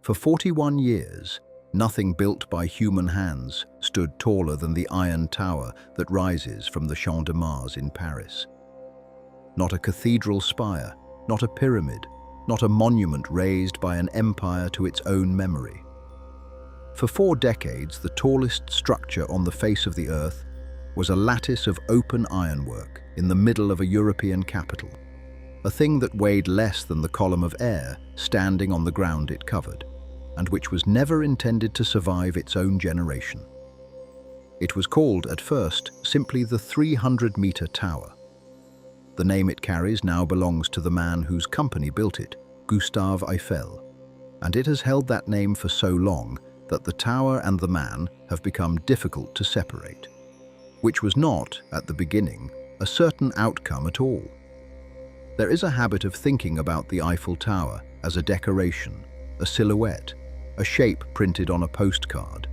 For 41 years, nothing built by human hands stood taller than the Iron Tower that rises from the Champ de Mars in Paris. Not a cathedral spire, not a pyramid, not a monument raised by an empire to its own memory. For 4 decades, the tallest structure on the face of the earth was a lattice of open ironwork in the middle of a European capital, a thing that weighed less than the column of air standing on the ground it covered, and which was never intended to survive its own generation. It was called, at first, simply the 300-meter tower. The name it carries now belongs to the man whose company built it, Gustave Eiffel, and it has held that name for so long that the tower and the man have become difficult to separate, which was not, at the beginning, a certain outcome at all. There is a habit of thinking about the Eiffel Tower as a decoration, a silhouette, a shape printed on a postcard,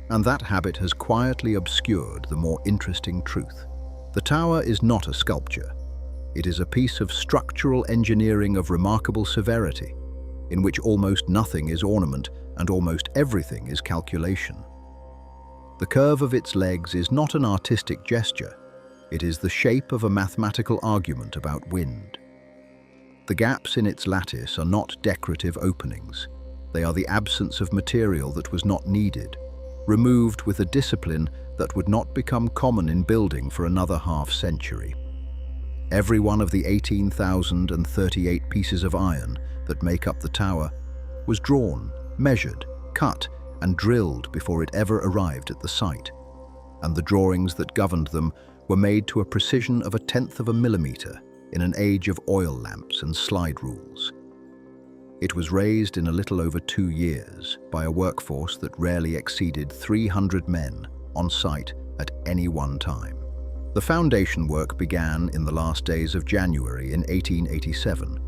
and that habit has quietly obscured the more interesting truth. The tower is not a sculpture. It is a piece of structural engineering of remarkable severity, in which almost nothing is ornament and almost everything is calculation. The curve of its legs is not an artistic gesture. It is the shape of a mathematical argument about wind. The gaps in its lattice are not decorative openings. They are the absence of material that was not needed, removed with a discipline that would not become common in building for another half-century. Every one of the 18,038 pieces of iron that make up the tower was drawn, measured, cut, and drilled before it ever arrived at the site, and the drawings that governed them were made to a precision of 1/10 of a millimeter in an age of oil lamps and slide rules. It was raised in a little over 2 years by a workforce that rarely exceeded 300 men on site at any one time. The foundation work began in the last days of January in 1887,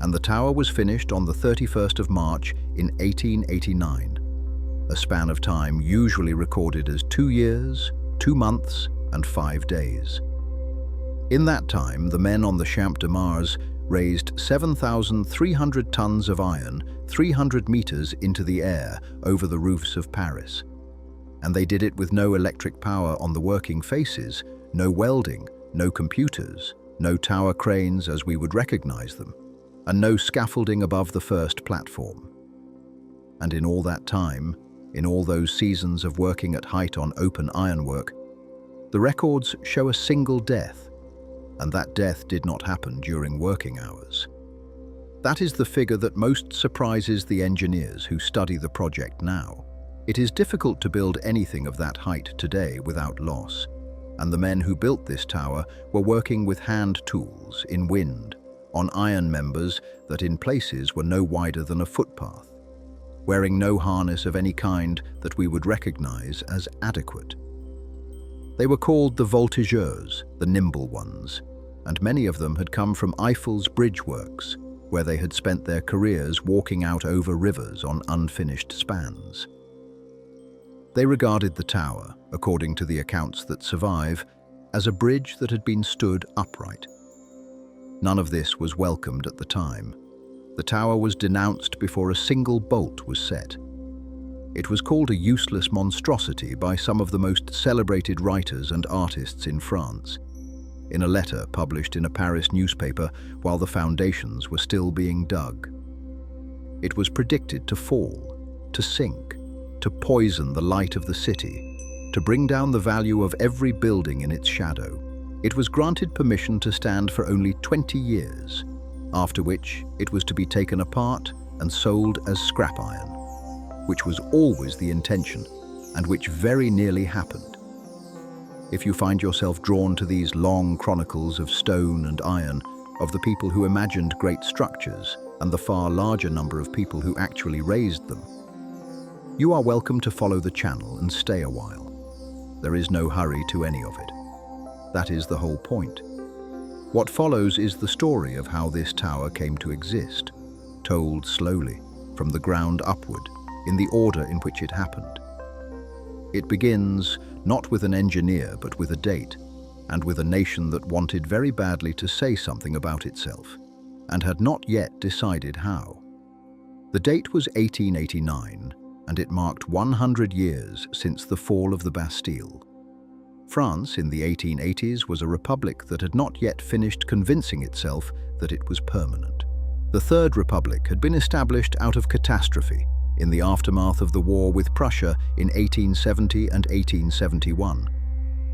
and the tower was finished on the 31st of March in 1889, a span of time usually recorded as 2 years, 2 months, and 5 days. In that time, the men on the Champ de Mars raised 7,300 tons of iron 300 meters into the air over the roofs of Paris. And they did it with no electric power on the working faces, no welding, no computers, no tower cranes as we would recognize them, and no scaffolding above the first platform. And in all that time, in all those seasons of working at height on open ironwork, the records show a single death, and that death did not happen during working hours. That is the figure that most surprises the engineers who study the project now. It is difficult to build anything of that height today without loss, and the men who built this tower were working with hand tools in wind, on iron members that in places were no wider than a footpath, wearing no harness of any kind that we would recognize as adequate. They were called the voltigeurs, the nimble ones, and many of them had come from Eiffel's bridge works, where they had spent their careers walking out over rivers on unfinished spans. They regarded the tower, according to the accounts that survive, as a bridge that had been stood upright. None of this was welcomed at the time. The tower was denounced before a single bolt was set. It was called a useless monstrosity by some of the most celebrated writers and artists in France, in a letter published in a Paris newspaper while the foundations were still being dug. It was predicted to fall, to sink, to poison the light of the city, to bring down the value of every building in its shadow. It was granted permission to stand for only 20 years, after which it was to be taken apart and sold as scrap iron, which was always the intention and which very nearly happened. If you find yourself drawn to these long chronicles of stone and iron, of the people who imagined great structures and the far larger number of people who actually raised them, you are welcome to follow the channel and stay a while. There is no hurry to any of it. That is the whole point. What follows is the story of how this tower came to exist, told slowly, from the ground upward, in the order in which it happened. It begins not with an engineer but with a date, and with a nation that wanted very badly to say something about itself, and had not yet decided how. The date was 1889, and it marked 100 years since the fall of the Bastille. France in the 1880s was a republic that had not yet finished convincing itself that it was permanent. The Third Republic had been established out of catastrophe in the aftermath of the war with Prussia in 1870 and 1871,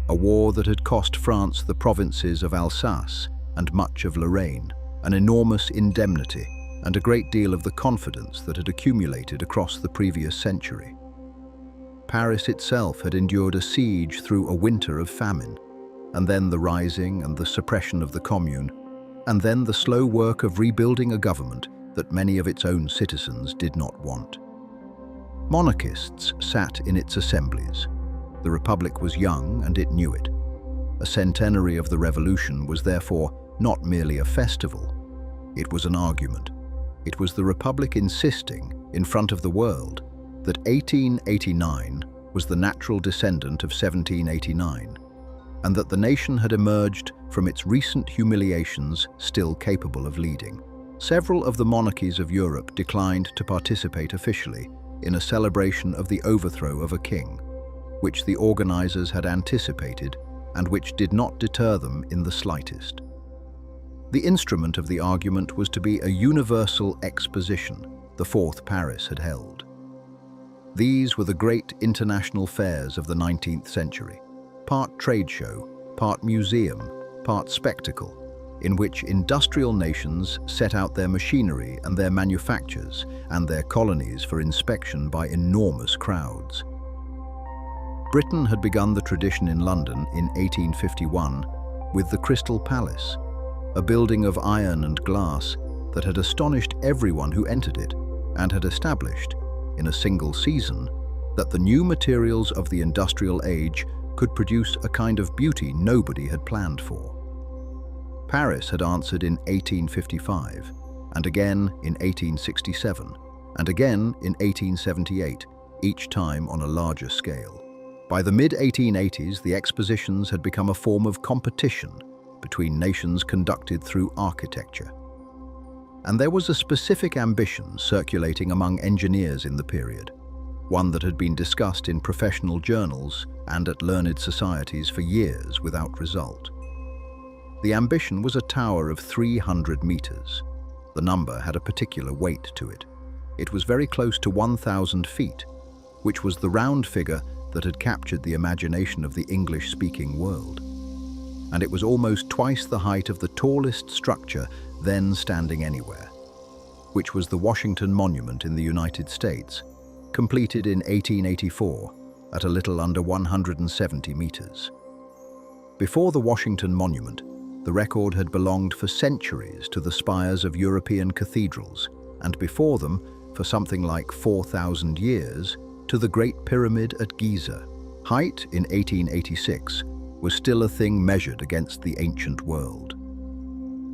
a war that had cost France the provinces of Alsace and much of Lorraine, an enormous indemnity, and a great deal of the confidence that had accumulated across the previous century. Paris itself had endured a siege through a winter of famine, and then the rising and the suppression of the Commune, and then the slow work of rebuilding a government that many of its own citizens did not want. Monarchists sat in its assemblies. The Republic was young and it knew it. A centenary of the Revolution was therefore not merely a festival, it was an argument. It was the Republic insisting, in front of the world, that 1889 was the natural descendant of 1789, and that the nation had emerged from its recent humiliations still capable of leading. Several of the monarchies of Europe declined to participate officially in a celebration of the overthrow of a king, which the organizers had anticipated and which did not deter them in the slightest. The instrument of the argument was to be a universal exposition, the Fourth Paris had held. These were the great international fairs of the 19th century, part trade show, part museum, part spectacle, in which industrial nations set out their machinery and their manufactures and their colonies for inspection by enormous crowds. Britain had begun the tradition in London in 1851 with the Crystal Palace, a building of iron and glass that had astonished everyone who entered it and had established, in a single season, that the new materials of the industrial age could produce a kind of beauty nobody had planned for. Paris had answered in 1855, and again in 1867, and again in 1878, each time on a larger scale. By the mid-1880s, the expositions had become a form of competition between nations conducted through architecture. And there was a specific ambition circulating among engineers in the period, one that had been discussed in professional journals and at learned societies for years without result. The ambition was a tower of 300 meters. The number had a particular weight to it. It was very close to 1,000 feet, which was the round figure that had captured the imagination of the English-speaking world. And it was almost twice the height of the tallest structure then standing anywhere, which was the Washington Monument in the United States, completed in 1884 at a little under 170 meters. Before the Washington Monument, the record had belonged for centuries to the spires of European cathedrals, and before them, for something like 4,000 years, to the Great Pyramid at Giza. Height in 1886 was still a thing measured against the ancient world.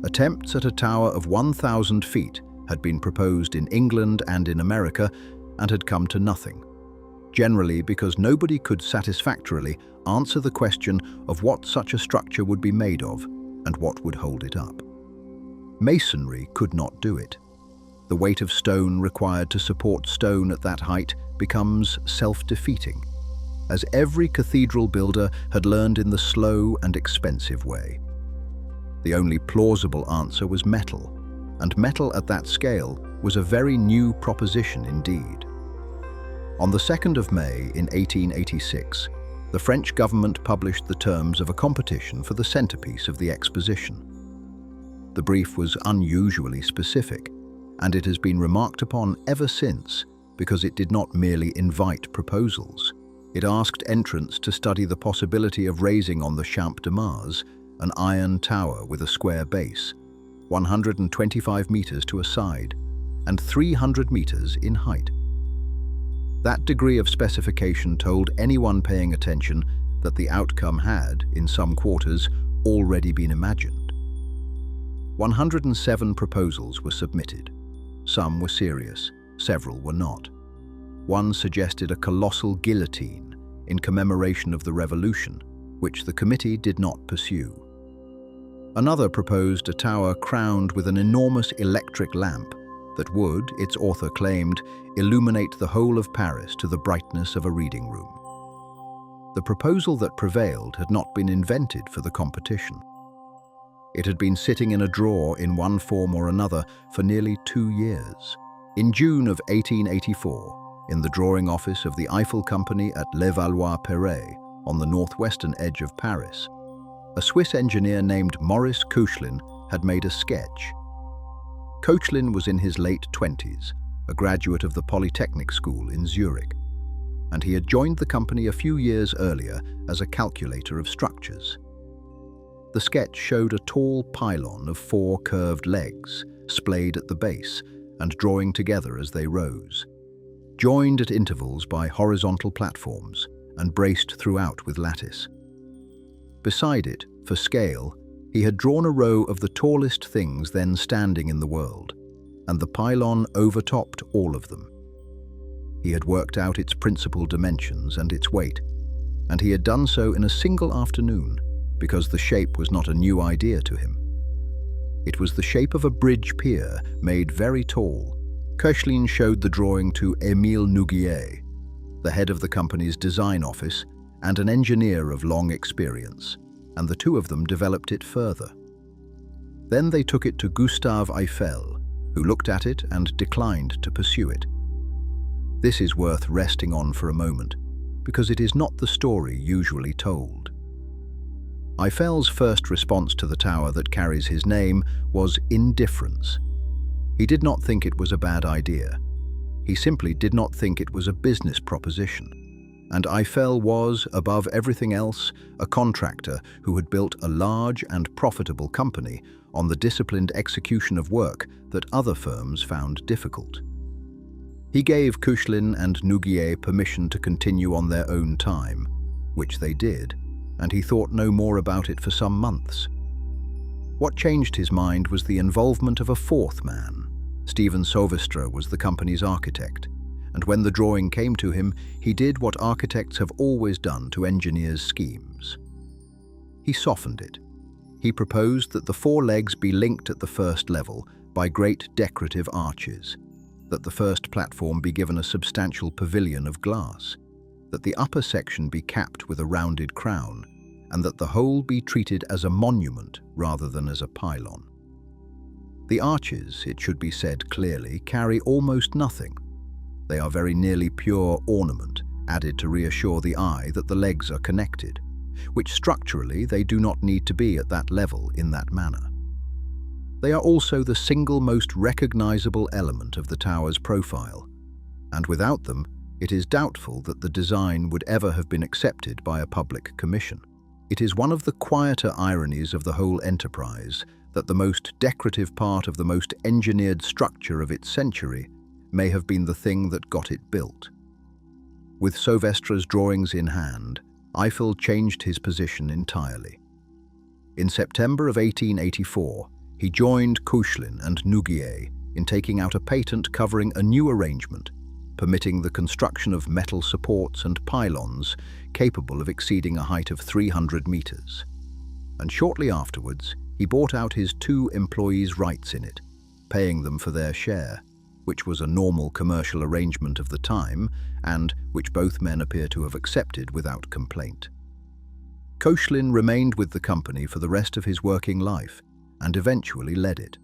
Attempts at a tower of 1,000 feet had been proposed in England and in America and had come to nothing, generally because nobody could satisfactorily answer the question of what such a structure would be made of and what would hold it up. Masonry could not do it. The weight of stone required to support stone at that height becomes self-defeating, as every cathedral builder had learned in the slow and expensive way. The only plausible answer was metal, and metal at that scale was a very new proposition indeed. On the 2nd of May in 1886, the French government published the terms of a competition for the centerpiece of the exposition. The brief was unusually specific, and it has been remarked upon ever since because it did not merely invite proposals. It asked entrants to study the possibility of raising on the Champ de Mars an iron tower with a square base, 125 meters to a side, and 300 meters in height. That degree of specification told anyone paying attention that the outcome had, in some quarters, already been imagined. 107 proposals were submitted. Some were serious, several were not. One suggested a colossal guillotine in commemoration of the Revolution, which the committee did not pursue. Another proposed a tower crowned with an enormous electric lamp that would, its author claimed, illuminate the whole of Paris to the brightness of a reading room. The proposal that prevailed had not been invented for the competition. It had been sitting in a drawer in one form or another for nearly 2 years. In June of 1884, in the drawing office of the Eiffel Company at Levallois-Perret, on the northwestern edge of Paris, a Swiss engineer named Maurice Koechlin had made a sketch. Koechlin was in his late 20s, a graduate of the Polytechnic School in Zurich, and he had joined the company a few years earlier as a calculator of structures. The sketch showed a tall pylon of 4 curved legs, splayed at the base and drawing together as they rose, joined at intervals by horizontal platforms and braced throughout with lattice. Beside it, for scale, he had drawn a row of the tallest things then standing in the world, and the pylon overtopped all of them. He had worked out its principal dimensions and its weight, and he had done so in a single afternoon, because the shape was not a new idea to him. It was the shape of a bridge pier made very tall. Koechlin showed the drawing to Émile Nouguier, the head of the company's design office and an engineer of long experience, and the two of them developed it further. Then they took it to Gustave Eiffel, who looked at it and declined to pursue it. This is worth resting on for a moment, because it is not the story usually told. Eiffel's first response to the tower that carries his name was indifference. He did not think it was a bad idea. He simply did not think it was a business proposition. And Eiffel was, above everything else, a contractor who had built a large and profitable company on the disciplined execution of work that other firms found difficult. He gave Koechlin and Nouguier permission to continue on their own time, which they did, and he thought no more about it for some months. What changed his mind was the involvement of a fourth man. Stephen Sauvestre was the company's architect, and when the drawing came to him, he did what architects have always done to engineers' schemes. He softened it. He proposed that the 4 legs be linked at the first level by great decorative arches, that the first platform be given a substantial pavilion of glass, that the upper section be capped with a rounded crown, and that the whole be treated as a monument rather than as a pylon. The arches, it should be said clearly, carry almost nothing. They are very nearly pure ornament, added to reassure the eye that the legs are connected, which structurally they do not need to be at that level in that manner. They are also the single most recognizable element of the tower's profile, and without them, it is doubtful that the design would ever have been accepted by a public commission. It is one of the quieter ironies of the whole enterprise that the most decorative part of the most engineered structure of its century may have been the thing that got it built. With Sauvestre's drawings in hand, Eiffel changed his position entirely. In September of 1884, he joined Koechlin and Nouguier in taking out a patent covering a new arrangement, permitting the construction of metal supports and pylons capable of exceeding a height of 300 meters. And shortly afterwards, he bought out his 2 employees' rights in it, paying them for their share, which was a normal commercial arrangement of the time and which both men appear to have accepted without complaint. Koechlin remained with the company for the rest of his working life and eventually led it.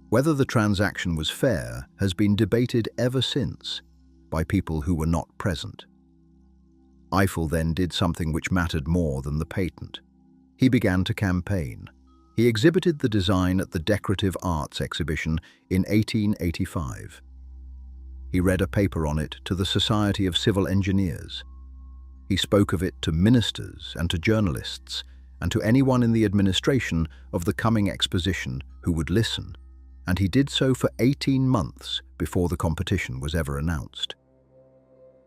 Whether the transaction was fair has been debated ever since by people who were not present. Eiffel then did something which mattered more than the patent. He began to campaign. He exhibited the design at the Decorative Arts exhibition in 1885. He read a paper on it to the Society of Civil Engineers. He spoke of it to ministers and to journalists and to anyone in the administration of the coming exposition who would listen, and he did so for 18 months before the competition was ever announced.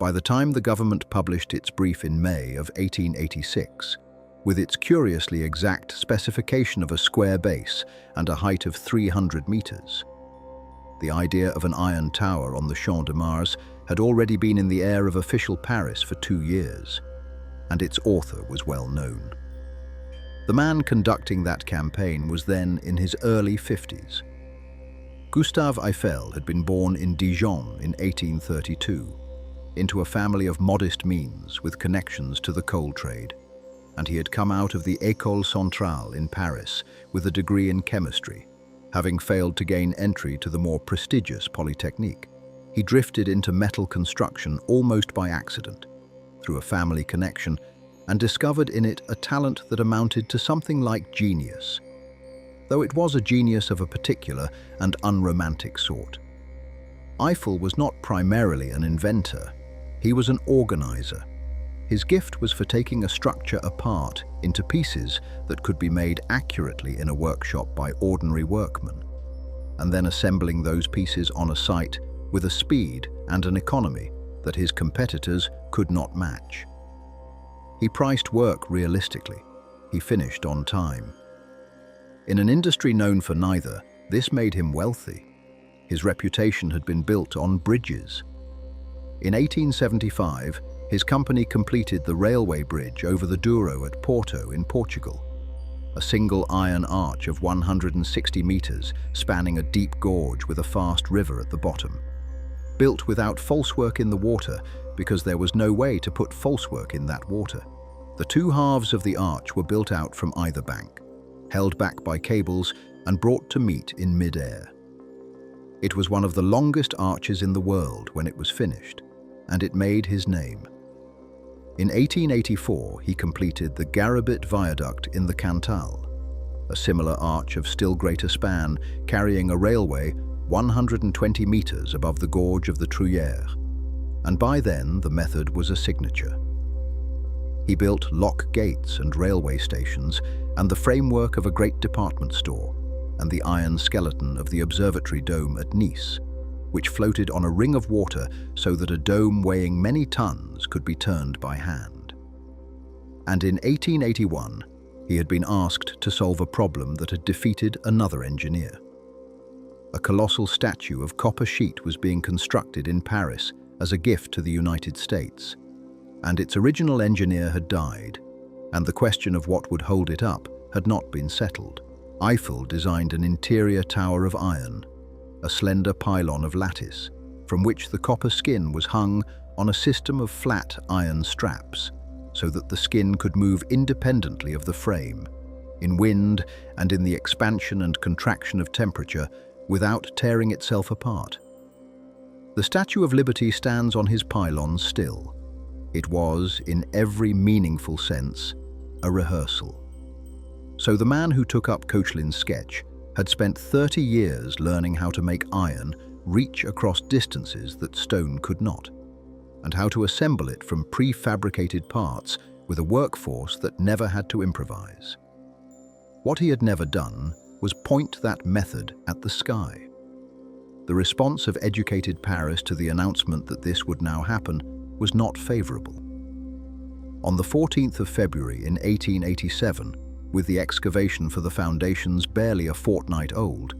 By the time the government published its brief in May of 1886, with its curiously exact specification of a square base and a height of 300 meters, the idea of an iron tower on the Champ de Mars had already been in the air of official Paris for 2 years, and its author was well known. The man conducting that campaign was then in his early 50s. Gustave Eiffel had been born in Dijon in 1832, into a family of modest means with connections to the coal trade, and he had come out of the École Centrale in Paris with a degree in chemistry, having failed to gain entry to the more prestigious Polytechnique. He drifted into metal construction almost by accident, through a family connection, and discovered in it a talent that amounted to something like genius, though it was a genius of a particular and unromantic sort. Eiffel was not primarily an inventor, he was an organizer. His gift was for taking a structure apart into pieces that could be made accurately in a workshop by ordinary workmen, and then assembling those pieces on a site with a speed and an economy that his competitors could not match. He priced work realistically. He finished on time. In an industry known for neither, this made him wealthy. His reputation had been built on bridges. In 1875, his company completed the railway bridge over the Douro at Porto in Portugal, a single iron arch of 160 meters spanning a deep gorge with a fast river at the bottom. Built without falsework in the water because there was no way to put falsework in that water. The two halves of the arch were built out from either bank, held back by cables and brought to meet in mid-air. It was one of the longest arches in the world when it was finished, and it made his name. In 1884, he completed the Garabit Viaduct in the Cantal, a similar arch of still greater span carrying a railway 120 meters above the gorge of the Truyère, and by then the method was a signature. He built lock gates and railway stations and the framework of a great department store and the iron skeleton of the observatory dome at Nice, which floated on a ring of water so that a dome weighing many tons could be turned by hand. And in 1881, he had been asked to solve a problem that had defeated another engineer. A colossal statue of copper sheet was being constructed in Paris as a gift to the United States, and its original engineer had died, and the question of what would hold it up had not been settled. Eiffel designed an interior tower of iron, a slender pylon of lattice, from which the copper skin was hung on a system of flat iron straps, so that the skin could move independently of the frame, in wind and in the expansion and contraction of temperature, without tearing itself apart. The Statue of Liberty stands on his pylon still. It was, in every meaningful sense, a rehearsal. So the man who took up Koechlin's sketch had spent 30 years learning how to make iron reach across distances that stone could not, and how to assemble it from prefabricated parts with a workforce that never had to improvise. What he had never done was point that method at the sky. The response of educated Paris to the announcement that this would now happen was not favorable. On the 14th of February in 1887, with the excavation for the foundations barely a fortnight old,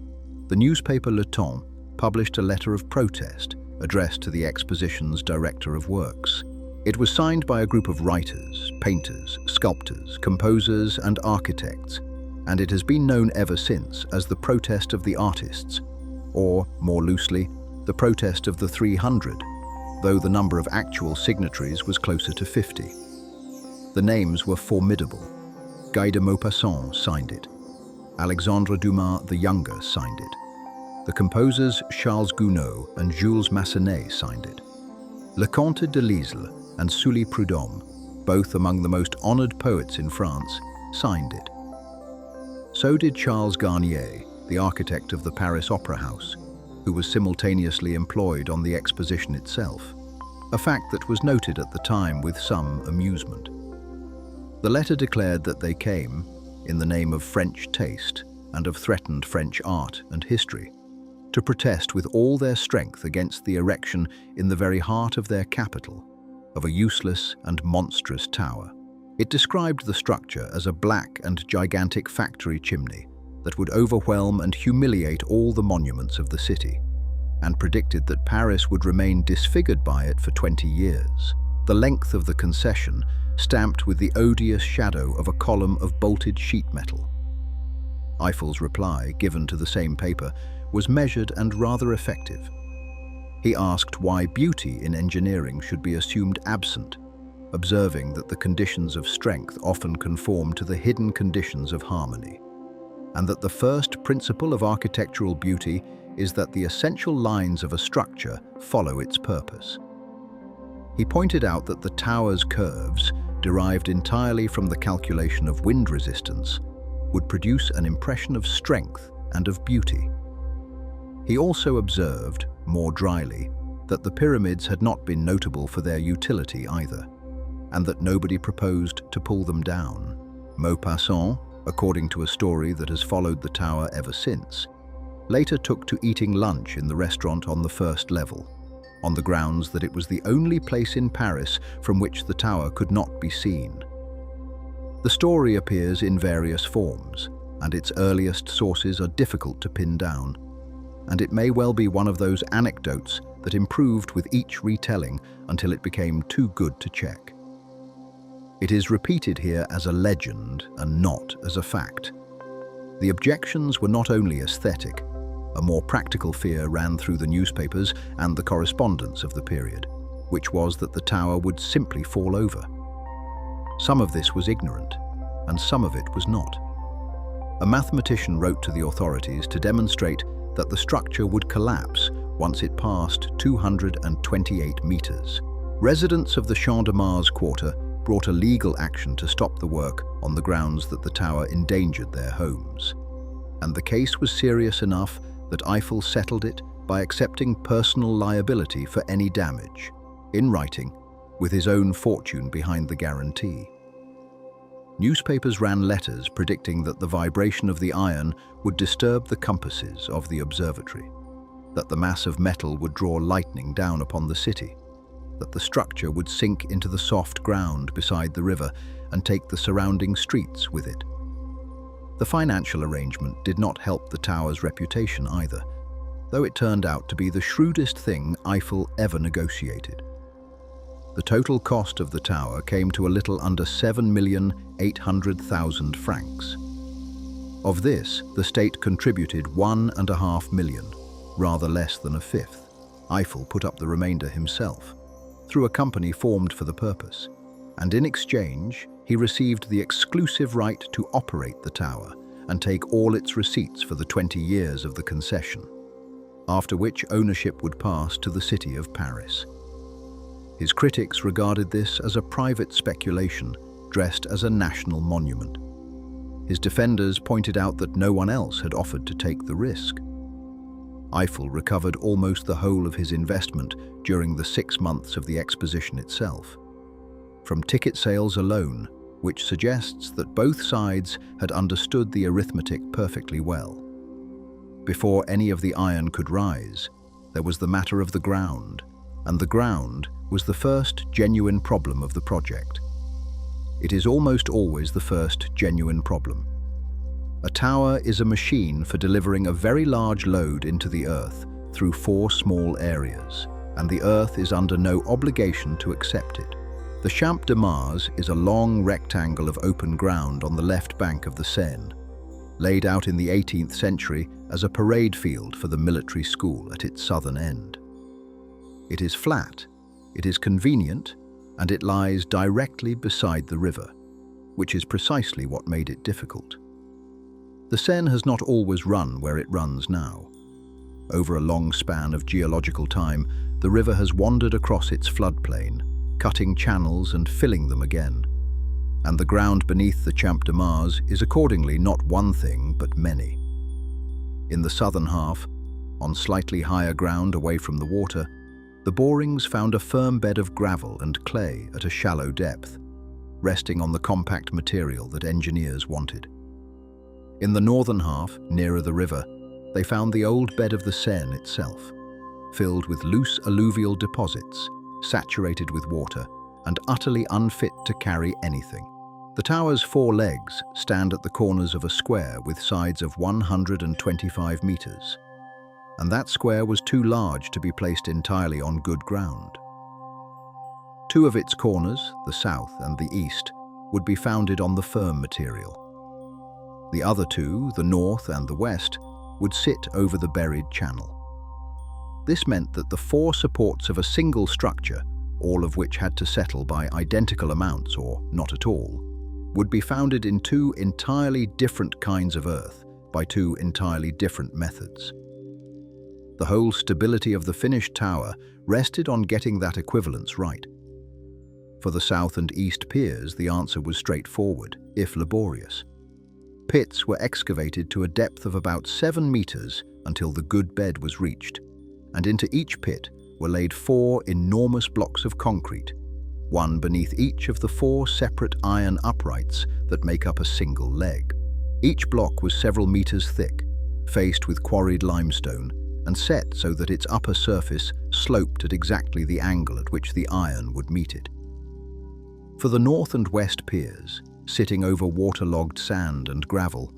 the newspaper Le Temps published a letter of protest addressed to the exposition's director of works. It was signed by a group of writers, painters, sculptors, composers, and architects, and it has been known ever since as the Protest of the Artists, or, more loosely, the Protest of the 300, though the number of actual signatories was closer to 50. The names were formidable. Guy de Maupassant signed it. Alexandre Dumas the Younger signed it. The composers Charles Gounod and Jules Massenet signed it. Leconte de Lisle and Sully Prudhomme, both among the most honored poets in France, signed it. So did Charles Garnier, the architect of the Paris Opera House, who was simultaneously employed on the exposition itself, a fact that was noted at the time with some amusement. The letter declared that they came, in the name of French taste and of threatened French art and history, to protest with all their strength against the erection in the very heart of their capital of a useless and monstrous tower. It described the structure as a black and gigantic factory chimney that would overwhelm and humiliate all the monuments of the city, and predicted that Paris would remain disfigured by it for 20 years. The length of the concession stamped with the odious shadow of a column of bolted sheet metal. Eiffel's reply, given to the same paper, was measured and rather effective. He asked why beauty in engineering should be assumed absent, observing that the conditions of strength often conform to the hidden conditions of harmony, and that the first principle of architectural beauty is that the essential lines of a structure follow its purpose. He pointed out that the tower's curves, derived entirely from the calculation of wind resistance, would produce an impression of strength and of beauty. He also observed, more dryly, that the pyramids had not been notable for their utility either, and that nobody proposed to pull them down. Maupassant, according to a story that has followed the tower ever since, later took to eating lunch in the restaurant on the first level, on the grounds that it was the only place in Paris from which the tower could not be seen. The story appears in various forms, and its earliest sources are difficult to pin down, and it may well be one of those anecdotes that improved with each retelling until it became too good to check. It is repeated here as a legend and not as a fact. The objections were not only aesthetic. A more practical fear ran through the newspapers and the correspondence of the period, which was that the tower would simply fall over. Some of this was ignorant, and some of it was not. A mathematician wrote to the authorities to demonstrate that the structure would collapse once it passed 228 meters. Residents of the Champ de Mars quarter brought a legal action to stop the work on the grounds that the tower endangered their homes. And the case was serious enough that Eiffel settled it by accepting personal liability for any damage, in writing, with his own fortune behind the guarantee. Newspapers ran letters predicting that the vibration of the iron would disturb the compasses of the observatory, that the mass of metal would draw lightning down upon the city, that the structure would sink into the soft ground beside the river and take the surrounding streets with it. The financial arrangement did not help the tower's reputation either, though it turned out to be the shrewdest thing Eiffel ever negotiated. The total cost of the tower came to a little under 7,800,000 francs. Of this, the state contributed 1.5 million, rather less than a fifth. Eiffel put up the remainder himself, through a company formed for the purpose, and in exchange, he received the exclusive right to operate the tower and take all its receipts for the 20 years of the concession, after which ownership would pass to the city of Paris. His critics regarded this as a private speculation dressed as a national monument. His defenders pointed out that no one else had offered to take the risk. Eiffel recovered almost the whole of his investment during the 6 months of the exposition itself, from ticket sales alone, which suggests that both sides had understood the arithmetic perfectly well. Before any of the iron could rise, there was the matter of the ground, and the ground was the first genuine problem of the project. It is almost always the first genuine problem. A tower is a machine for delivering a very large load into the earth through 4 small areas, and the earth is under no obligation to accept it. The Champ de Mars is a long rectangle of open ground on the left bank of the Seine, laid out in the 18th century as a parade field for the military school at its southern end. It is flat, it is convenient, and it lies directly beside the river, which is precisely what made it difficult. The Seine has not always run where it runs now. Over a long span of geological time, the river has wandered across its floodplain, cutting channels and filling them again. And the ground beneath the Champ de Mars is accordingly not one thing but many. In the southern half, on slightly higher ground away from the water, the borings found a firm bed of gravel and clay at a shallow depth, resting on the compact material that engineers wanted. In the northern half, nearer the river, they found the old bed of the Seine itself, filled with loose alluvial deposits, saturated with water, and utterly unfit to carry anything. The tower's 4 legs stand at the corners of a square with sides of 125 meters, and that square was too large to be placed entirely on good ground. 2 of its corners, the south and the east, would be founded on the firm material. The other 2, the north and the west, would sit over the buried channel. This meant that the four supports of a single structure, all of which had to settle by identical amounts or not at all, would be founded in two entirely different kinds of earth by two entirely different methods. The whole stability of the finished tower rested on getting that equivalence right. For the south and east piers, the answer was straightforward, if laborious. Pits were excavated to a depth of about 7 meters until the good bed was reached, and into each pit were laid 4 enormous blocks of concrete, one beneath each of the 4 separate iron uprights that make up a single leg. Each block was several meters thick, faced with quarried limestone, and set so that its upper surface sloped at exactly the angle at which the iron would meet it. For the north and west piers, sitting over waterlogged sand and gravel,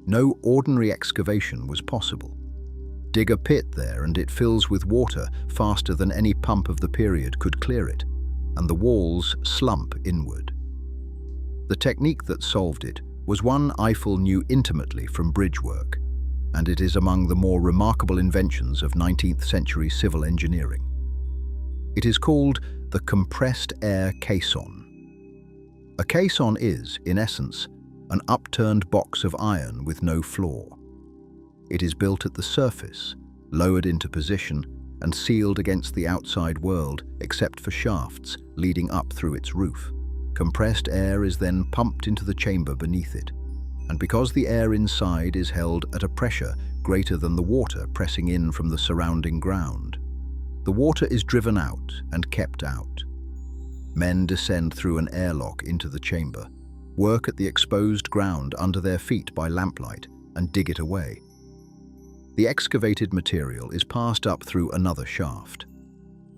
no ordinary excavation was possible. Dig a pit there and it fills with water faster than any pump of the period could clear it, and the walls slump inward. The technique that solved it was one Eiffel knew intimately from bridge work, and it is among the more remarkable inventions of 19th century civil engineering. It is called the compressed air caisson. A caisson is, in essence, an upturned box of iron with no floor. It is built at the surface, lowered into position, and sealed against the outside world except for shafts leading up through its roof. Compressed air is then pumped into the chamber beneath it, and because the air inside is held at a pressure greater than the water pressing in from the surrounding ground, the water is driven out and kept out. Men descend through an airlock into the chamber, work at the exposed ground under their feet by lamplight, and dig it away. The excavated material is passed up through another shaft.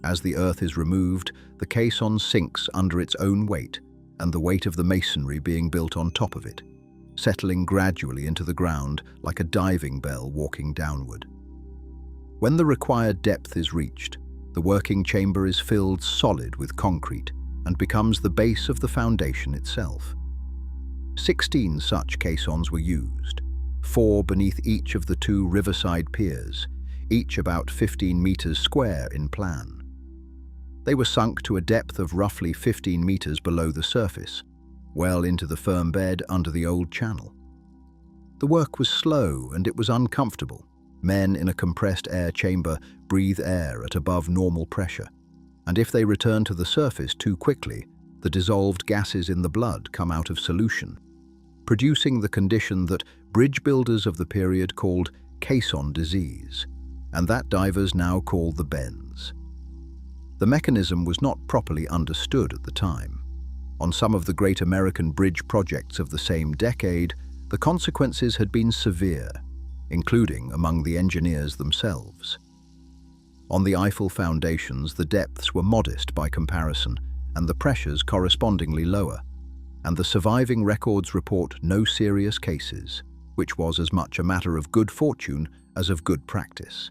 As the earth is removed, the caisson sinks under its own weight and the weight of the masonry being built on top of it, settling gradually into the ground like a diving bell walking downward. When the required depth is reached, the working chamber is filled solid with concrete and becomes the base of the foundation itself. 16 such caissons were used, 4 beneath each of the 2 riverside piers, each about 15 meters square in plan. They were sunk to a depth of roughly 15 meters below the surface, well into the firm bed under the old channel. The work was slow and it was uncomfortable. Men in a compressed air chamber breathe air at above normal pressure, and if they return to the surface too quickly, the dissolved gases in the blood come out of solution, producing the condition that bridge builders of the period called caisson disease, and that divers now call the bends. The mechanism was not properly understood at the time. On some of the great American bridge projects of the same decade, the consequences had been severe, including among the engineers themselves. On the Eiffel foundations, the depths were modest by comparison, and the pressures correspondingly lower, and the surviving records report no serious cases, which was as much a matter of good fortune as of good practice.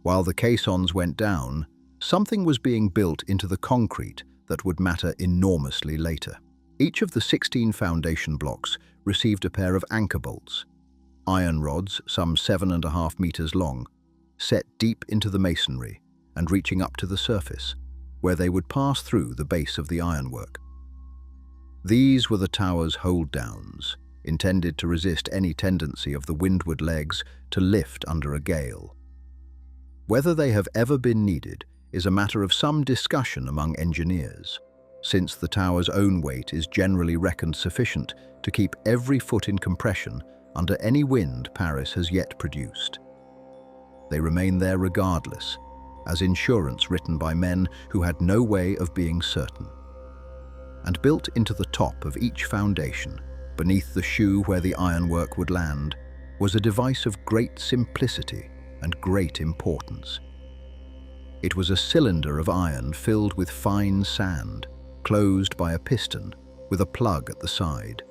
While the caissons went down, something was being built into the concrete that would matter enormously later. Each of the 16 foundation blocks received a pair of anchor bolts, iron rods some 7.5 meters long, set deep into the masonry and reaching up to the surface, where they would pass through the base of the ironwork. These were the tower's hold-downs, intended to resist any tendency of the windward legs to lift under a gale. Whether they have ever been needed is a matter of some discussion among engineers, since the tower's own weight is generally reckoned sufficient to keep every foot in compression under any wind Paris has yet produced. They remain there regardless, as insurance written by men who had no way of being certain. And built into the top of each foundation, beneath the shoe where the ironwork would land, was a device of great simplicity and great importance. It was a cylinder of iron filled with fine sand, closed by a piston with a plug at the side.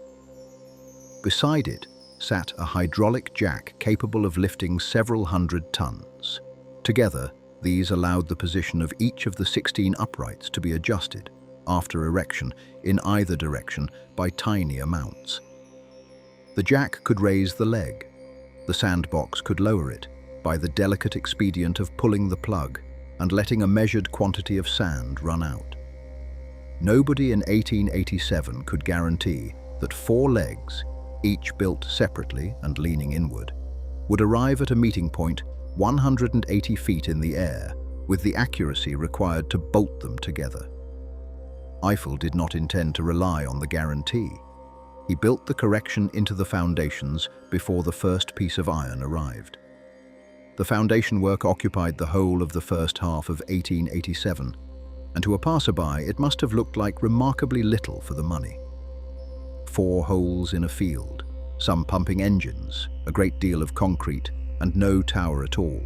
Beside it sat a hydraulic jack capable of lifting several hundred tons. Together, these allowed the position of each of the 16 uprights to be adjusted, after erection, in either direction by tiny amounts. The jack could raise the leg, The sandbox could lower it by the delicate expedient of pulling the plug and letting a measured quantity of sand run out. Nobody in 1887 could guarantee that 4 legs, each built separately and leaning inward, would arrive at a meeting point 180 feet in the air with the accuracy required to bolt them together. Eiffel did not intend to rely on the guarantee. He built the correction into the foundations before the first piece of iron arrived. The foundation work occupied the whole of the first half of 1887, and to a passerby it must have looked like remarkably little for the money. 4 holes in a field, some pumping engines, a great deal of concrete, and no tower at all.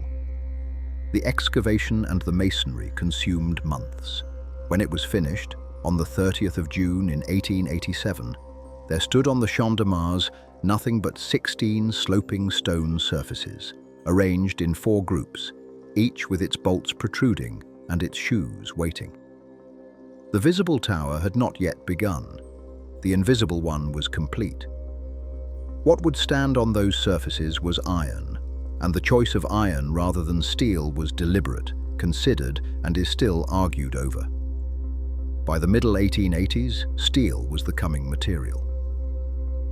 The excavation and the masonry consumed months. When it was finished, on the 30th of June in 1887, there stood on the Champ de Mars nothing but 16 sloping stone surfaces, arranged in 4 groups, each with its bolts protruding and its shoes waiting. The visible tower had not yet begun. The invisible one was complete. What would stand on those surfaces was iron, and the choice of iron rather than steel was deliberate, considered, and is still argued over. By the middle 1880s, steel was the coming material.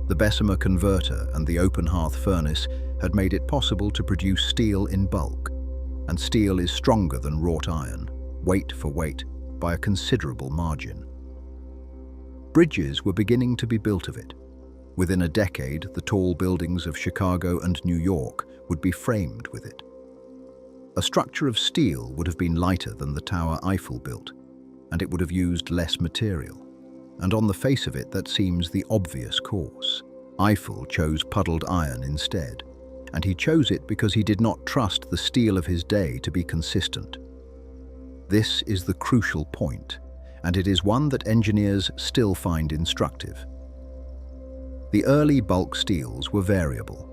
The Bessemer converter and the open hearth furnace had made it possible to produce steel in bulk, and steel is stronger than wrought iron, weight for weight, by a considerable margin. Bridges were beginning to be built of it. Within a decade, the tall buildings of Chicago and New York would be framed with it. A structure of steel would have been lighter than the tower Eiffel built, and it would have used less material. And on the face of it, that seems the obvious course. Eiffel chose puddled iron instead, and he chose it because he did not trust the steel of his day to be consistent. This is the crucial point, and it is one that engineers still find instructive. The early bulk steels were variable.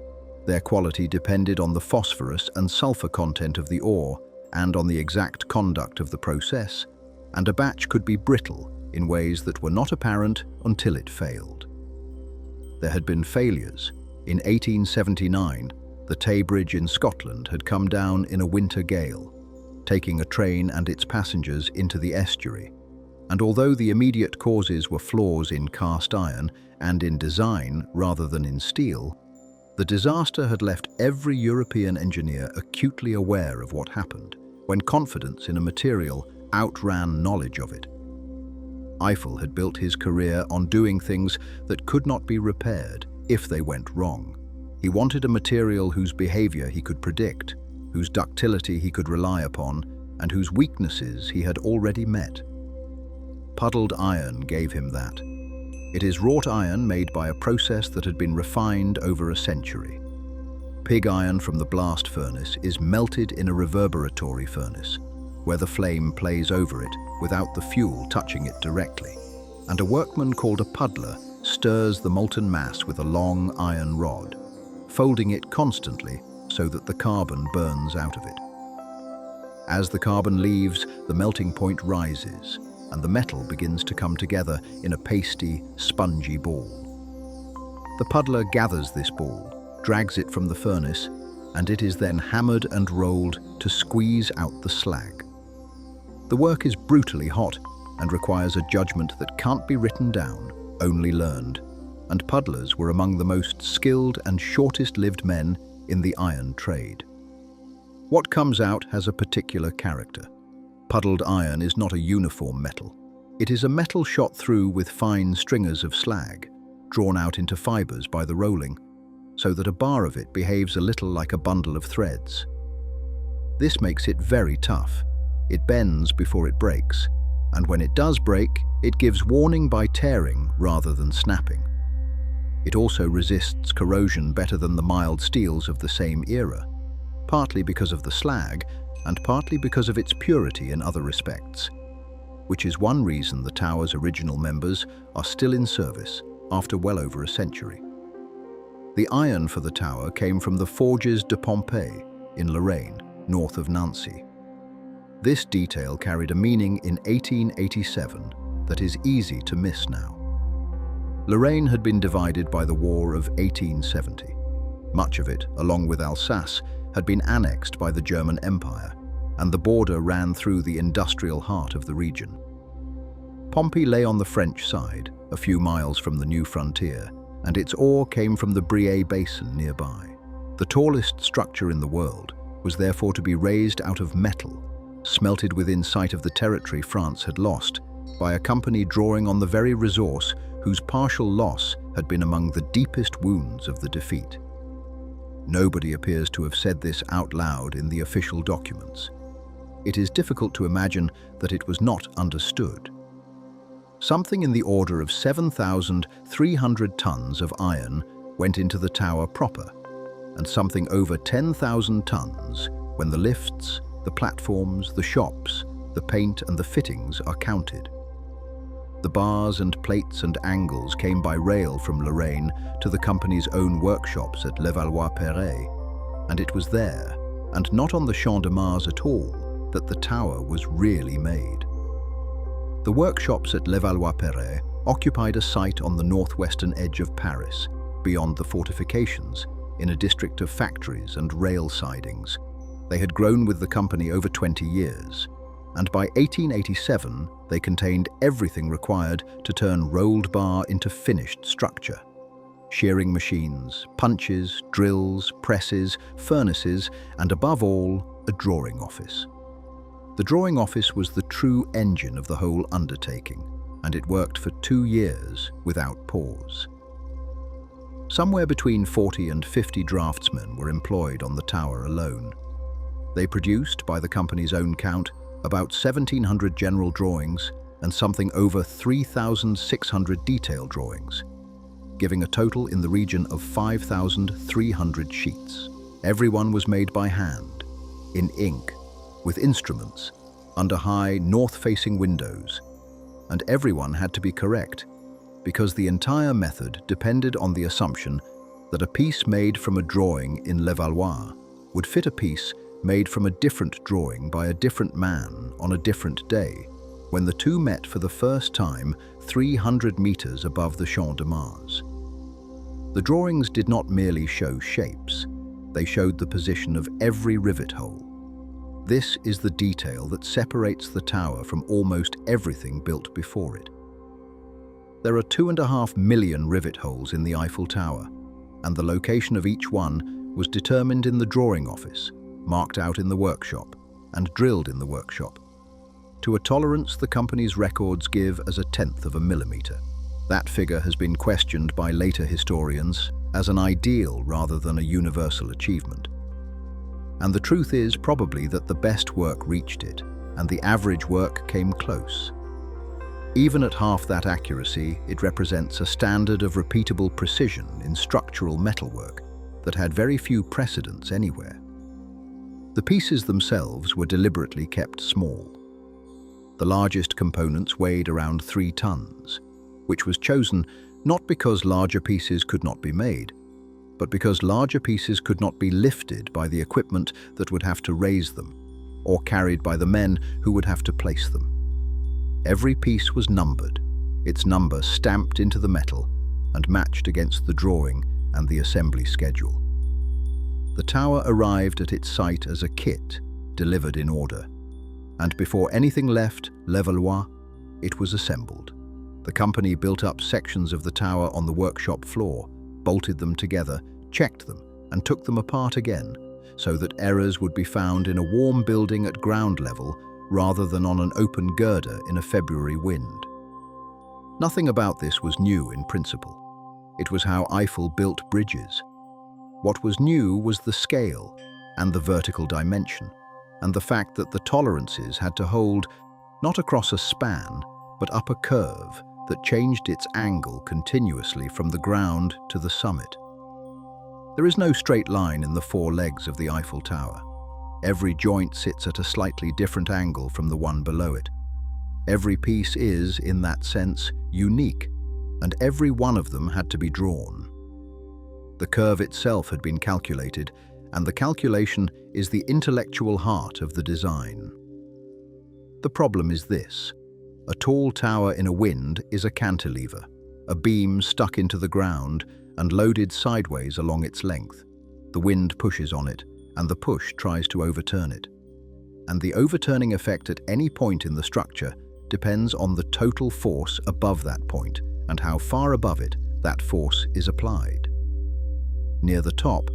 Their quality depended on the phosphorus and sulfur content of the ore and on the exact conduct of the process, and a batch could be brittle in ways that were not apparent until it failed. There had been failures. In 1879, the Tay Bridge in Scotland had come down in a winter gale, taking a train and its passengers into the estuary. And although the immediate causes were flaws in cast iron and in design rather than in steel, the disaster had left every European engineer acutely aware of what happened when confidence in a material outran knowledge of it. Eiffel had built his career on doing things that could not be repaired if they went wrong. He wanted a material whose behavior he could predict, whose ductility he could rely upon, and whose weaknesses he had already met. Puddled iron gave him that. It is wrought iron made by a process that had been refined over a century. Pig iron from the blast furnace is melted in a reverberatory furnace, where the flame plays over it without the fuel touching it directly, and a workman called a puddler stirs the molten mass with a long iron rod, folding it constantly so that the carbon burns out of it. As the carbon leaves, the melting point rises, and the metal begins to come together in a pasty, spongy ball. The puddler gathers this ball, drags it from the furnace, and it is then hammered and rolled to squeeze out the slag. The work is brutally hot and requires a judgment that can't be written down, only learned, and puddlers were among the most skilled and shortest-lived men in the iron trade. What comes out has a particular character. Puddled iron is not a uniform metal. It is a metal shot through with fine stringers of slag, drawn out into fibers by the rolling, so that a bar of it behaves a little like a bundle of threads. This makes it very tough. It bends before it breaks, and when it does break, it gives warning by tearing rather than snapping. It also resists corrosion better than the mild steels of the same era, partly because of the slag and partly because of its purity in other respects, which is one reason the tower's original members are still in service after well over a century. The iron for the tower came from the Forges de Pompeii in Lorraine, north of Nancy. This detail carried a meaning in 1887 that is easy to miss now. Lorraine had been divided by the War of 1870. Much of it, along with Alsace, had been annexed by the German Empire, and the border ran through the industrial heart of the region. Pompeii lay on the French side, a few miles from the new frontier, and its ore came from the Brie Basin nearby. The tallest structure in the world was therefore to be raised out of metal, smelted within sight of the territory France had lost, by a company drawing on the very resource whose partial loss had been among the deepest wounds of the defeat. Nobody appears to have said this out loud in the official documents. It is difficult to imagine that it was not understood. Something in the order of 7,300 tons of iron went into the tower proper, and something over 10,000 tons when the lifts, the platforms, the shops, the paint and the fittings are counted. The bars and plates and angles came by rail from Lorraine to the company's own workshops at Levallois-Perret, and it was there, and not on the Champ de Mars at all, that the tower was really made. The workshops at Levallois-Perret occupied a site on the northwestern edge of Paris, beyond the fortifications, in a district of factories and rail sidings. They had grown with the company over 20 years, and by 1887 they contained everything required to turn rolled bar into finished structure. Shearing machines, punches, drills, presses, furnaces, and above all, a drawing office. The drawing office was the true engine of the whole undertaking, and it worked for 2 years without pause. Somewhere between 40 and 50 draftsmen were employed on the tower alone. They produced, by the company's own count, about 1,700 general drawings and something over 3,600 detail drawings, giving a total in the region of 5,300 sheets. Everyone was made by hand, in ink, with instruments, under high north-facing windows, and everyone had to be correct, because the entire method depended on the assumption that a piece made from a drawing in Levallois would fit a piece made from a different drawing by a different man on a different day, when the two met for the first time 300 meters above the Champ de Mars. The drawings did not merely show shapes, they showed the position of every rivet hole. This is the detail that separates the tower from almost everything built before it. There are 2.5 million rivet holes in the Eiffel Tower, and the location of each one was determined in the drawing office, marked out in the workshop, and drilled in the workshop, to a tolerance the company's records give as 1/10 of a millimeter. That figure has been questioned by later historians as an ideal rather than a universal achievement. And the truth is probably that the best work reached it, and the average work came close. Even at half that accuracy, it represents a standard of repeatable precision in structural metalwork that had very few precedents anywhere. The pieces themselves were deliberately kept small. The largest components weighed around 3 tons, which was chosen not because larger pieces could not be made, but because larger pieces could not be lifted by the equipment that would have to raise them, or carried by the men who would have to place them. Every piece was numbered, its number stamped into the metal and matched against the drawing and the assembly schedule. The tower arrived at its site as a kit, delivered in order, and before anything left Levallois, it was assembled. The company built up sections of the tower on the workshop floor, bolted them together, checked them, and took them apart again, so that errors would be found in a warm building at ground level rather than on an open girder in a February wind. Nothing about this was new in principle. It was how Eiffel built bridges. What was new was the scale and the vertical dimension, and the fact that the tolerances had to hold not across a span, but up a curve that changed its angle continuously from the ground to the summit. There is no straight line in the 4 legs of the Eiffel Tower. Every joint sits at a slightly different angle from the one below it. Every piece is, in that sense, unique, and every one of them had to be drawn. The curve itself had been calculated, and the calculation is the intellectual heart of the design. The problem is this. A tall tower in a wind is a cantilever, a beam stuck into the ground and loaded sideways along its length. The wind pushes on it, and the push tries to overturn it. And the overturning effect at any point in the structure depends on the total force above that point and how far above it that force is applied. Near the top,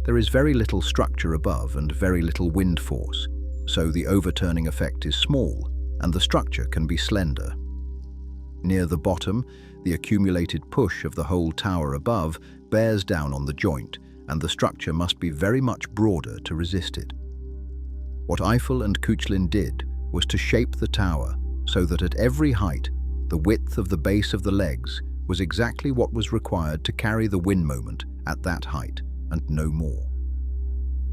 there is very little structure above and very little wind force, so the overturning effect is small and the structure can be slender. Near the bottom, the accumulated push of the whole tower above bears down on the joint, and the structure must be very much broader to resist it. What Eiffel and Kuchlin did was to shape the tower so that at every height, the width of the base of the legs was exactly what was required to carry the wind moment at that height, and no more.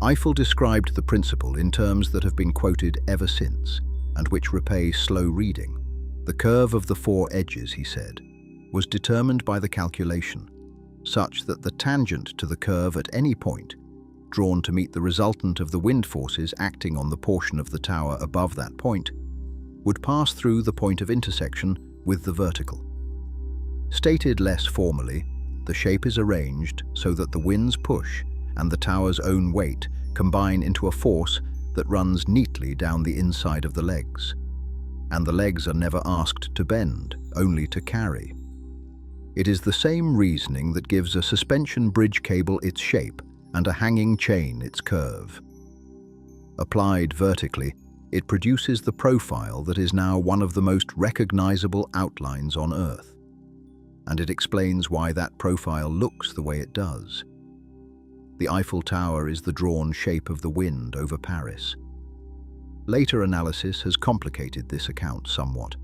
Eiffel described the principle in terms that have been quoted ever since, and which repay slow reading. The curve of the four edges, he said, was determined by the calculation, such that the tangent to the curve at any point, drawn to meet the resultant of the wind forces acting on the portion of the tower above that point, would pass through the point of intersection with the vertical. Stated less formally, the shape is arranged so that the wind's push and the tower's own weight combine into a force that runs neatly down the inside of the legs. And the legs are never asked to bend, only to carry. It is the same reasoning that gives a suspension bridge cable its shape and a hanging chain its curve. Applied vertically, it produces the profile that is now one of the most recognizable outlines on Earth. And it explains why that profile looks the way it does. The Eiffel Tower is the drawn shape of the wind over Paris. Later analysis has complicated this account somewhat,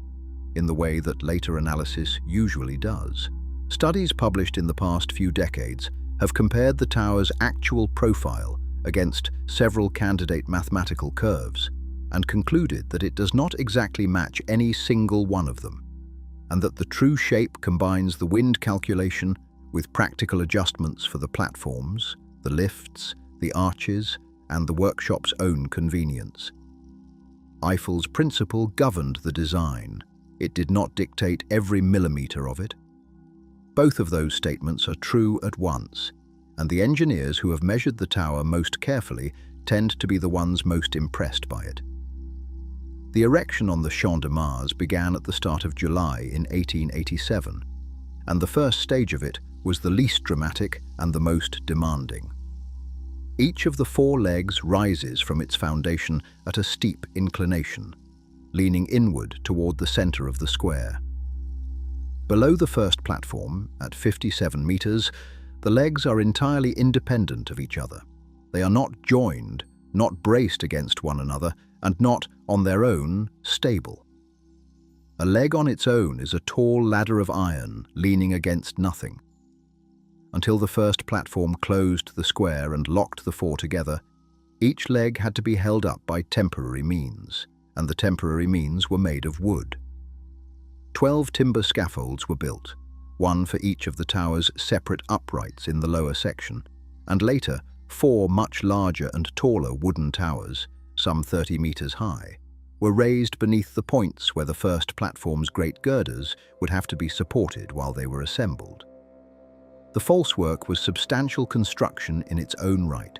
in the way that later analysis usually does. Studies published in the past few decades have compared the tower's actual profile against several candidate mathematical curves and concluded that it does not exactly match any single one of them, and that the true shape combines the wind calculation with practical adjustments for the platforms, the lifts, the arches, and the workshop's own convenience. Eiffel's principle governed the design. It did not dictate every millimeter of it. Both of those statements are true at once, and the engineers who have measured the tower most carefully tend to be the ones most impressed by it. The erection on the Champ de Mars began at the start of July in 1887, and the first stage of it was the least dramatic and the most demanding. Each of the four legs rises from its foundation at a steep inclination, leaning inward toward the center of the square. Below the first platform, at 57 meters, the legs are entirely independent of each other. They are not joined, not braced against one another, and not, on their own, stable. A leg on its own is a tall ladder of iron leaning against nothing. Until the first platform closed the square and locked the four together, each leg had to be held up by temporary means, and the temporary means were made of wood. 12 timber scaffolds were built, one for each of the tower's separate uprights in the lower section, and later 4 much larger and taller wooden towers, some 30 meters high, were raised beneath the points where the first platform's great girders would have to be supported while they were assembled. The falsework was substantial construction in its own right,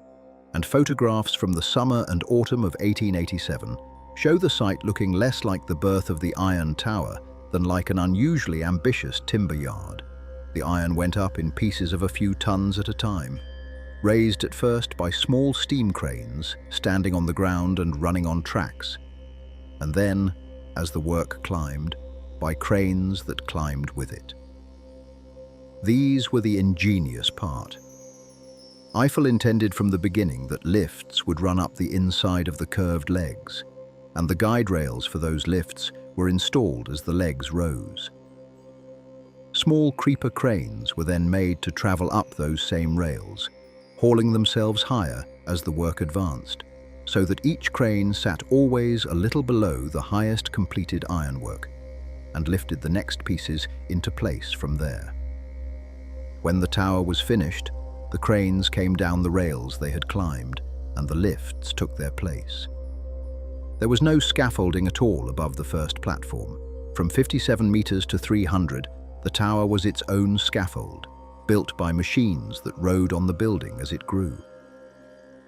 and photographs from the summer and autumn of 1887 show the site looking less like the birth of the Iron Tower than like an unusually ambitious timber yard. The iron went up in pieces of a few tons at a time, raised at first by small steam cranes standing on the ground and running on tracks, and then, as the work climbed, by cranes that climbed with it. These were the ingenious part. Eiffel intended from the beginning that lifts would run up the inside of the curved legs, and the guide rails for those lifts were installed as the legs rose. Small creeper cranes were then made to travel up those same rails, hauling themselves higher as the work advanced, so that each crane sat always a little below the highest completed ironwork, and lifted the next pieces into place from there. When the tower was finished, the cranes came down the rails they had climbed, and the lifts took their place. There was no scaffolding at all above the first platform. From 57 meters to 300, the tower was its own scaffold, built by machines that rode on the building as it grew.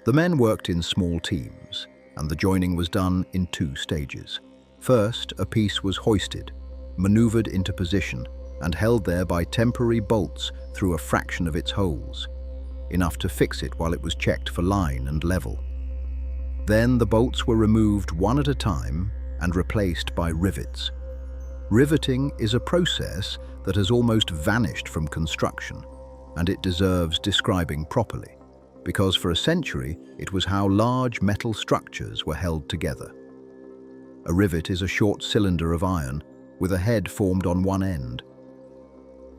The men worked in small teams, and the joining was done in 2 stages. First, a piece was hoisted, maneuvered into position, and held there by temporary bolts through a fraction of its holes, enough to fix it while it was checked for line and level. Then the bolts were removed one at a time and replaced by rivets. Riveting is a process that has almost vanished from construction, and it deserves describing properly, because for a century it was how large metal structures were held together. A rivet is a short cylinder of iron with a head formed on one end.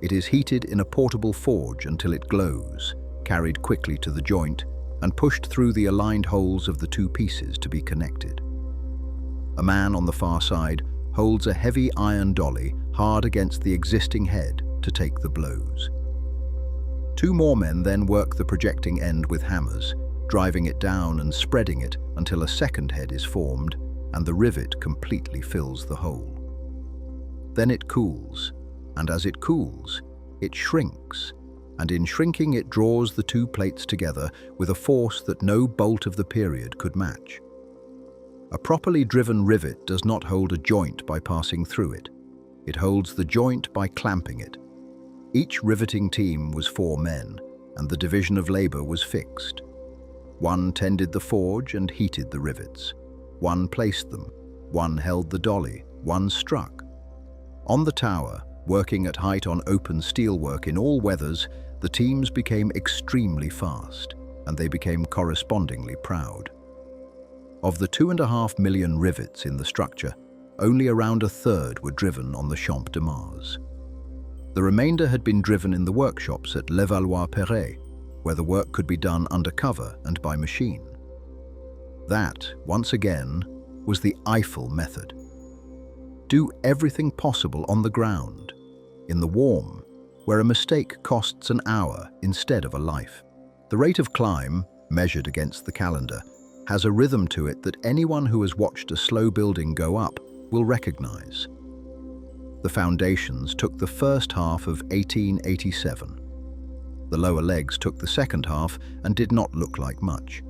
It is heated in a portable forge until it glows, carried quickly to the joint, and pushed through the aligned holes of the 2 pieces to be connected. A man on the far side holds a heavy iron dolly hard against the existing head to take the blows. 2 more men then work the projecting end with hammers, driving it down and spreading it until a second head is formed and the rivet completely fills the hole. Then it cools, and as it cools, it shrinks, and in shrinking it draws the 2 plates together with a force that no bolt of the period could match. A properly driven rivet does not hold a joint by passing through it. It holds the joint by clamping it. Each riveting team was 4 men, and the division of labor was fixed. 1 tended the forge and heated the rivets. 1 placed them. 1 held the dolly. 1 struck. On the tower, working at height on open steelwork in all weathers, the teams became extremely fast, and they became correspondingly proud. Of the 2.5 million rivets in the structure, only around 1/3 were driven on the Champ de Mars. The remainder had been driven in the workshops at Levallois-Perret, where the work could be done under cover and by machine. That, once again, was the Eiffel method. Do everything possible on the ground, in the warm, where a mistake costs an hour instead of a life. The rate of climb, measured against the calendar, has a rhythm to it that anyone who has watched a slow building go up will recognize. The foundations took the first half of 1887. The lower legs took the second half and did not look like much.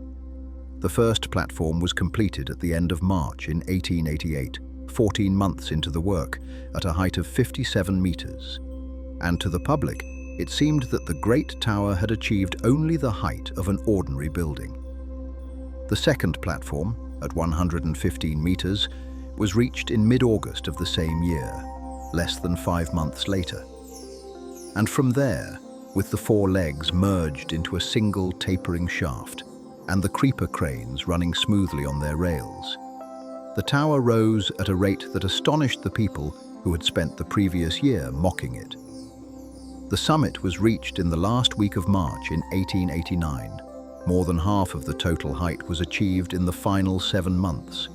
The first platform was completed at the end of March in 1888, 14 months into the work, at a height of 57 meters. And to the public, it seemed that the Great Tower had achieved only the height of an ordinary building. The second platform, at 115 meters, was reached in mid-August of the same year, less than 5 months later. And from there, with the 4 legs merged into a single tapering shaft, and the creeper cranes running smoothly on their rails, the tower rose at a rate that astonished the people who had spent the previous year mocking it. The summit was reached in the last week of March in 1889. More than half of the total height was achieved in the final 7 months.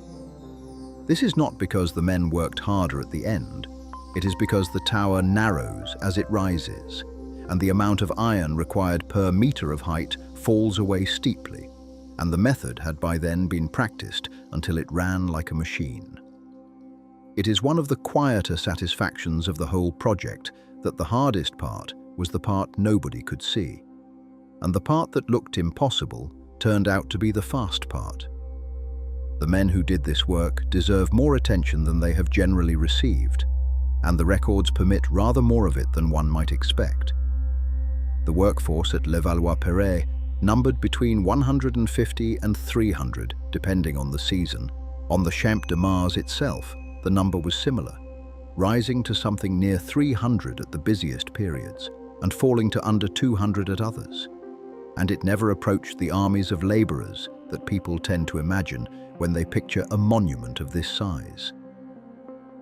This is not because the men worked harder at the end. It is because the tower narrows as it rises, and the amount of iron required per meter of height falls away steeply, and the method had by then been practiced until it ran like a machine. It is one of the quieter satisfactions of the whole project that the hardest part was the part nobody could see, and the part that looked impossible turned out to be the fast part. The men who did this work deserve more attention than they have generally received, and the records permit rather more of it than one might expect. The workforce at Levallois-Perret numbered between 150 and 300, depending on the season. On the Champ de Mars itself, the number was similar, rising to something near 300 at the busiest periods, and falling to under 200 at others. And it never approached the armies of laborers that people tend to imagine when they picture a monument of this size.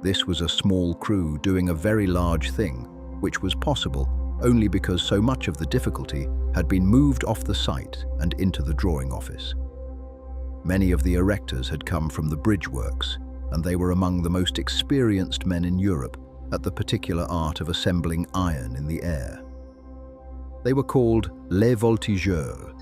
This was a small crew doing a very large thing, which was possible only because so much of the difficulty had been moved off the site and into the drawing office. Many of the erectors had come from the bridge works, and they were among the most experienced men in Europe at the particular art of assembling iron in the air. They were called les voltigeurs,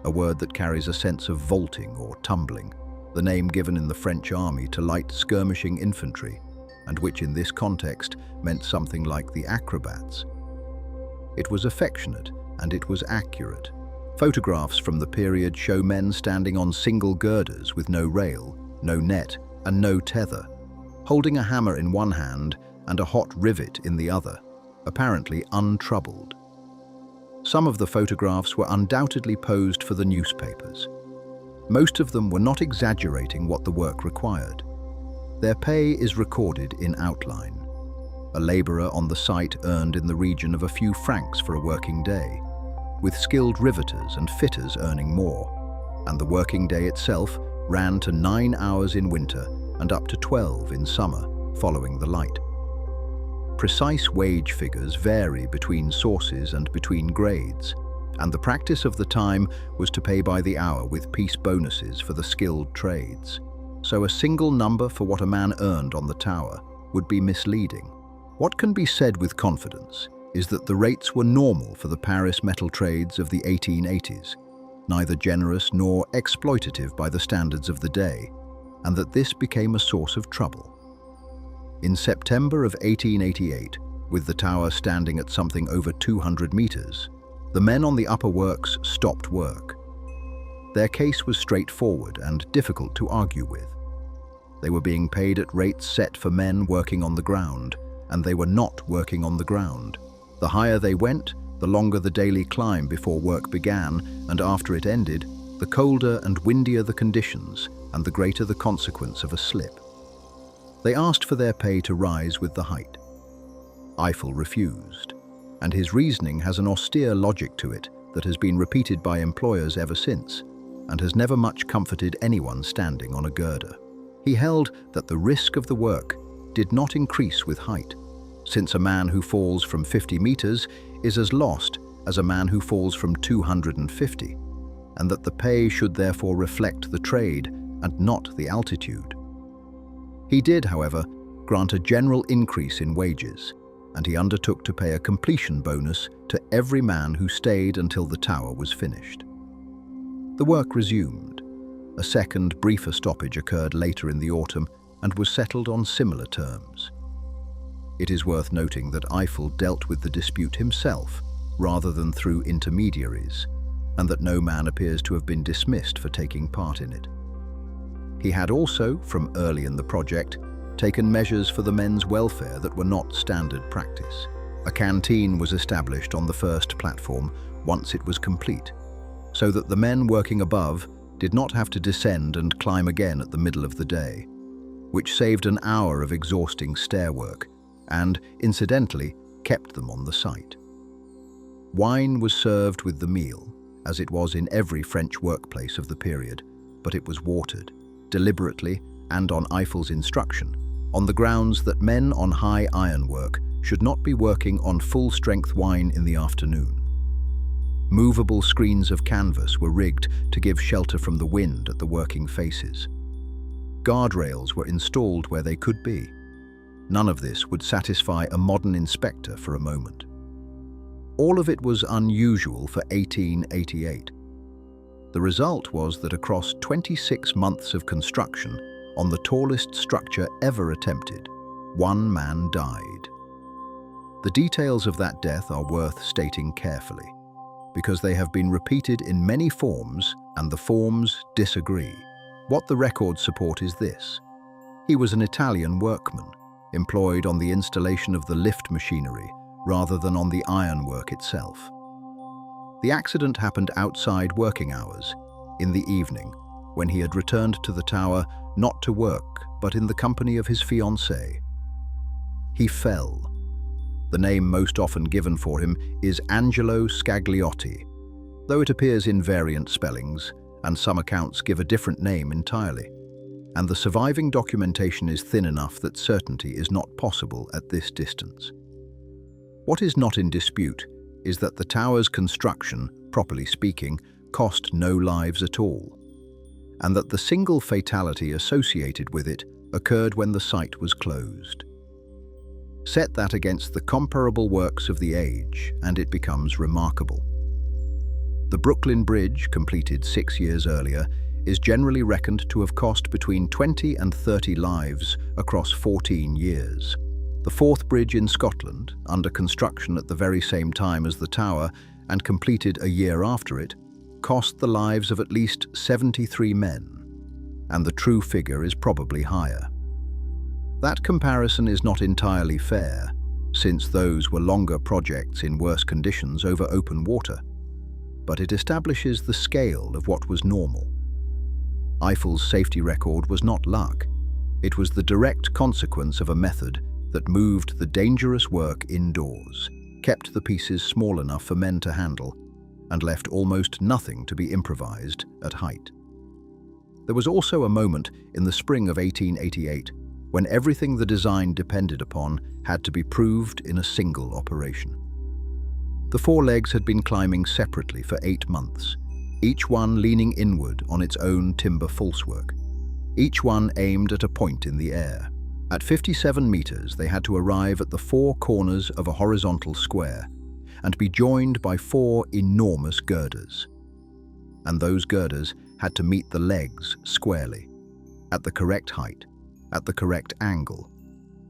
a word that carries a sense of vaulting or tumbling, the name given in the French army to light skirmishing infantry, and which in this context meant something like the acrobats. It was affectionate and it was accurate, Photographs from the period show men standing on single girders with no rail, no net, and no tether, holding a hammer in one hand and a hot rivet in the other, apparently untroubled. Some of the photographs were undoubtedly posed for the newspapers. Most of them were not exaggerating what the work required. Their pay is recorded in outline. A labourer on the site earned in the region of a few francs for a working day, with skilled riveters and fitters earning more, and the working day itself ran to 9 hours in winter and up to 12 in summer, following the light. Precise wage figures vary between sources and between grades, and the practice of the time was to pay by the hour with piece bonuses for the skilled trades. So a single number for what a man earned on the tower would be misleading. What can be said with confidence is that the rates were normal for the Paris metal trades of the 1880s, neither generous nor exploitative by the standards of the day, and that this became a source of trouble. In September of 1888, with the tower standing at something over 200 meters, the men on the upper works stopped work. Their case was straightforward and difficult to argue with. They were being paid at rates set for men working on the ground, and they were not working on the ground. The higher they went, the longer the daily climb before work began, and after it ended, the colder and windier the conditions, and the greater the consequence of a slip. They asked for their pay to rise with the height. Eiffel refused, and his reasoning has an austere logic to it that has been repeated by employers ever since, and has never much comforted anyone standing on a girder. He held that the risk of the work did not increase with height, since a man who falls from 50 meters is as lost as a man who falls from 250, and that the pay should therefore reflect the trade and not the altitude. He did, however, grant a general increase in wages, and he undertook to pay a completion bonus to every man who stayed until the tower was finished. The work resumed. A second, briefer stoppage occurred later in the autumn and was settled on similar terms. It is worth noting that Eiffel dealt with the dispute himself, rather than through intermediaries, and that no man appears to have been dismissed for taking part in it. He had also, from early in the project, taken measures for the men's welfare that were not standard practice. A canteen was established on the first platform once it was complete, so that the men working above did not have to descend and climb again at the middle of the day, which saved an hour of exhausting stair work and, incidentally, kept them on the site. Wine was served with the meal, as it was in every French workplace of the period, but it was watered, deliberately and on Eiffel's instruction, on the grounds that men on high ironwork should not be working on full-strength wine in the afternoon. Movable screens of canvas were rigged to give shelter from the wind at the working faces. Guardrails were installed where they could be. None of this would satisfy a modern inspector for a moment. All of it was unusual for 1888. The result was that across 26 months of construction, on the tallest structure ever attempted, one man died. The details of that death are worth stating carefully, because they have been repeated in many forms and the forms disagree. What the records support is this: he was an Italian workman, employed on the installation of the lift machinery rather than on the ironwork itself. The accident happened outside working hours, in the evening, when he had returned to the tower not to work but in the company of his fiancée. He fell. The name most often given for him is Angelo Scagliotti, though it appears in variant spellings, and some accounts give a different name entirely, and the surviving documentation is thin enough that certainty is not possible at this distance. What is not in dispute is that the tower's construction, properly speaking, cost no lives at all, and that the single fatality associated with it occurred when the site was closed. Set that against the comparable works of the age, and it becomes remarkable. The Brooklyn Bridge, completed 6 years earlier, is generally reckoned to have cost between 20 and 30 lives across 14 years. The Forth Bridge in Scotland, under construction at the very same time as the tower and completed a year after it, cost the lives of at least 73 men, and the true figure is probably higher. That comparison is not entirely fair, since those were longer projects in worse conditions over open water, but it establishes the scale of what was normal. Eiffel's safety record was not luck. It was the direct consequence of a method that moved the dangerous work indoors, kept the pieces small enough for men to handle, and left almost nothing to be improvised at height. There was also a moment in the spring of 1888 when everything the design depended upon had to be proved in a single operation. The four legs had been climbing separately for 8 months, each one leaning inward on its own timber falsework. Each one aimed at a point in the air. At 57 meters, they had to arrive at the 4 corners of a horizontal square and be joined by 4 enormous girders. And those girders had to meet the legs squarely, at the correct height, at the correct angle,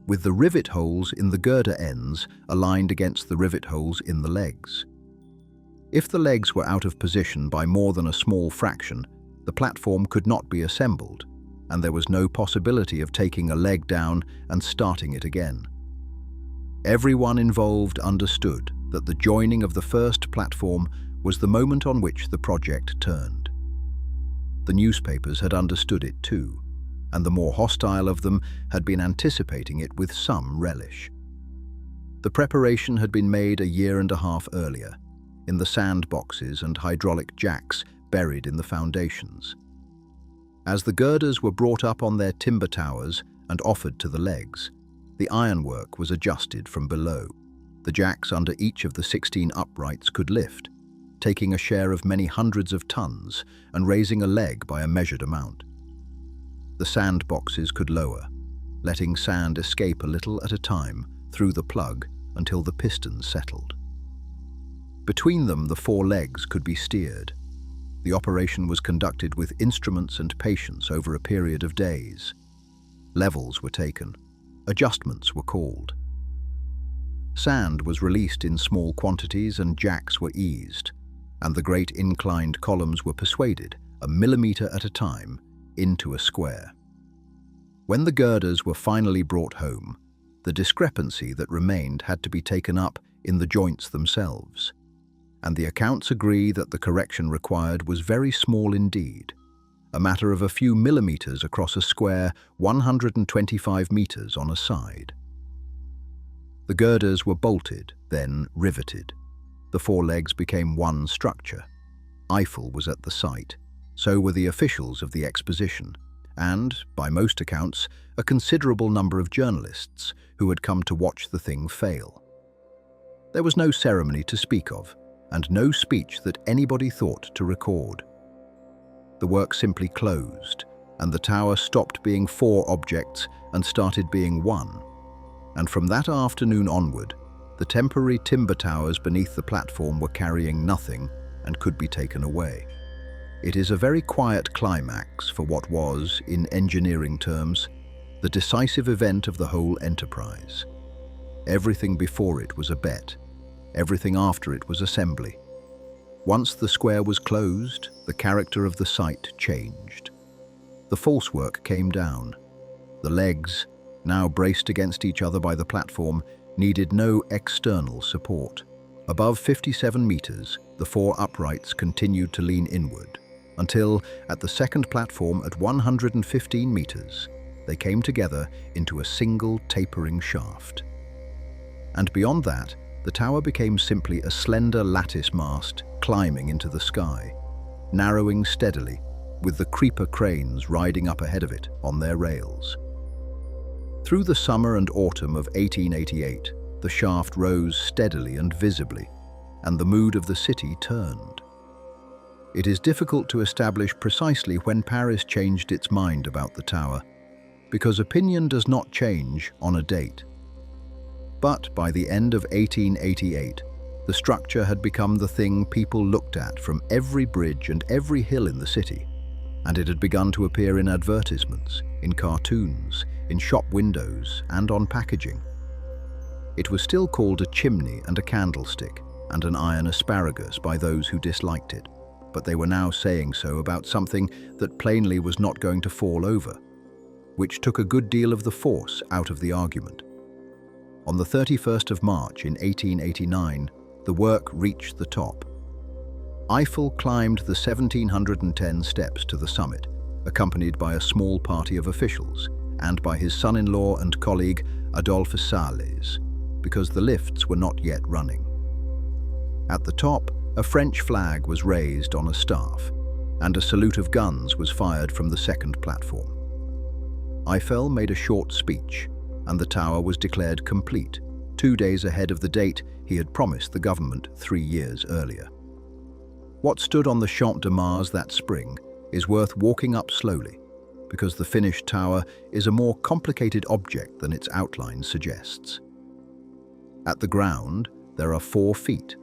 with the rivet holes in the girder ends aligned against the rivet holes in the legs. If the legs were out of position by more than a small fraction, the platform could not be assembled, and there was no possibility of taking a leg down and starting it again. Everyone involved understood that the joining of the first platform was the moment on which the project turned. The newspapers had understood it too, and the more hostile of them had been anticipating it with some relish. The preparation had been made a year and a half earlier, in the sand boxes and hydraulic jacks buried in the foundations. As the girders were brought up on their timber towers and offered to the legs, the ironwork was adjusted from below. The jacks under each of the 16 uprights could lift, taking a share of many hundreds of tons and raising a leg by a measured amount. The sand boxes could lower, letting sand escape a little at a time through the plug until the pistons settled. Between them, the 4 legs could be steered. The operation was conducted with instruments and patience over a period of days. Levels were taken. Adjustments were called. Sand was released in small quantities and jacks were eased, and the great inclined columns were persuaded, a millimeter at a time, into a square. When the girders were finally brought home, the discrepancy that remained had to be taken up in the joints themselves, and the accounts agree that the correction required was very small indeed, a matter of a few millimeters across a square 125 meters on a side. The girders were bolted, then riveted. The 4 legs became one structure. Eiffel was at the site, so were the officials of the exposition, and, by most accounts, a considerable number of journalists who had come to watch the thing fail. There was no ceremony to speak of, and no speech that anybody thought to record. The work simply closed, and the tower stopped being 4 objects and started being one. And from that afternoon onward, the temporary timber towers beneath the platform were carrying nothing and could be taken away. It is a very quiet climax for what was, in engineering terms, the decisive event of the whole enterprise. Everything before it was a bet. Everything after it was assembly. Once the square was closed, the character of the site changed. The falsework came down. The legs, now braced against each other by the platform, needed no external support. Above 57 meters, the 4 uprights continued to lean inward, until, at the second platform at 115 meters, they came together into a single tapering shaft. And beyond that, the tower became simply a slender lattice mast climbing into the sky, narrowing steadily, with the creeper cranes riding up ahead of it on their rails. Through the summer and autumn of 1888, the shaft rose steadily and visibly, and the mood of the city turned. It is difficult to establish precisely when Paris changed its mind about the tower, because opinion does not change on a date. But by the end of 1888, the structure had become the thing people looked at from every bridge and every hill in the city, and it had begun to appear in advertisements, in cartoons, in shop windows, and on packaging. It was still called a chimney and a candlestick, and an iron asparagus by those who disliked it. but they were now saying so about something that plainly was not going to fall over, which took a good deal of the force out of the argument. On the 31st of March in 1889, the work reached the top. Eiffel climbed the 1,710 steps to the summit, accompanied by a small party of officials and by his son-in-law and colleague Adolphe Sales, because the lifts were not yet running. At the top, a French flag was raised on a staff, and a salute of guns was fired from the second platform. Eiffel made a short speech, and the tower was declared complete, 2 days ahead of the date he had promised the government 3 years earlier. What stood on the Champ de Mars that spring is worth walking up slowly, because the finished tower is a more complicated object than its outline suggests. At the ground, there are 4 feet,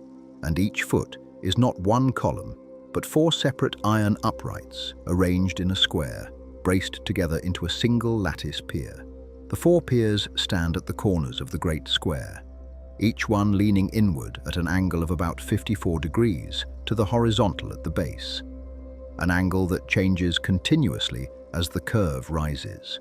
and each foot is not one column, but 4 separate iron uprights arranged in a square, braced together into a single lattice pier. The 4 piers stand at the corners of the great square, each one leaning inward at an angle of about 54 degrees to the horizontal at the base, an angle that changes continuously as the curve rises.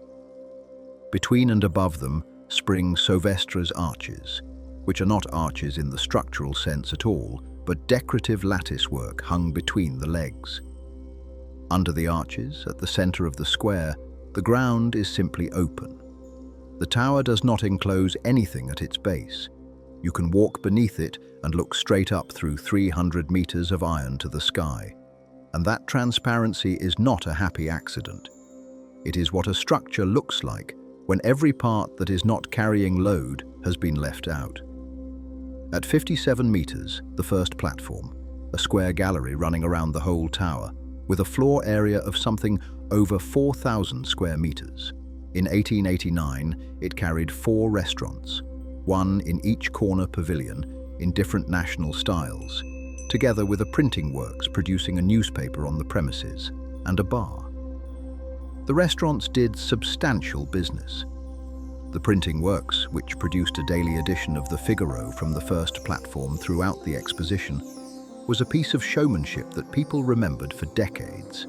Between and above them spring Sauvestre's arches, which are not arches in the structural sense at all, but decorative lattice work hung between the legs. Under the arches, at the center of the square, the ground is simply open. The tower does not enclose anything at its base. You can walk beneath it and look straight up through 300 meters of iron to the sky. And that transparency is not a happy accident. It is what a structure looks like when every part that is not carrying load has been left out. At 57 meters, the first platform, a square gallery running around the whole tower, with a floor area of something over 4,000 square meters. In 1889, it carried 4 restaurants, one in each corner pavilion in different national styles, together with a printing works producing a newspaper on the premises, and a bar. The restaurants did substantial business. The printing works, which produced a daily edition of the Figaro from the first platform throughout the exposition, was a piece of showmanship that people remembered for decades.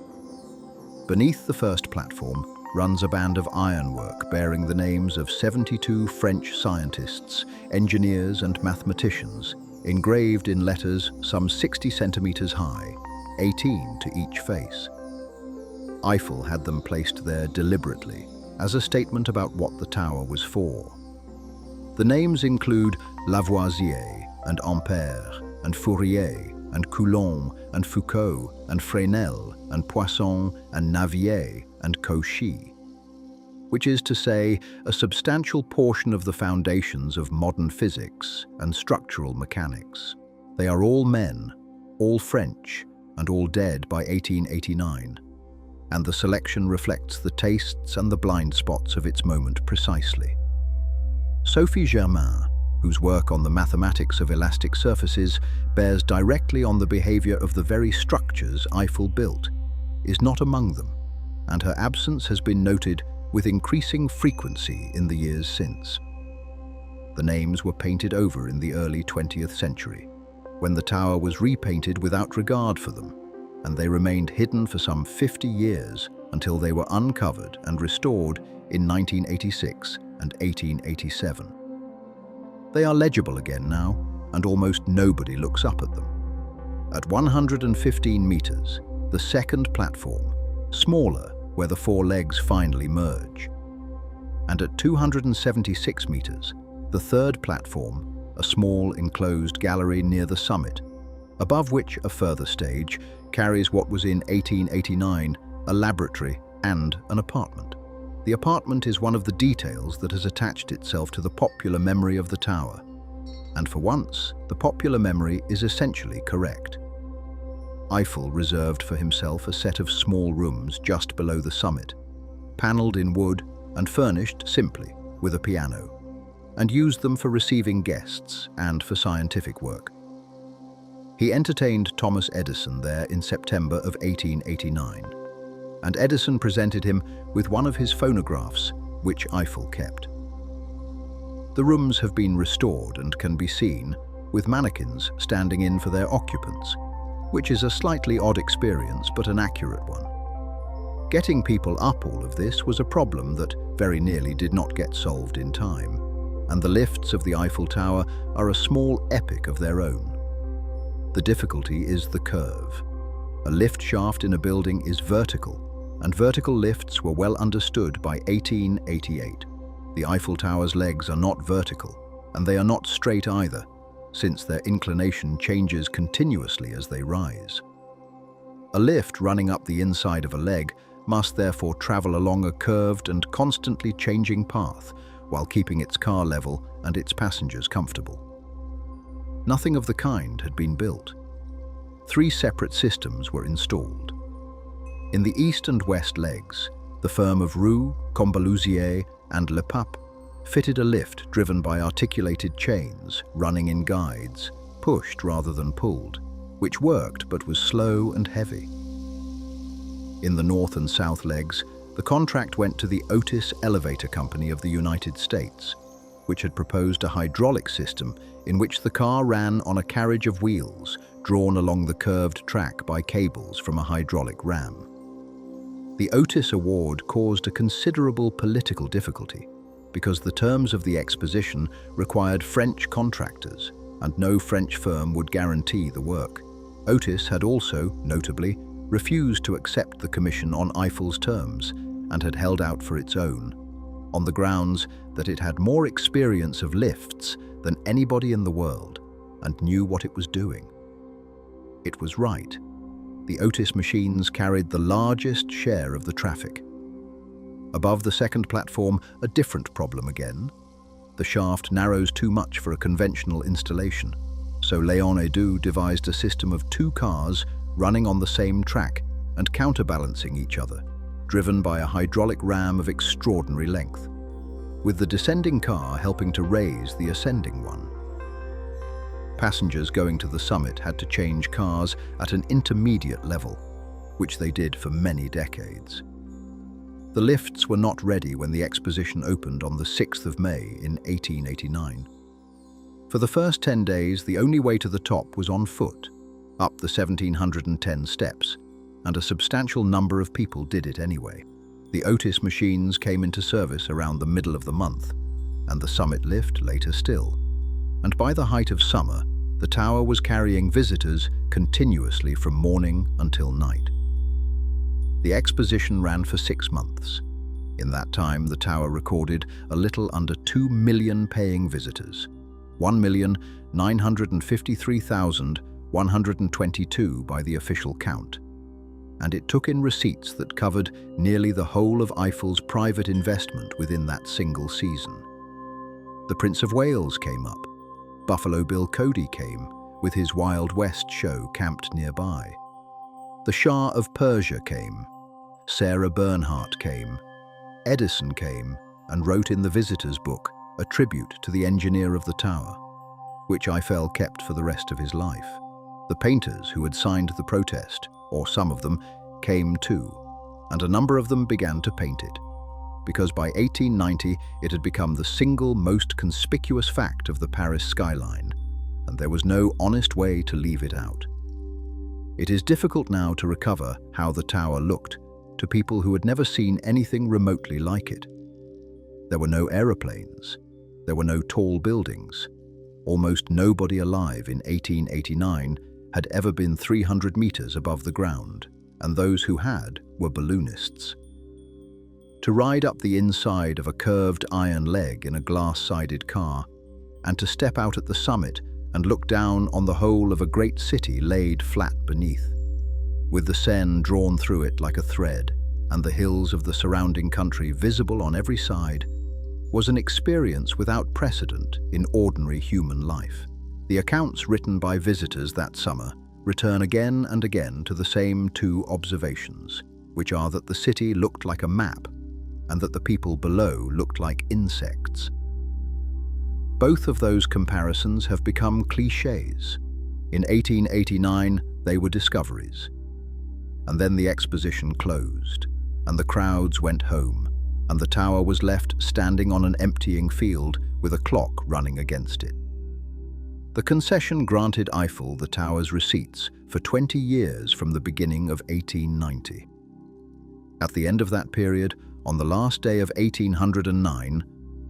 Beneath the first platform runs a band of ironwork bearing the names of 72 French scientists, engineers and mathematicians, engraved in letters some 60 centimeters high, 18 to each face. Eiffel had them placed there deliberately, as a statement about what the tower was for. The names include Lavoisier and Ampère and Fourier and Coulomb and Foucault and Fresnel and Poisson and Navier and Cauchy, which is to say, a substantial portion of the foundations of modern physics and structural mechanics. They are all men, all French, and all dead by 1889. And the selection reflects the tastes and the blind spots of its moment precisely. Sophie Germain, whose work on the mathematics of elastic surfaces bears directly on the behavior of the very structures Eiffel built, is not among them, and her absence has been noted with increasing frequency in the years since. The names were painted over in the early 20th century, when the tower was repainted without regard for them, and they remained hidden for some 50 years until they were uncovered and restored in 1986 and 1887. They are legible again now, and almost nobody looks up at them. At 115 meters, the second platform, smaller where the 4 legs finally merge. And at 276 meters, the third platform, a small enclosed gallery near the summit, above which a further stage carries what was in 1889 a laboratory and an apartment. The apartment is one of the details that has attached itself to the popular memory of the tower, and for once, the popular memory is essentially correct. Eiffel reserved for himself a set of small rooms just below the summit, panelled in wood and furnished simply with a piano, and used them for receiving guests and for scientific work. He entertained Thomas Edison there in September of 1889, and Edison presented him with one of his phonographs, which Eiffel kept. The rooms have been restored and can be seen, with mannequins standing in for their occupants, which is a slightly odd experience but an accurate one. Getting people up all of this was a problem that very nearly did not get solved in time, and the lifts of the Eiffel Tower are a small epic of their own. The difficulty is the curve. A lift shaft in a building is vertical, and vertical lifts were well understood by 1888. The Eiffel Tower's legs are not vertical, and they are not straight either, since their inclination changes continuously as they rise. A lift running up the inside of a leg must therefore travel along a curved and constantly changing path while keeping its car level and its passengers comfortable. Nothing of the kind had been built. 3 separate systems were installed. In the east and west legs, the firm of Roux, Combaluzier, and Le Pape fitted a lift driven by articulated chains running in guides, pushed rather than pulled, which worked but was slow and heavy. In the north and south legs, the contract went to the Otis Elevator Company of the United States, which had proposed a hydraulic system in which the car ran on a carriage of wheels drawn along the curved track by cables from a hydraulic ram. The Otis award caused a considerable political difficulty because the terms of the exposition required French contractors, and no French firm would guarantee the work. Otis had also, notably, refused to accept the commission on Eiffel's terms and had held out for its own, on the grounds that it had more experience of lifts than anybody in the world and knew what it was doing. It was right. The Otis machines carried the largest share of the traffic. Above the second platform, a different problem again. The shaft narrows too much for a conventional installation, so Léon Hédoux devised a system of 2 cars running on the same track and counterbalancing each other, driven by a hydraulic ram of extraordinary length, with the descending car helping to raise the ascending one. Passengers going to the summit had to change cars at an intermediate level, which they did for many decades. The lifts were not ready when the exposition opened on the 6th of May in 1889. For the first 10 days, the only way to the top was on foot, up the 1,710 steps, and a substantial number of people did it anyway. The Otis machines came into service around the middle of the month, and the summit lift later still. And by the height of summer, the tower was carrying visitors continuously from morning until night. The exposition ran for 6 months. In that time, the tower recorded a little under 2 million paying visitors, 1,953,122 by the official count. And it took in receipts that covered nearly the whole of Eiffel's private investment within that single season. The Prince of Wales came up. Buffalo Bill Cody came, with his Wild West show camped nearby. The Shah of Persia came. Sarah Bernhardt came. Edison came and wrote in the visitor's book a tribute to the engineer of the tower, which Eiffel kept for the rest of his life. The painters who had signed the protest, or some of them, came too, and a number of them began to paint it, because by 1890 it had become the single most conspicuous fact of the Paris skyline, and there was no honest way to leave it out. It is difficult now to recover how the tower looked to people who had never seen anything remotely like it. There were no aeroplanes. There were no tall buildings. Almost nobody alive in 1889 had ever been 300 meters above the ground, and those who had were balloonists. To ride up the inside of a curved iron leg in a glass-sided car, and to step out at the summit and look down on the whole of a great city laid flat beneath, with the Seine drawn through it like a thread, and the hills of the surrounding country visible on every side, was an experience without precedent in ordinary human life. The accounts written by visitors that summer return again and again to the same 2 observations, which are that the city looked like a map and that the people below looked like insects. Both of those comparisons have become clichés. In 1889, they were discoveries. And then the exposition closed, and the crowds went home, and the tower was left standing on an emptying field with a clock running against it. The concession granted Eiffel the tower's receipts for 20 years from the beginning of 1890. At the end of that period, on the last day of 1809,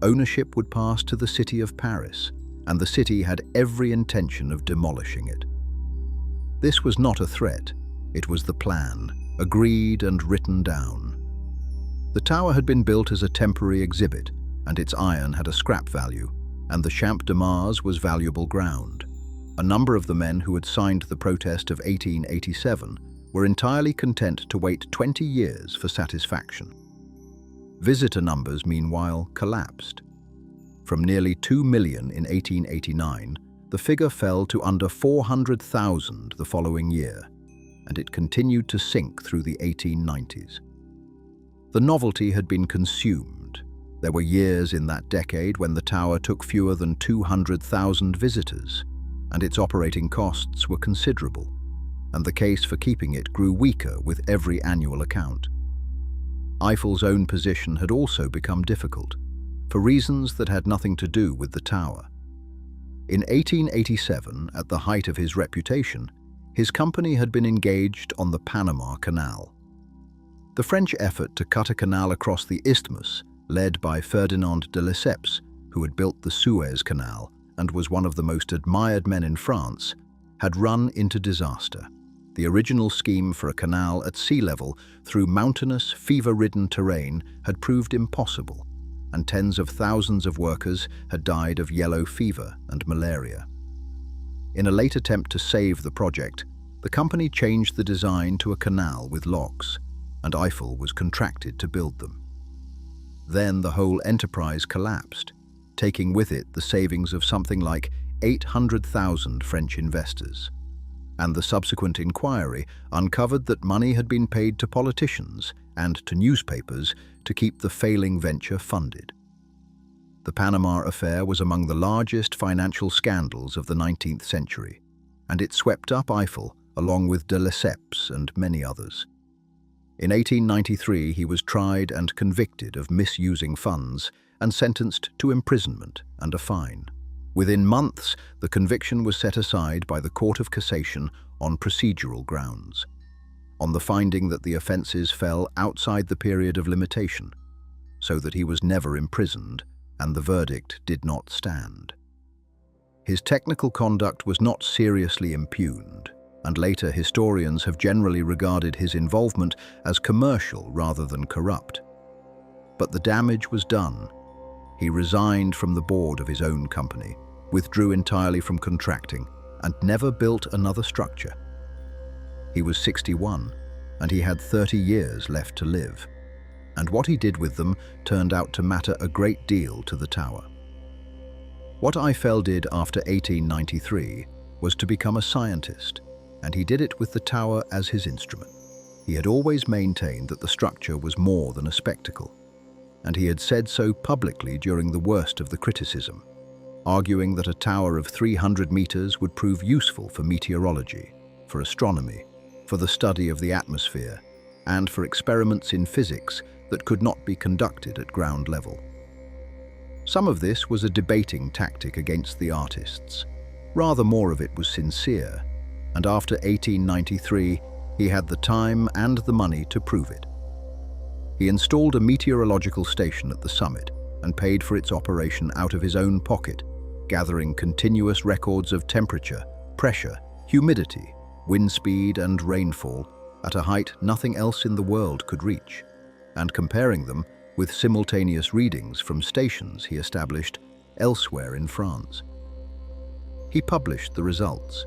ownership would pass to the city of Paris, and the city had every intention of demolishing it. This was not a threat, it was the plan, agreed and written down. The tower had been built as a temporary exhibit, and its iron had a scrap value, and the Champ de Mars was valuable ground. A number of the men who had signed the protest of 1887 were entirely content to wait 20 years for satisfaction. Visitor numbers, meanwhile, collapsed. From nearly 2 million in 1889, the figure fell to under 400,000 the following year, and it continued to sink through the 1890s. The novelty had been consumed. There were years in that decade when the tower took fewer than 200,000 visitors, and its operating costs were considerable, and the case for keeping it grew weaker with every annual account. Eiffel's own position had also become difficult, for reasons that had nothing to do with the tower. In 1887, at the height of his reputation, his company had been engaged on the Panama Canal. The French effort to cut a canal across the isthmus, led by Ferdinand de Lesseps, who had built the Suez Canal and was one of the most admired men in France, had run into disaster. The original scheme for a canal at sea level through mountainous, fever-ridden terrain had proved impossible, and tens of thousands of workers had died of yellow fever and malaria. In a late attempt to save the project, the company changed the design to a canal with locks, and Eiffel was contracted to build them. Then the whole enterprise collapsed, taking with it the savings of something like 800,000 French investors. And the subsequent inquiry uncovered that money had been paid to politicians and to newspapers to keep the failing venture funded. The Panama affair was among the largest financial scandals of the 19th century, and it swept up Eiffel along with de Lesseps and many others. In 1893, he was tried and convicted of misusing funds and sentenced to imprisonment and a fine. Within months, the conviction was set aside by the Court of Cassation on procedural grounds, on the finding that the offences fell outside the period of limitation, so that he was never imprisoned and the verdict did not stand. His technical conduct was not seriously impugned, and later historians have generally regarded his involvement as commercial rather than corrupt. But the damage was done. He resigned from the board of his own company, withdrew entirely from contracting, and never built another structure. He was 61, and he had 30 years left to live, and what he did with them turned out to matter a great deal to the tower. What Eiffel did after 1893 was to become a scientist, and he did it with the tower as his instrument. He had always maintained that the structure was more than a spectacle, and he had said so publicly during the worst of the criticism, arguing that a tower of 300 meters would prove useful for meteorology, for astronomy, for the study of the atmosphere, and for experiments in physics that could not be conducted at ground level. Some of this was a debating tactic against the artists. Rather more of it was sincere, and after 1893, he had the time and the money to prove it. He installed a meteorological station at the summit and paid for its operation out of his own pocket, gathering continuous records of temperature, pressure, humidity, wind speed and rainfall at a height nothing else in the world could reach, and comparing them with simultaneous readings from stations he established elsewhere in France. He published the results.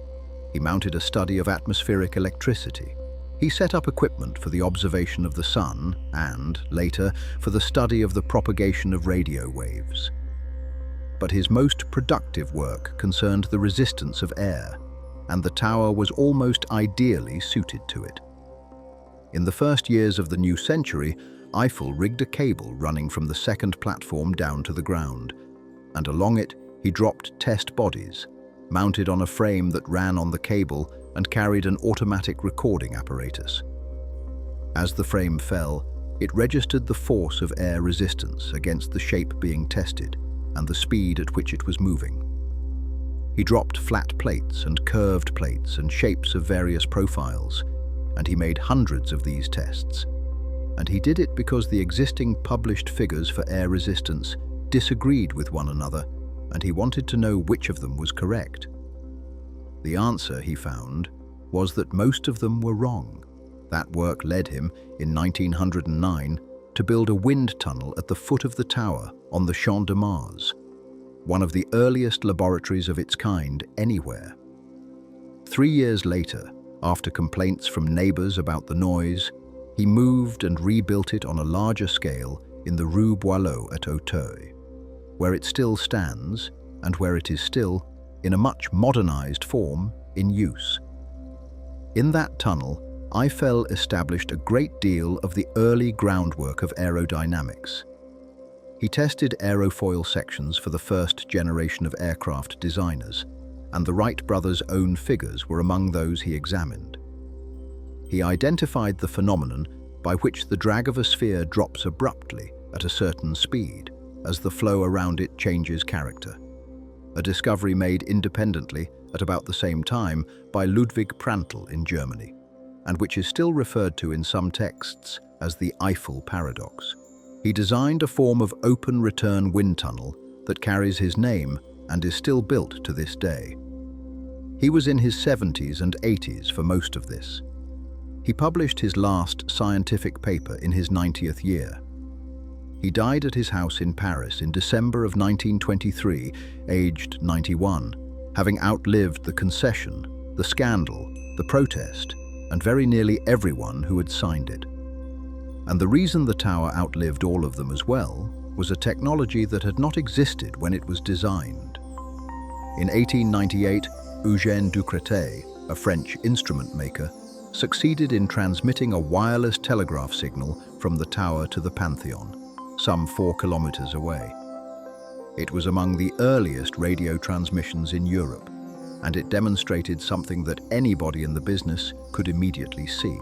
He mounted a study of atmospheric electricity. He set up equipment for the observation of the sun and, later, for the study of the propagation of radio waves. But his most productive work concerned the resistance of air, and the tower was almost ideally suited to it. In the first years of the new century, Eiffel rigged a cable running from the second platform down to the ground, and along it he dropped test bodies, mounted on a frame that ran on the cable and carried an automatic recording apparatus. As the frame fell, it registered the force of air resistance against the shape being tested and the speed at which it was moving. He dropped flat plates and curved plates and shapes of various profiles, and he made hundreds of these tests. And he did it because the existing published figures for air resistance disagreed with one another, and he wanted to know which of them was correct. The answer, he found, was that most of them were wrong. That work led him, in 1909, to build a wind tunnel at the foot of the tower on the Champ de Mars, one of the earliest laboratories of its kind anywhere. 3 years later, after complaints from neighbors about the noise, he moved and rebuilt it on a larger scale in the Rue Boileau at Auteuil, where it still stands and where it is still, in a much modernized form, in use. In that tunnel, Eiffel established a great deal of the early groundwork of aerodynamics. He tested aerofoil sections for the first generation of aircraft designers, and the Wright brothers' own figures were among those he examined. He identified the phenomenon by which the drag of a sphere drops abruptly at a certain speed as the flow around it changes character, a discovery made independently at about the same time by Ludwig Prandtl in Germany, and which is still referred to in some texts as the Eiffel paradox. He designed a form of open return wind tunnel that carries his name and is still built to this day. He was in his 70s and 80s for most of this. He published his last scientific paper in his 90th year. He died at his house in Paris in December of 1923, aged 91, having outlived the concession, the scandal, the protest, and very nearly everyone who had signed it. And the reason the tower outlived all of them as well was a technology that had not existed when it was designed. In 1898, Eugène Ducretet, a French instrument maker, succeeded in transmitting a wireless telegraph signal from the tower to the Pantheon, some 4 kilometers away. It was among the earliest radio transmissions in Europe, and it demonstrated something that anybody in the business could immediately see.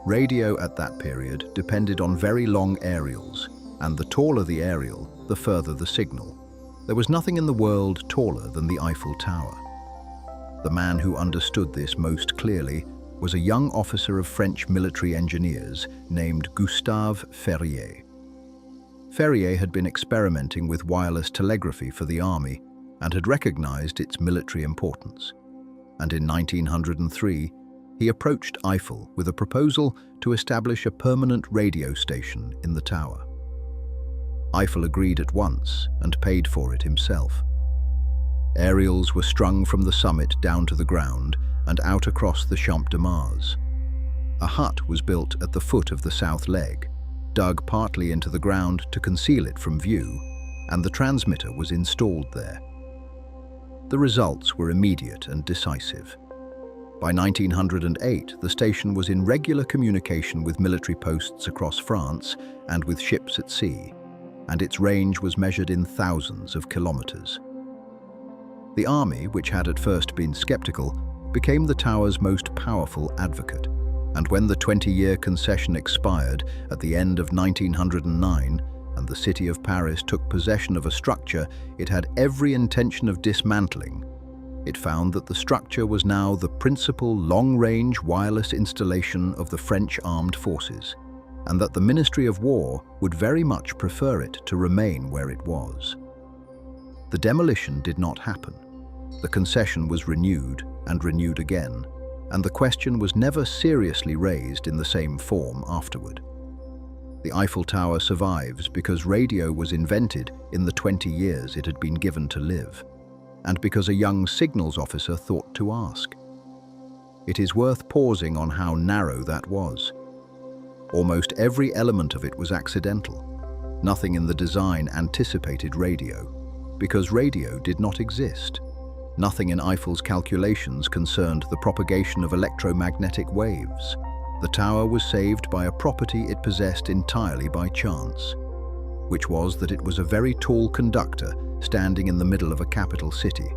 Radio at that period depended on very long aerials, and the taller the aerial, the further the signal. There was nothing in the world taller than the Eiffel Tower. The man who understood this most clearly was a young officer of French military engineers named Gustave Ferrier. Ferrier had been experimenting with wireless telegraphy for the army and had recognized its military importance. And in 1903, he approached Eiffel with a proposal to establish a permanent radio station in the tower. Eiffel agreed at once and paid for it himself. Aerials were strung from the summit down to the ground and out across the Champ de Mars. A hut was built at the foot of the south leg, dug partly into the ground to conceal it from view, and the transmitter was installed there. The results were immediate and decisive. By 1908, the station was in regular communication with military posts across France and with ships at sea, and its range was measured in thousands of kilometers. The army, which had at first been skeptical, became the tower's most powerful advocate, and when the 20-year concession expired at the end of 1909 and the city of Paris took possession of a structure it had every intention of dismantling, it found that the structure was now the principal long-range wireless installation of the French armed forces, and that the Ministry of War would very much prefer it to remain where it was. The demolition did not happen. The concession was renewed and renewed again, and the question was never seriously raised in the same form afterward. The Eiffel Tower survives because radio was invented in the 20 years it had been given to live, and because a young signals officer thought to ask. It is worth pausing on how narrow that was. Almost every element of it was accidental. Nothing in the design anticipated radio, because radio did not exist. Nothing in Eiffel's calculations concerned the propagation of electromagnetic waves. The tower was saved by a property it possessed entirely by chance, which was that it was a very tall conductor standing in the middle of a capital city,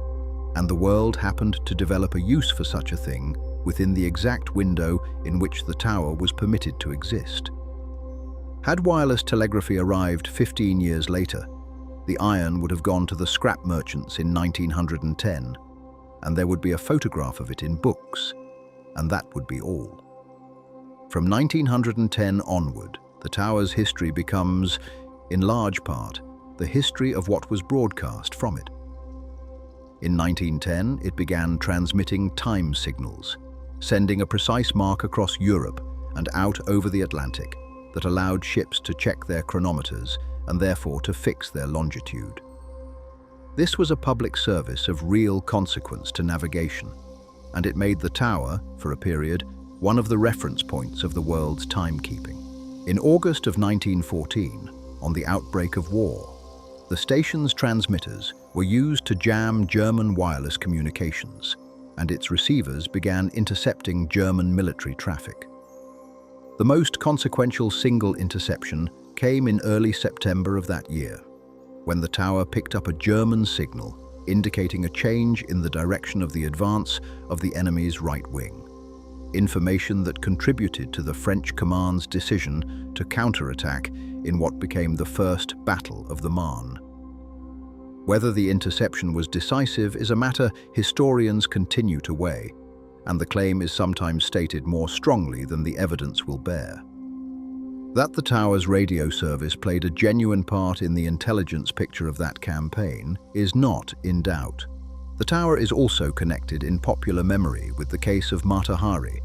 and the world happened to develop a use for such a thing within the exact window in which the tower was permitted to exist. Had wireless telegraphy arrived 15 years later, The iron would have gone to the scrap merchants in 1910, and there would be a photograph of it in books, and that would be all. From 1910 onward, the tower's history becomes, in large part, the history of what was broadcast from it. In 1910, it began transmitting time signals, sending a precise mark across Europe and out over the Atlantic that allowed ships to check their chronometers and therefore to fix their longitude. This was a public service of real consequence to navigation, and it made the tower, for a period, one of the reference points of the world's timekeeping. In August of 1914, on the outbreak of war, the station's transmitters were used to jam German wireless communications, and its receivers began intercepting German military traffic. The most consequential single interception came in early September of that year, when the tower picked up a German signal indicating a change in the direction of the advance of the enemy's right wing, information that contributed to the French command's decision to counterattack in what became the First Battle of the Marne. Whether the interception was decisive is a matter historians continue to weigh, and the claim is sometimes stated more strongly than the evidence will bear. That the tower's radio service played a genuine part in the intelligence picture of that campaign is not in doubt. The tower is also connected in popular memory with the case of Mata Hari,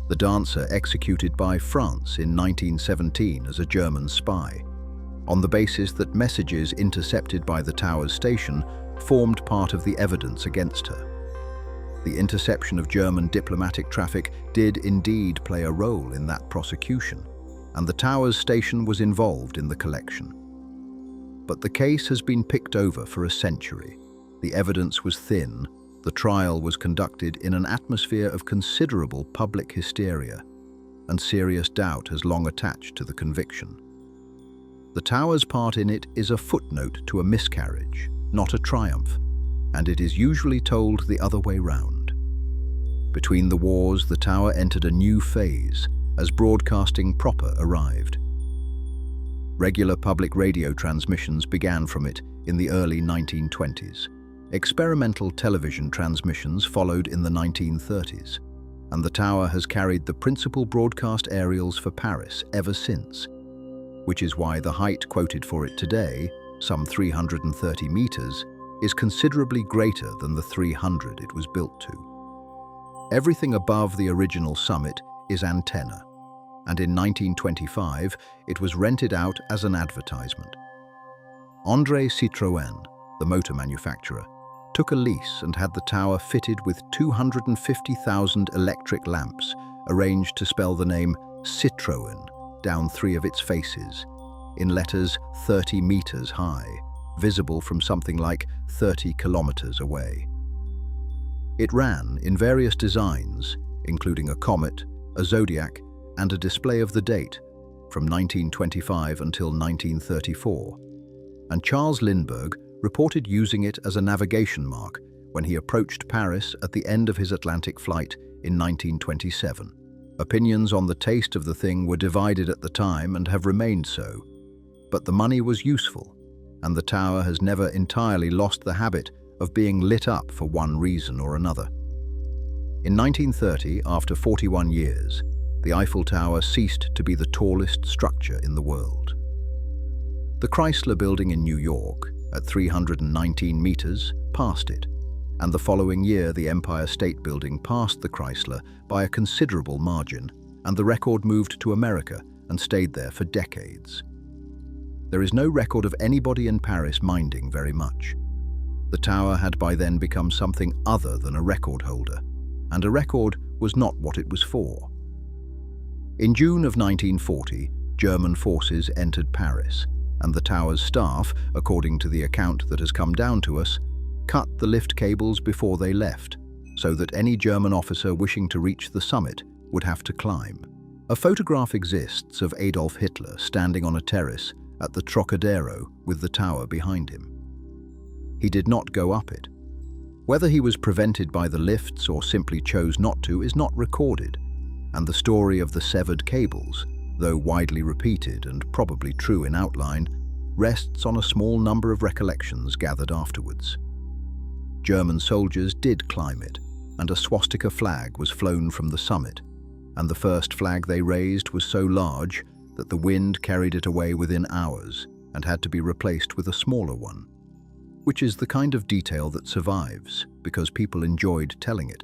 the dancer executed by France in 1917 as a German spy, on the basis that messages intercepted by the tower's station formed part of the evidence against her. The interception of German diplomatic traffic did indeed play a role in that prosecution, and the tower's station was involved in the collection. But the case has been picked over for a century. The evidence was thin. The trial was conducted in an atmosphere of considerable public hysteria, and serious doubt has long attached to the conviction. The tower's part in it is a footnote to a miscarriage, not a triumph, and it is usually told the other way round. Between the wars, the tower entered a new phase as broadcasting proper arrived. Regular public radio transmissions began from it in the early 1920s. Experimental television transmissions followed in the 1930s, and the tower has carried the principal broadcast aerials for Paris ever since, which is why the height quoted for it today, some 330 meters, is considerably greater than the 300 it was built to. Everything above the original summit is antenna, and in 1925 it was rented out as an advertisement. André Citroën, the motor manufacturer, took a lease and had the tower fitted with 250,000 electric lamps arranged to spell the name Citroën down three of its faces, in letters 30 meters high, visible from something like 30 kilometers away. It ran in various designs, including a comet, a zodiac, and a display of the date, from 1925 until 1934, and Charles Lindbergh reported using it as a navigation mark when he approached Paris at the end of his Atlantic flight in 1927. Opinions on the taste of the thing were divided at the time and have remained so, but the money was useful, and the tower has never entirely lost the habit of being lit up for one reason or another. In 1930, after 41 years, the Eiffel Tower ceased to be the tallest structure in the world. The Chrysler Building in New York, at 319 meters, passed it, and the following year the Empire State Building passed the Chrysler by a considerable margin, and the record moved to America and stayed there for decades. There is no record of anybody in Paris minding very much. The tower had by then become something other than a record holder, and a record was not what it was for. In June of 1940, German forces entered Paris, and the tower's staff, according to the account that has come down to us, cut the lift cables before they left, so that any German officer wishing to reach the summit would have to climb. A photograph exists of Adolf Hitler standing on a terrace at the Trocadero with the tower behind him. He did not go up it. Whether he was prevented by the lifts or simply chose not to is not recorded, and the story of the severed cables, though widely repeated and probably true in outline, rests on a small number of recollections gathered afterwards. German soldiers did climb it, and a swastika flag was flown from the summit, and the first flag they raised was so large that the wind carried it away within hours and had to be replaced with a smaller one, which is the kind of detail that survives because people enjoyed telling it.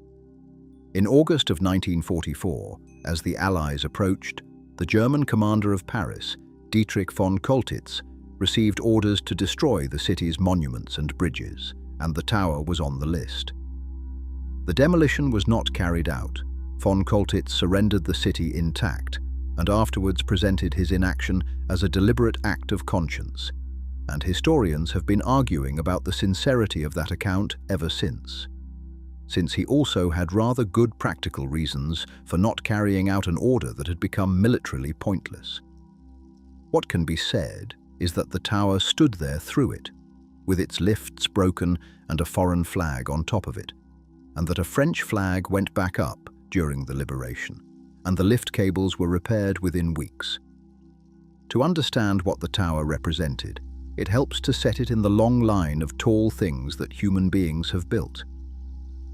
In August of 1944, as the Allies approached, the German commander of Paris, Dietrich von Choltitz, received orders to destroy the city's monuments and bridges, and the tower was on the list. The demolition was not carried out. Von Choltitz surrendered the city intact and afterwards presented his inaction as a deliberate act of conscience, and historians have been arguing about the sincerity of that account ever since he also had rather good practical reasons for not carrying out an order that had become militarily pointless. What can be said is that the tower stood there through it, with its lifts broken and a foreign flag on top of it, and that a French flag went back up during the liberation, and the lift cables were repaired within weeks. To understand what the tower represented, it helps to set it in the long line of tall things that human beings have built,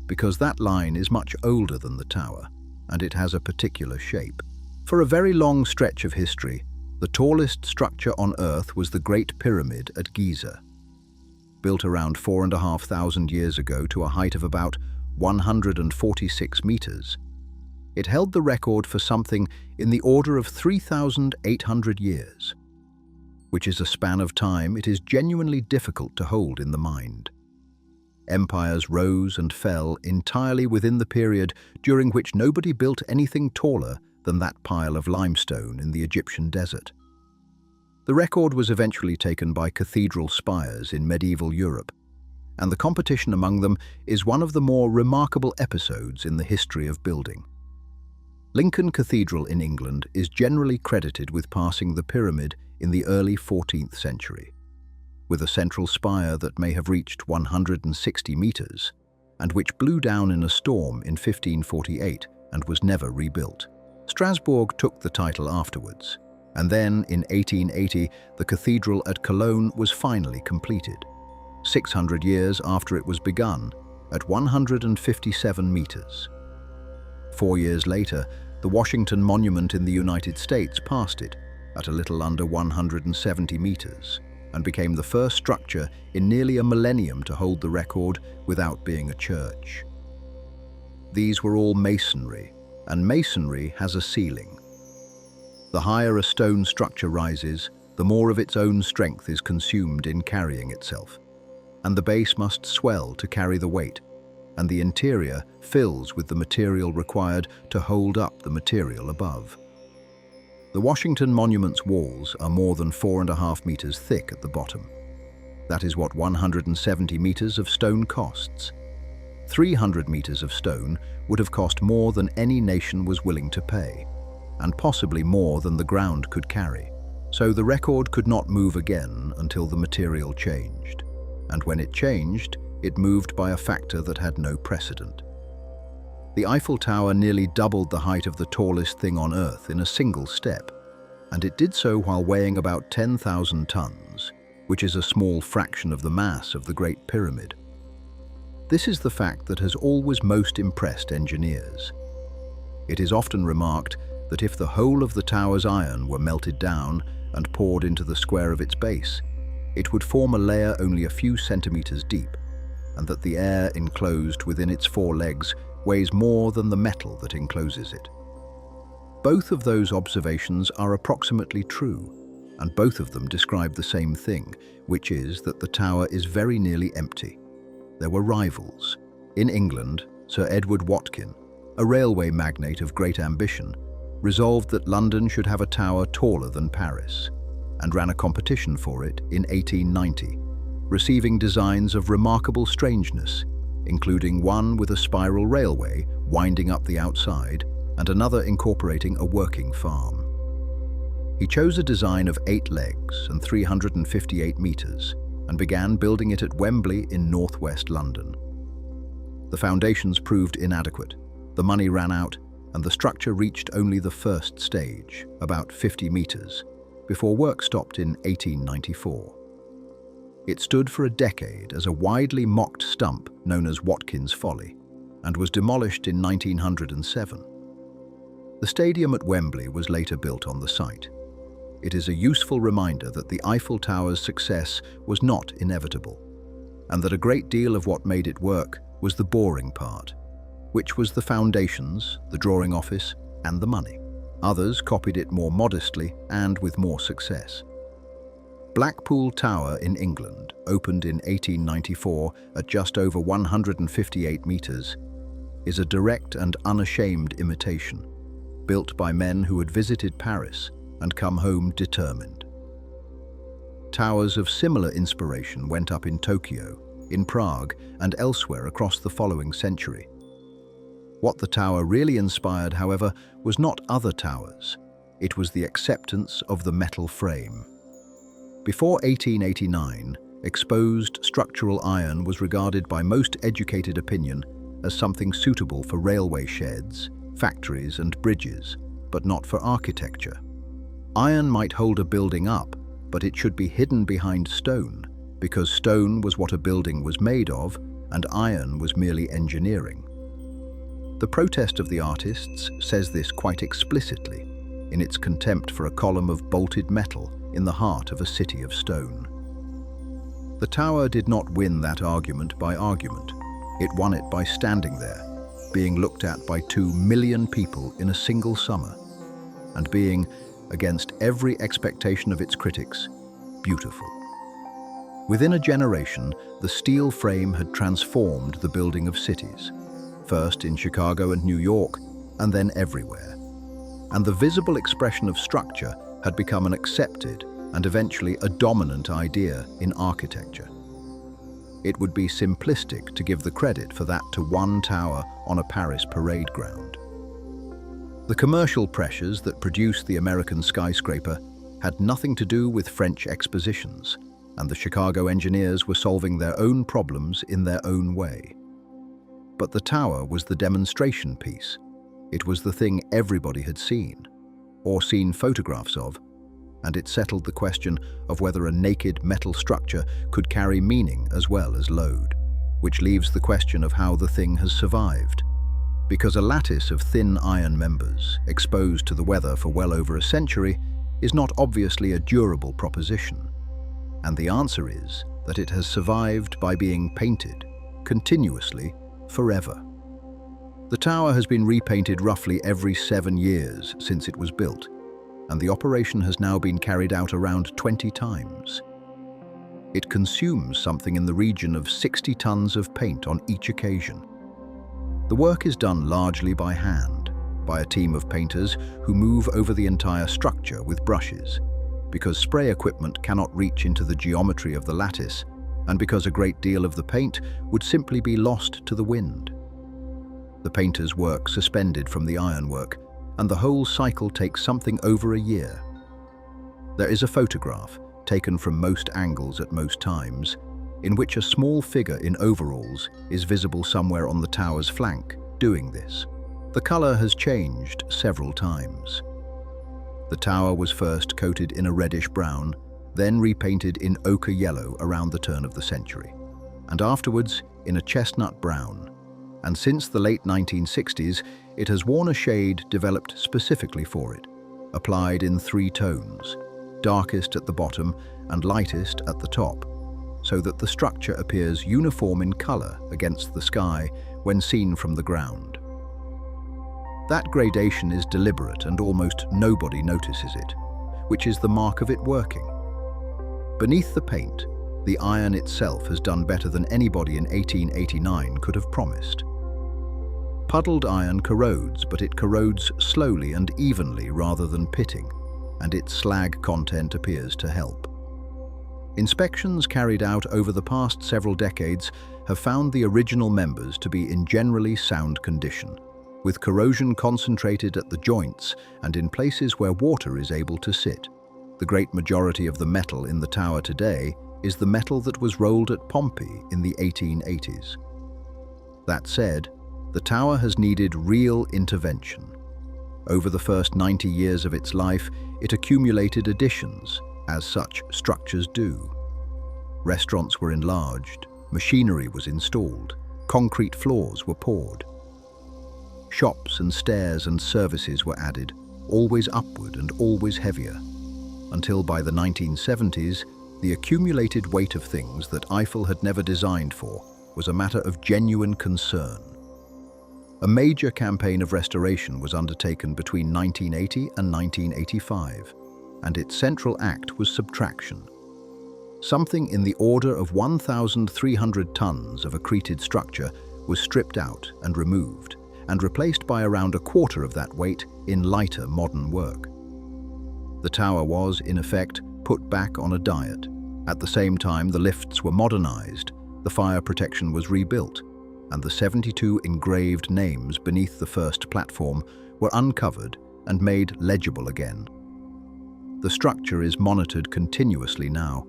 because that line is much older than the tower, and it has a particular shape. For a very long stretch of history, the tallest structure on Earth was the Great Pyramid at Giza, built around 4,500 years ago to a height of about 146 meters. It held the record for something in the order of 3,800 years, which is a span of time it is genuinely difficult to hold in the mind. Empires rose and fell entirely within the period during which nobody built anything taller than that pile of limestone in the Egyptian desert. The record was eventually taken by cathedral spires in medieval Europe, and the competition among them is one of the more remarkable episodes in the history of building. Lincoln Cathedral in England is generally credited with passing the pyramid in the early 14th century, with a central spire that may have reached 160 meters, and which blew down in a storm in 1548 and was never rebuilt. Strasbourg took the title afterwards, and then in 1880 the cathedral at Cologne was finally completed, 600 years after it was begun, at 157 meters. 4 years later, the Washington Monument in the United States passed it at a little under 170 meters and became the first structure in nearly a millennium to hold the record without being a church. These were all masonry, and masonry has a ceiling. The higher a stone structure rises, the more of its own strength is consumed in carrying itself, and the base must swell to carry the weight, and the interior fills with the material required to hold up the material above. The Washington Monument's walls are more than 4.5 meters thick at the bottom. That is what 170 meters of stone costs. 300 meters of stone would have cost more than any nation was willing to pay, and possibly more than the ground could carry. So the record could not move again until the material changed, and when it changed, it moved by a factor that had no precedent. The Eiffel Tower nearly doubled the height of the tallest thing on Earth in a single step, and it did so while weighing about 10,000 tons, which is a small fraction of the mass of the Great Pyramid. This is the fact that has always most impressed engineers. It is often remarked that if the whole of the tower's iron were melted down and poured into the square of its base, it would form a layer only a few centimeters deep, and that the air enclosed within its 4 legs weighs more than the metal that encloses it. Both of those observations are approximately true, and both of them describe the same thing, which is that the tower is very nearly empty. There were rivals. In England, Sir Edward Watkin, a railway magnate of great ambition, resolved that London should have a tower taller than Paris, and ran a competition for it in 1890, receiving designs of remarkable strangeness, including one with a spiral railway winding up the outside and another incorporating a working farm. He chose a design of 8 legs and 358 meters and began building it at Wembley in northwest London. The foundations proved inadequate, the money ran out, and the structure reached only the first stage, about 50 meters, before work stopped in 1894. It stood for a decade as a widely mocked stump known as Watkins Folly and was demolished in 1907. The stadium at Wembley was later built on the site. It is a useful reminder that the Eiffel Tower's success was not inevitable, and that a great deal of what made it work was the boring part, which was the foundations, the drawing office, and the money. Others copied it more modestly and with more success. Blackpool Tower in England, opened in 1894 at just over 158 meters, is a direct and unashamed imitation, built by men who had visited Paris and come home determined. Towers of similar inspiration went up in Tokyo, in Prague, and elsewhere across the following century. What the tower really inspired, however, was not other towers. It was the acceptance of the metal frame. Before 1889, exposed structural iron was regarded by most educated opinion as something suitable for railway sheds, factories, and bridges, but not for architecture. Iron might hold a building up, but it should be hidden behind stone, because stone was what a building was made of, and iron was merely engineering. The Protest of the Artists says this quite explicitly in its contempt for a column of bolted metal in the heart of a city of stone. The tower did not win that argument by argument. It won it by standing there, being looked at by 2 million people in a single summer, and being, against every expectation of its critics, beautiful. Within a generation, the steel frame had transformed the building of cities, first in Chicago and New York, and then everywhere. And the visible expression of structure had become an accepted and eventually a dominant idea in architecture. It would be simplistic to give the credit for that to one tower on a Paris parade ground. The commercial pressures that produced the American skyscraper had nothing to do with French expositions, and the Chicago engineers were solving their own problems in their own way. But the tower was the demonstration piece. It was the thing everybody had seen, or seen photographs of, and it settled the question of whether a naked metal structure could carry meaning as well as load, which leaves the question of how the thing has survived. Because a lattice of thin iron members, exposed to the weather for well over a century, is not obviously a durable proposition. And the answer is that it has survived by being painted, continuously, forever. The tower has been repainted roughly every 7 years since it was built, and the operation has now been carried out around 20 times. It consumes something in the region of 60 tons of paint on each occasion. The work is done largely by hand, by a team of painters who move over the entire structure with brushes, because spray equipment cannot reach into the geometry of the lattice, and because a great deal of the paint would simply be lost to the wind. The painters work suspended from the ironwork, and the whole cycle takes something over a year. There is a photograph, taken from most angles at most times, in which a small figure in overalls is visible somewhere on the tower's flank, doing this. The color has changed several times. The tower was first coated in a reddish-brown, then repainted in ochre yellow around the turn of the century, and afterwards in a chestnut brown. And since the late 1960s, it has worn a shade developed specifically for it, applied in 3 tones, darkest at the bottom and lightest at the top, so that the structure appears uniform in color against the sky when seen from the ground. That gradation is deliberate and almost nobody notices it, which is the mark of it working. Beneath the paint, the iron itself has done better than anybody in 1889 could have promised. Puddled iron corrodes, but it corrodes slowly and evenly rather than pitting, and its slag content appears to help. Inspections carried out over the past several decades have found the original members to be in generally sound condition, with corrosion concentrated at the joints and in places where water is able to sit. The great majority of the metal in the tower today is the metal that was rolled at Pompeii in the 1880s. That said, the tower has needed real intervention. Over the first 90 years of its life, it accumulated additions, as such structures do. Restaurants were enlarged, machinery was installed, concrete floors were poured. Shops and stairs and services were added, always upward and always heavier, until by the 1970s, the accumulated weight of things that Eiffel had never designed for was a matter of genuine concern. A major campaign of restoration was undertaken between 1980 and 1985, and its central act was subtraction. Something in the order of 1,300 tons of accreted structure was stripped out and removed, and replaced by around a quarter of that weight in lighter modern work. The tower was, in effect, put back on a diet. At the same time, the lifts were modernized, the fire protection was rebuilt, and the 72 engraved names beneath the first platform were uncovered and made legible again. The structure is monitored continuously now,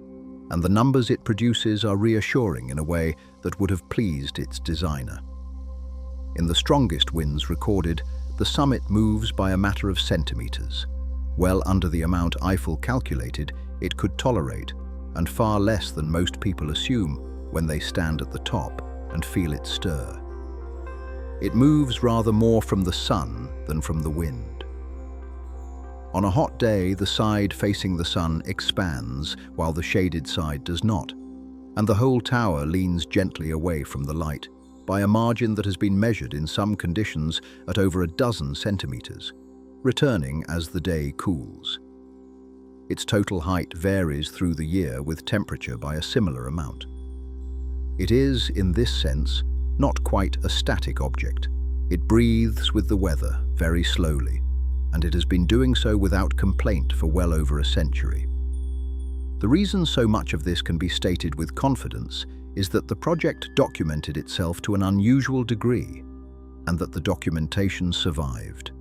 and the numbers it produces are reassuring in a way that would have pleased its designer. In the strongest winds recorded, the summit moves by a matter of centimeters, well under the amount Eiffel calculated it could tolerate, and far less than most people assume when they stand at the top and feel it stir. It moves rather more from the sun than from the wind. On a hot day, the side facing the sun expands while the shaded side does not, and the whole tower leans gently away from the light by a margin that has been measured in some conditions at over a dozen centimeters, returning as the day cools. Its total height varies through the year with temperature by a similar amount. It is, in this sense, not quite a static object. It breathes with the weather very slowly, and it has been doing so without complaint for well over a century. The reason so much of this can be stated with confidence is that the project documented itself to an unusual degree, and that the documentation survived.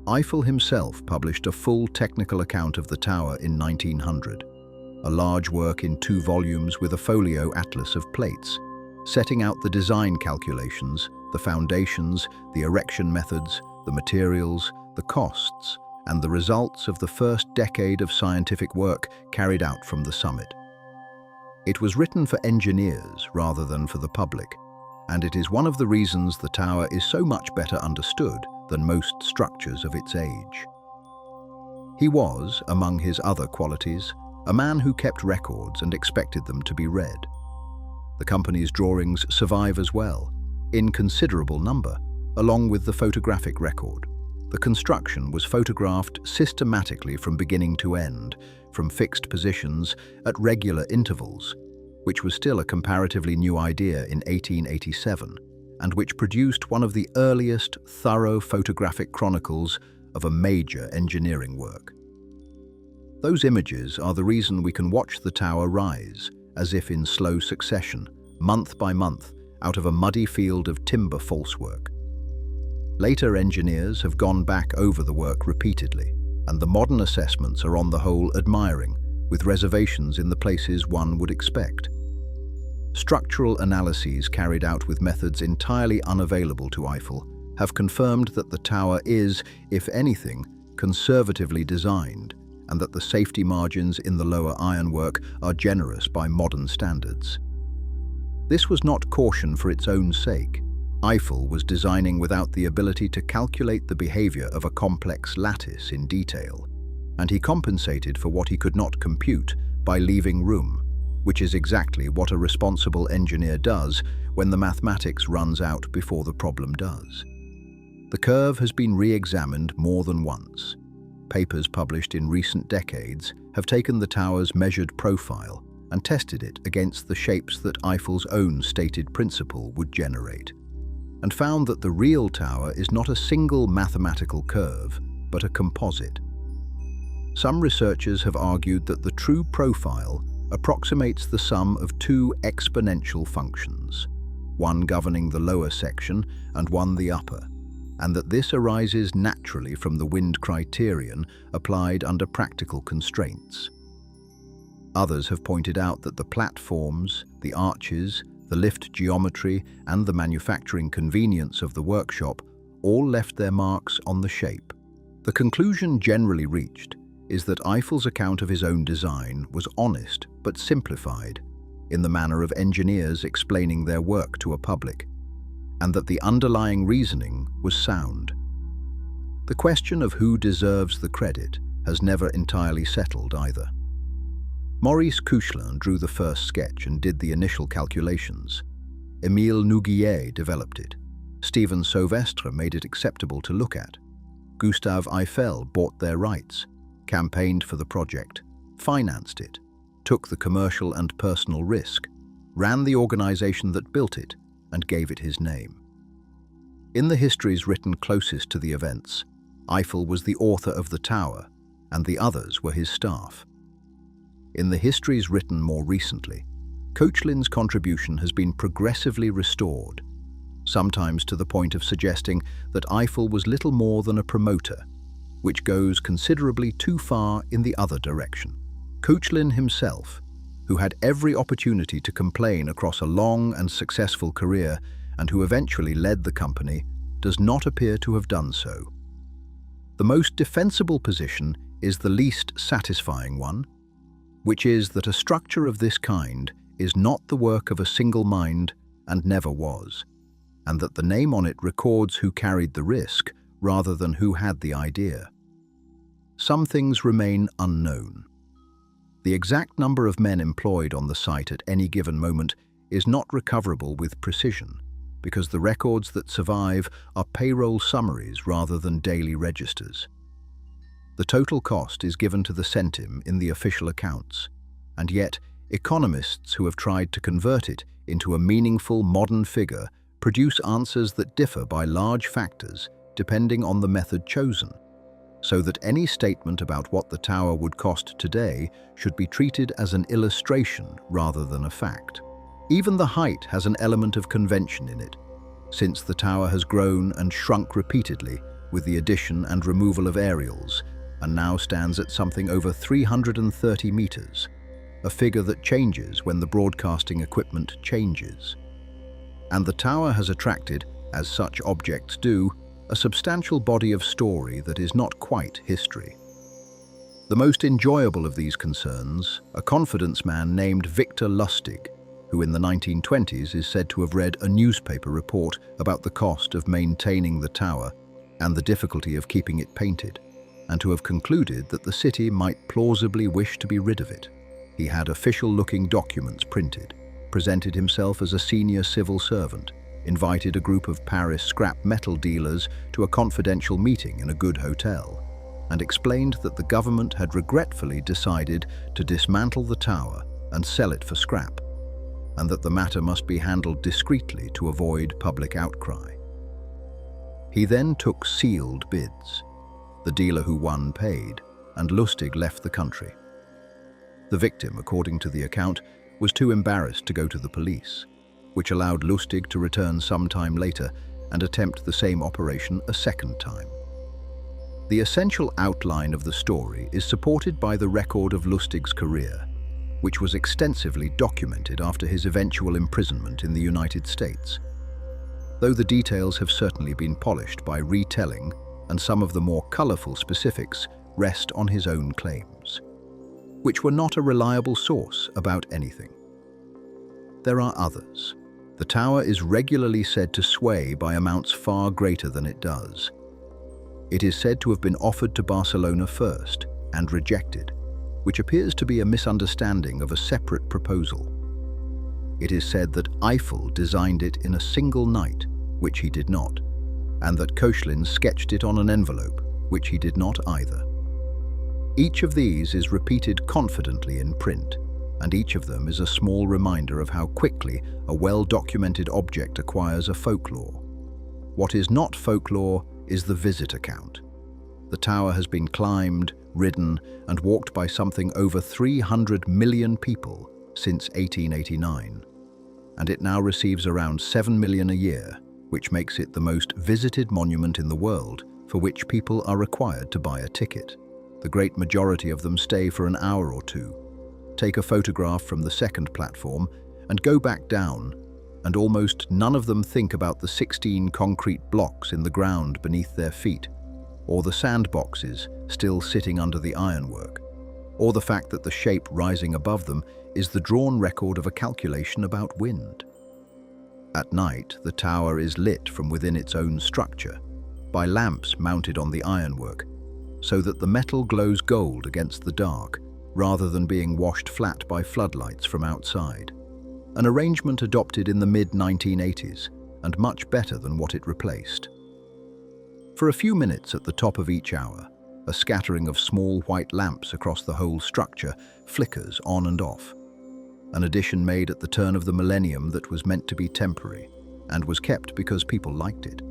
Eiffel himself published a full technical account of the tower in 1900, a large work in 2 volumes with a folio atlas of plates, setting out the design calculations, the foundations, the erection methods, the materials, the costs, and the results of the first decade of scientific work carried out from the summit. It was written for engineers rather than for the public, and it is one of the reasons the tower is so much better understood than most structures of its age. He was, among his other qualities, a man who kept records and expected them to be read. The company's drawings survive as well, in considerable number, along with the photographic record. The construction was photographed systematically from beginning to end, from fixed positions at regular intervals, which was still a comparatively new idea in 1887, and which produced one of the earliest thorough photographic chronicles of a major engineering work. Those images are the reason we can watch the tower rise, as if in slow succession, month by month, out of a muddy field of timber falsework. Later engineers have gone back over the work repeatedly, and the modern assessments are on the whole admiring, with reservations in the places one would expect. Structural analyses carried out with methods entirely unavailable to Eiffel have confirmed that the tower is, if anything, conservatively designed, and that the safety margins in the lower ironwork are generous by modern standards. This was not caution for its own sake. Eiffel was designing without the ability to calculate the behavior of a complex lattice in detail, and he compensated for what he could not compute by leaving room, which is exactly what a responsible engineer does when the mathematics runs out before the problem does. The curve has been re-examined more than once. Papers published in recent decades have taken the tower's measured profile and tested it against the shapes that Eiffel's own stated principle would generate, and found that the real tower is not a single mathematical curve, but a composite. Some researchers have argued that the true profile approximates the sum of 2 exponential functions, one governing the lower section and one the upper, and that this arises naturally from the wind criterion applied under practical constraints. Others have pointed out that the platforms, the arches, the lift geometry, and the manufacturing convenience of the workshop all left their marks on the shape. The conclusion generally reached is that Eiffel's account of his own design was honest but simplified, in the manner of engineers explaining their work to a public, and that the underlying reasoning was sound. The question of who deserves the credit has never entirely settled either. Maurice Couchelin drew the first sketch and did the initial calculations. Émile Nouguier developed it. Stephen Sauvestre made it acceptable to look at. Gustave Eiffel bought their rights, campaigned for the project, financed it, took the commercial and personal risk, ran the organization that built it, and gave it his name. In the histories written closest to the events, Eiffel was the author of the tower, and the others were his staff. In the histories written more recently, Couchelin's contribution has been progressively restored, sometimes to the point of suggesting that Eiffel was little more than a promoter, which goes considerably too far in the other direction. Couchelin himself, who had every opportunity to complain across a long and successful career and who eventually led the company, does not appear to have done so. The most defensible position is the least satisfying one, which is that a structure of this kind is not the work of a single mind and never was, and that the name on it records who carried the risk rather than who had the idea. Some things remain unknown. The exact number of men employed on the site at any given moment is not recoverable with precision, because the records that survive are payroll summaries rather than daily registers. The total cost is given to the centime in the official accounts, and yet economists who have tried to convert it into a meaningful modern figure produce answers that differ by large factors depending on the method chosen, so that any statement about what the tower would cost today should be treated as an illustration rather than a fact. Even the height has an element of convention in it, since the tower has grown and shrunk repeatedly with the addition and removal of aerials, and now stands at something over 330 meters, a figure that changes when the broadcasting equipment changes. And the tower has attracted, as such objects do, a substantial body of story that is not quite history. The most enjoyable of these concerns, a confidence man named Victor Lustig, who in the 1920s is said to have read a newspaper report about the cost of maintaining the tower and the difficulty of keeping it painted, and to have concluded that the city might plausibly wish to be rid of it. He had official-looking documents printed, presented himself as a senior civil servant, invited a group of Paris scrap metal dealers to a confidential meeting in a good hotel, and explained that the government had regretfully decided to dismantle the tower and sell it for scrap, and that the matter must be handled discreetly to avoid public outcry. He then took sealed bids. The dealer who won paid, and Lustig left the country. The victim, according to the account, was too embarrassed to go to the police, which allowed Lustig to return some time later and attempt the same operation a second time. The essential outline of the story is supported by the record of Lustig's career, which was extensively documented after his eventual imprisonment in the United States, though the details have certainly been polished by retelling, and some of the more colorful specifics rest on his own claims, which were not a reliable source about anything. There are others. The tower is regularly said to sway by amounts far greater than it does. It is said to have been offered to Barcelona first and rejected, which appears to be a misunderstanding of a separate proposal. It is said that Eiffel designed it in a single night, which he did not, and that Couchelin sketched it on an envelope, which he did not either. Each of these is repeated confidently in print, and each of them is a small reminder of how quickly a well-documented object acquires a folklore. What is not folklore is the visit account. The tower has been climbed, ridden, and walked by something over 300 million people since 1889, and it now receives around 7 million a year, which makes it the most visited monument in the world for which people are required to buy a ticket. The great majority of them stay for an hour or two, take a photograph from the second platform, and go back down, and almost none of them think about the 16 concrete blocks in the ground beneath their feet, or the sandboxes still sitting under the ironwork, or the fact that the shape rising above them is the drawn record of a calculation about wind. At night, the tower is lit from within its own structure by lamps mounted on the ironwork, so that the metal glows gold against the dark, rather than being washed flat by floodlights from outside. An arrangement adopted in the mid-1980s, and much better than what it replaced. For a few minutes at the top of each hour, a scattering of small white lamps across the whole structure flickers on and off. An addition made at the turn of the millennium that was meant to be temporary, and was kept because people liked it.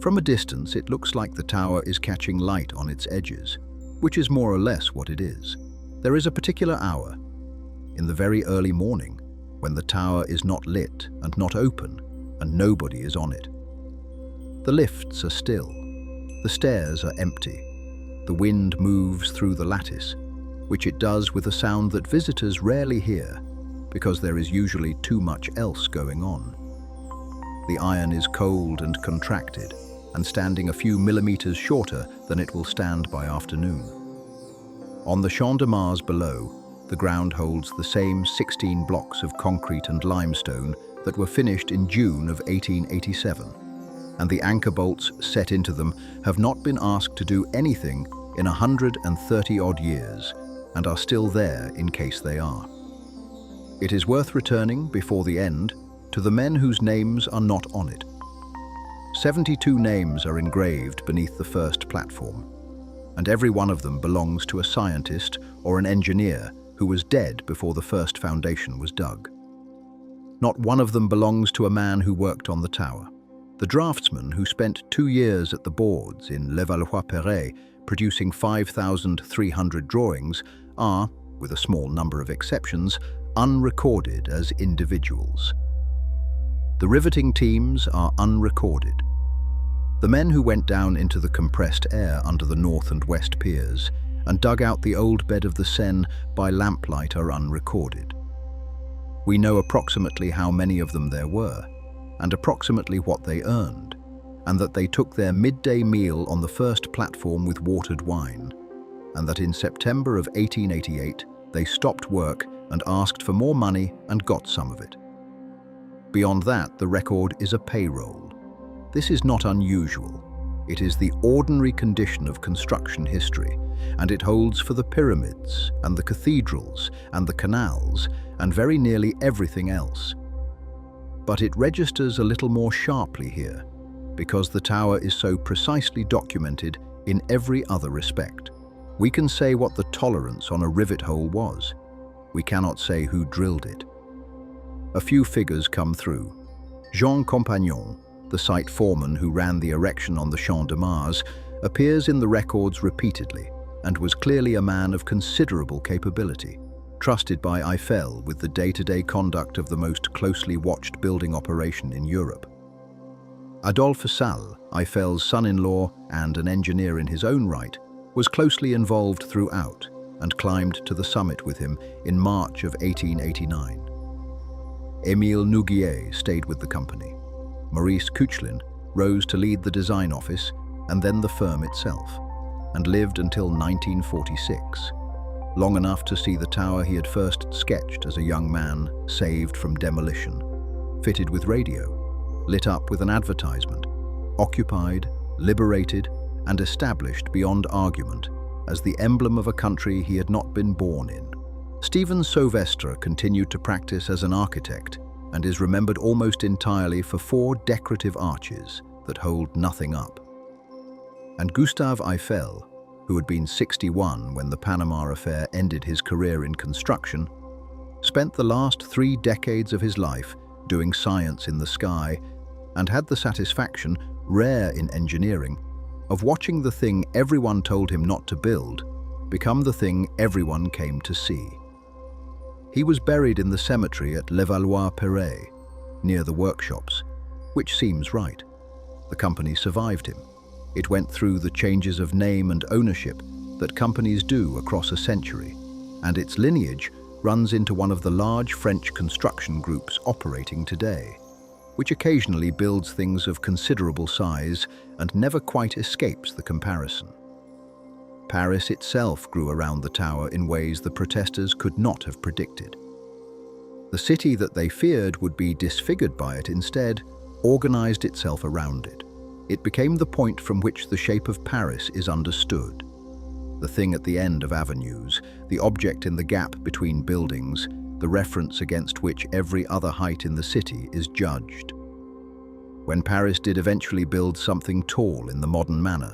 From a distance, it looks like the tower is catching light on its edges, which is more or less what it is. There is a particular hour, in the very early morning, when the tower is not lit and not open, and nobody is on it. The lifts are still. The stairs are empty. The wind moves through the lattice, which it does with a sound that visitors rarely hear, because there is usually too much else going on. The iron is cold and contracted, and standing a few millimeters shorter than it will stand by afternoon. On the Champ de Mars below, the ground holds the same 16 blocks of concrete and limestone that were finished in June of 1887, and the anchor bolts set into them have not been asked to do anything in 130-odd years, and are still there in case they are. It is worth returning, before the end, to the men whose names are not on it. 72 names are engraved beneath the first platform, and every one of them belongs to a scientist or an engineer who was dead before the first foundation was dug. Not one of them belongs to a man who worked on the tower. The draftsmen who spent 2 years at the boards in Levallois-Perret producing 5,300 drawings are, with a small number of exceptions, unrecorded as individuals. The riveting teams are unrecorded. The men who went down into the compressed air under the north and west piers and dug out the old bed of the Seine by lamplight are unrecorded. We know approximately how many of them there were, and approximately what they earned, and that they took their midday meal on the first platform with watered wine, and that in September of 1888 they stopped work and asked for more money and got some of it. Beyond that, the record is a payroll. This is not unusual. It is the ordinary condition of construction history, and it holds for the pyramids and the cathedrals and the canals and very nearly everything else. But it registers a little more sharply here, because the tower is so precisely documented in every other respect. We can say what the tolerance on a rivet hole was. We cannot say who drilled it. A few figures come through. Jean Compagnon, the site foreman who ran the erection on the Champ de Mars, appears in the records repeatedly and was clearly a man of considerable capability, trusted by Eiffel with the day-to-day conduct of the most closely watched building operation in Europe. Adolphe Salle, Eiffel's son-in-law and an engineer in his own right, was closely involved throughout and climbed to the summit with him in March of 1889. Émile Nouguier stayed with the company. Maurice Kuchlin rose to lead the design office and then the firm itself, and lived until 1946, long enough to see the tower he had first sketched as a young man saved from demolition, fitted with radio, lit up with an advertisement, occupied, liberated, and established beyond argument as the emblem of a country he had not been born in. Stephen Sauvestre continued to practice as an architect and is remembered almost entirely for 4 decorative arches that hold nothing up. And Gustave Eiffel, who had been 61 when the Panama affair ended his career in construction, spent the last 3 decades of his life doing science in the sky and had the satisfaction, rare in engineering, of watching the thing everyone told him not to build become the thing everyone came to see. He was buried in the cemetery at Levallois-Perret, near the workshops, which seems right. The company survived him. It went through the changes of name and ownership that companies do across a century, and its lineage runs into one of the large French construction groups operating today, which occasionally builds things of considerable size and never quite escapes the comparison. Paris itself grew around the tower in ways the protesters could not have predicted. The city that they feared would be disfigured by it instead organized itself around it. It became the point from which the shape of Paris is understood. The thing at the end of avenues, the object in the gap between buildings, the reference against which every other height in the city is judged. When Paris did eventually build something tall in the modern manner,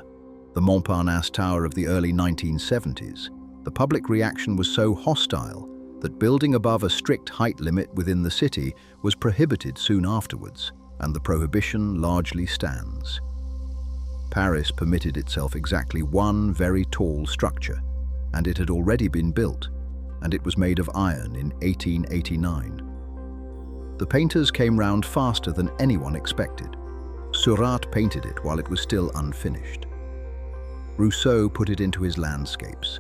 the Montparnasse Tower of the early 1970s, the public reaction was so hostile that building above a strict height limit within the city was prohibited soon afterwards, and the prohibition largely stands. Paris permitted itself exactly one very tall structure, and it had already been built, and it was made of iron in 1889. The painters came round faster than anyone expected. Seurat painted it while it was still unfinished. Rousseau put it into his landscapes.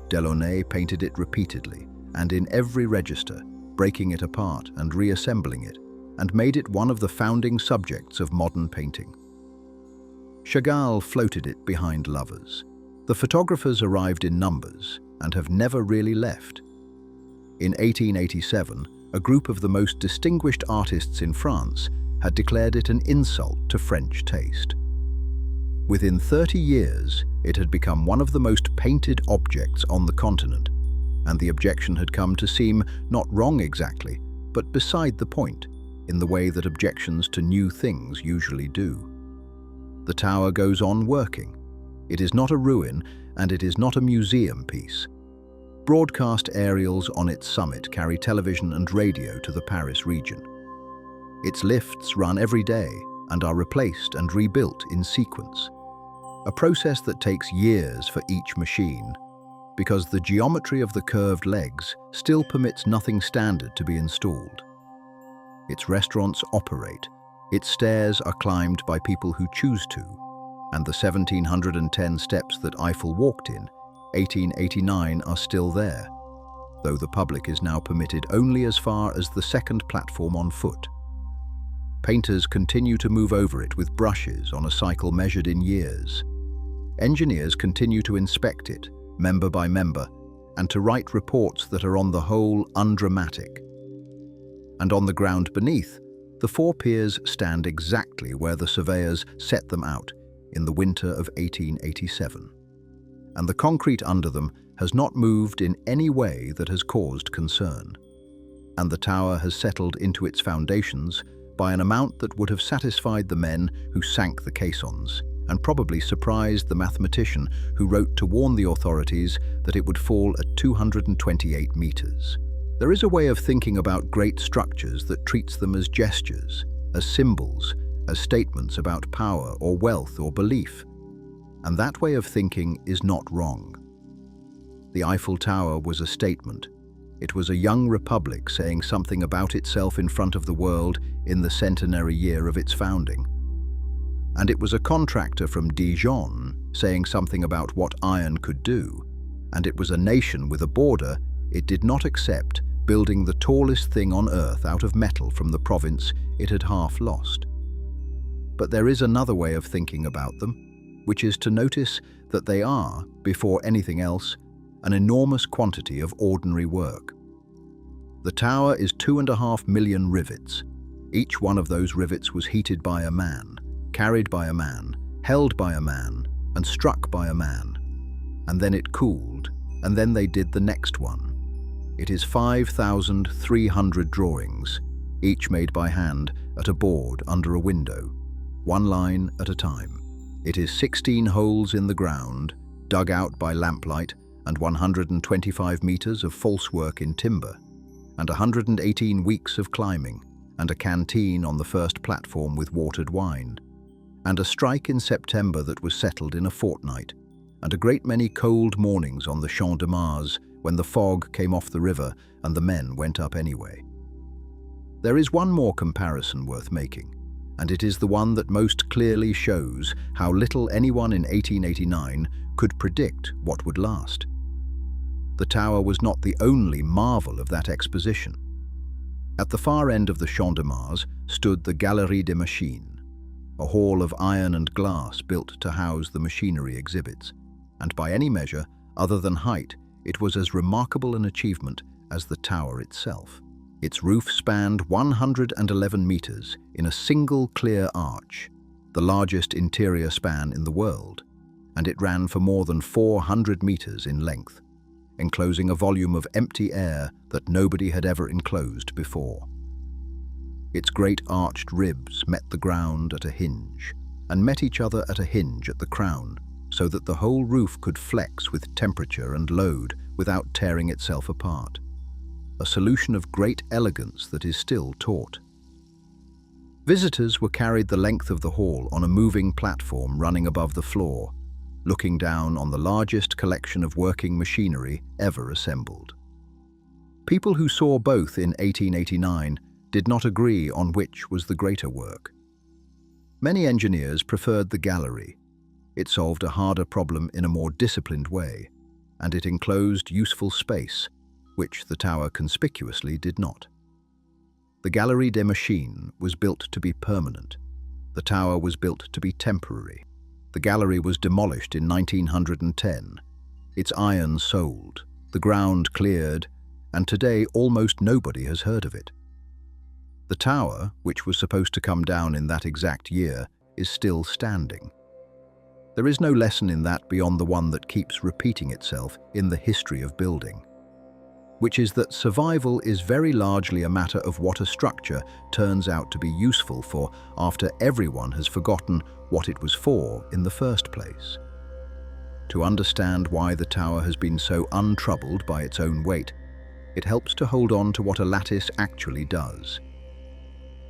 Delaunay painted it repeatedly, and in every register, breaking it apart and reassembling it, and made it one of the founding subjects of modern painting. Chagall floated it behind lovers. The photographers arrived in numbers and have never really left. In 1887, a group of the most distinguished artists in France had declared it an insult to French taste. Within 30 years, it had become one of the most painted objects on the continent, and the objection had come to seem not wrong exactly, but beside the point, in the way that objections to new things usually do. The tower goes on working. It is not a ruin, and it is not a museum piece. Broadcast aerials on its summit carry television and radio to the Paris region. Its lifts run every day and are replaced and rebuilt in sequence, a process that takes years for each machine, because the geometry of the curved legs still permits nothing standard to be installed. Its restaurants operate, its stairs are climbed by people who choose to, and the 1,710 steps that Eiffel walked in 1889 are still there, though the public is now permitted only as far as the second platform on foot. Painters continue to move over it with brushes on a cycle measured in years. Engineers continue to inspect it, member by member, and to write reports that are on the whole undramatic. And on the ground beneath, the four piers stand exactly where the surveyors set them out in the winter of 1887. And the concrete under them has not moved in any way that has caused concern. And the tower has settled into its foundations by an amount that would have satisfied the men who sank the caissons, and probably surprised the mathematician who wrote to warn the authorities that it would fall at 228 meters. There is a way of thinking about great structures that treats them as gestures, as symbols, as statements about power or wealth or belief. And that way of thinking is not wrong. The Eiffel Tower was a statement. It was a young republic saying something about itself in front of the world in the centenary year of its founding. And it was a contractor from Dijon saying something about what iron could do. And it was a nation with a border it did not accept building the tallest thing on earth out of metal from the province it had half lost. But there is another way of thinking about them, which is to notice that they are, before anything else, an enormous quantity of ordinary work. The tower is 2.5 million rivets. Each one of those rivets was heated by a man, carried by a man, held by a man, and struck by a man. And then it cooled, and then they did the next one. It is 5,300 drawings, each made by hand at a board under a window, one line at a time. It is 16 holes in the ground, dug out by lamplight, and 125 meters of false work in timber, and 118 weeks of climbing, and a canteen on the first platform with watered wine, and a strike in September that was settled in a fortnight, and a great many cold mornings on the Champ de Mars when the fog came off the river and the men went up anyway. There is one more comparison worth making, and it is the one that most clearly shows how little anyone in 1889 could predict what would last. the tower was not the only marvel of that exposition. At the far end of the Champ de Mars stood the Galerie des Machines, a hall of iron and glass built to house the machinery exhibits, and by any measure, other than height, it was as remarkable an achievement as the tower itself. Its roof spanned 111 meters in a single clear arch, the largest interior span in the world, and it ran for more than 400 meters in length, enclosing a volume of empty air that nobody had ever enclosed before. Its great arched ribs met the ground at a hinge, and met each other at a hinge at the crown, so that the whole roof could flex with temperature and load without tearing itself apart. A solution of great elegance that is still taught. Visitors were carried the length of the hall on a moving platform running above the floor, looking down on the largest collection of working machinery ever assembled. People who saw both in 1889 did not agree on which was the greater work. Many engineers preferred the gallery. It solved a harder problem in a more disciplined way, and it enclosed useful space, which the tower conspicuously did not. The Galerie des Machines was built to be permanent. The tower was built to be temporary. The gallery was demolished in 1910, its iron sold, the ground cleared, and today almost nobody has heard of it. The tower, which was supposed to come down in that exact year, is still standing. There is no lesson in that beyond the one that keeps repeating itself in the history of building, which is that survival is very largely a matter of what a structure turns out to be useful for after everyone has forgotten what it was for in the first place. To understand why the tower has been so untroubled by its own weight, it helps to hold on to what a lattice actually does.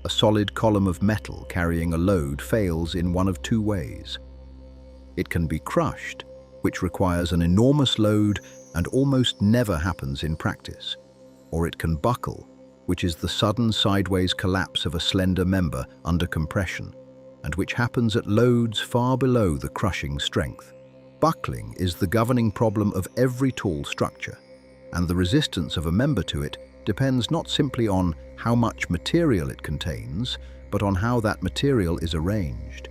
A solid column of metal carrying a load fails in one of two ways. It can be crushed, which requires an enormous load and almost never happens in practice, or it can buckle, which is the sudden sideways collapse of a slender member under compression, and which happens at loads far below the crushing strength. Buckling is the governing problem of every tall structure, and the resistance of a member to it depends not simply on how much material it contains, but on how that material is arranged.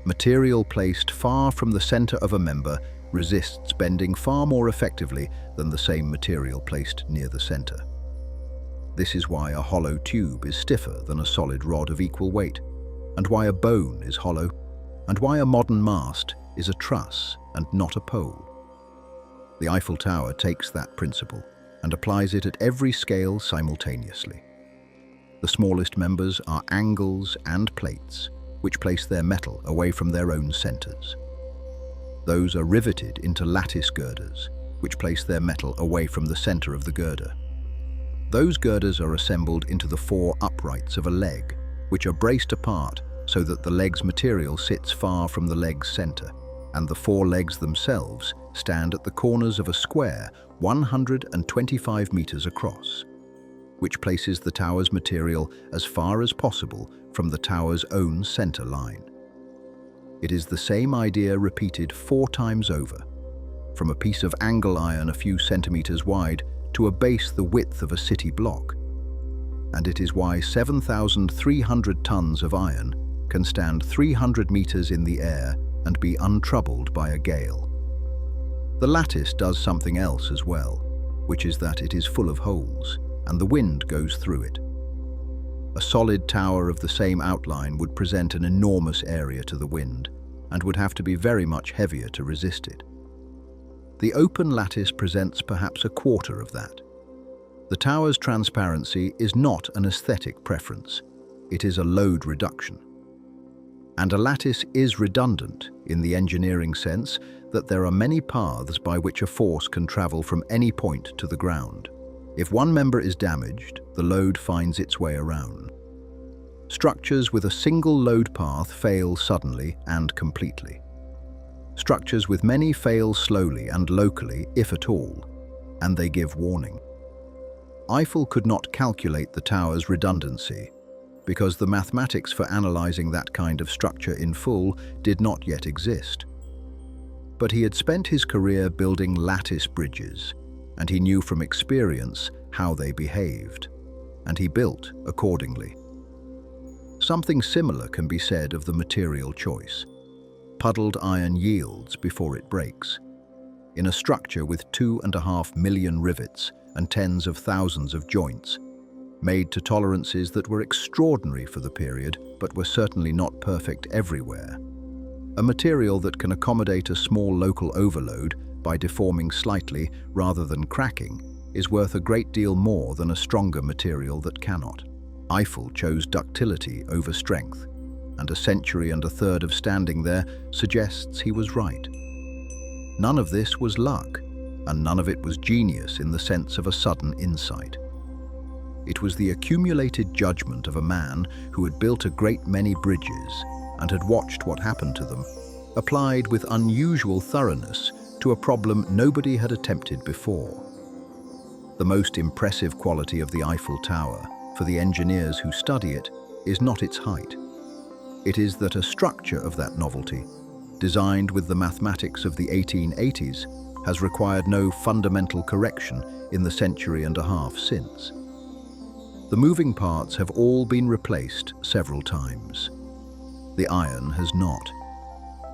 Material placed far from the center of a member resists bending far more effectively than the same material placed near the center. This is why a hollow tube is stiffer than a solid rod of equal weight, and why a bone is hollow, and why a modern mast is a truss and not a pole. The Eiffel Tower takes that principle and applies it at every scale simultaneously. The smallest members are angles and plates, which place their metal away from their own centers. Those are riveted into lattice girders, which place their metal away from the center of the girder. Those girders are assembled into the four uprights of a leg, which are braced apart so that the leg's material sits far from the leg's center, and the four legs themselves stand at the corners of a square 125 meters across, which places the tower's material as far as possible from the tower's own center line. It is the same idea repeated 4 times over, from a piece of angle iron a few centimeters wide to a base the width of a city block. And it is why 7,300 tons of iron can stand 300 meters in the air and be untroubled by a gale. The lattice does something else as well, which is that it is full of holes, and the wind goes through it. A solid tower of the same outline would present an enormous area to the wind, and would have to be very much heavier to resist it. The open lattice presents perhaps a quarter of that. The tower's transparency is not an aesthetic preference, it is a load reduction. And a lattice is redundant in the engineering sense that there are many paths by which a force can travel from any point to the ground. If one member is damaged, the load finds its way around. Structures with a single load path fail suddenly and completely. Structures with many fail slowly and locally, if at all, and they give warning. Eiffel could not calculate the tower's redundancy because the mathematics for analyzing that kind of structure in full did not yet exist. But he had spent his career building lattice bridges, and he knew from experience how they behaved, and he built accordingly. Something similar can be said of the material choice. Puddled iron yields before it breaks. In a structure with 2.5 million rivets and tens of thousands of joints, made to tolerances that were extraordinary for the period but were certainly not perfect everywhere, a material that can accommodate a small local overload by deforming slightly rather than cracking is worth a great deal more than a stronger material that cannot. Eiffel chose ductility over strength, and a century and a third of standing there suggests he was right. None of this was luck, and none of it was genius in the sense of a sudden insight. It was the accumulated judgment of a man who had built a great many bridges and had watched what happened to them, applied with unusual thoroughness to a problem nobody had attempted before. The most impressive quality of the Eiffel Tower, for the engineers who study it, is not its height. It is that a structure of that novelty, designed with the mathematics of the 1880s, has required no fundamental correction in the century and a half since. The moving parts have all been replaced several times. The iron has not.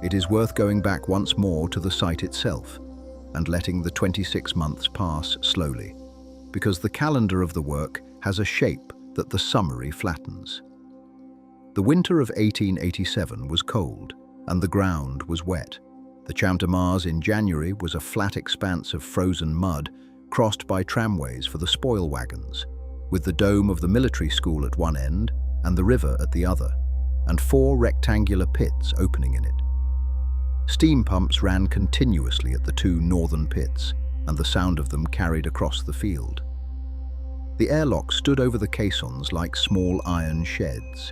It is worth going back once more to the site itself and letting the 26 months pass slowly, because the calendar of the work has a shape that the summary flattens. The winter of 1887 was cold, and the ground was wet. The Champ de Mars in January was a flat expanse of frozen mud crossed by tramways for the spoil wagons, with the dome of the military school at one end and the river at the other, and 4 rectangular pits opening in it. Steam pumps ran continuously at the 2 northern pits, and the sound of them carried across the field. The airlocks stood over the caissons like small iron sheds.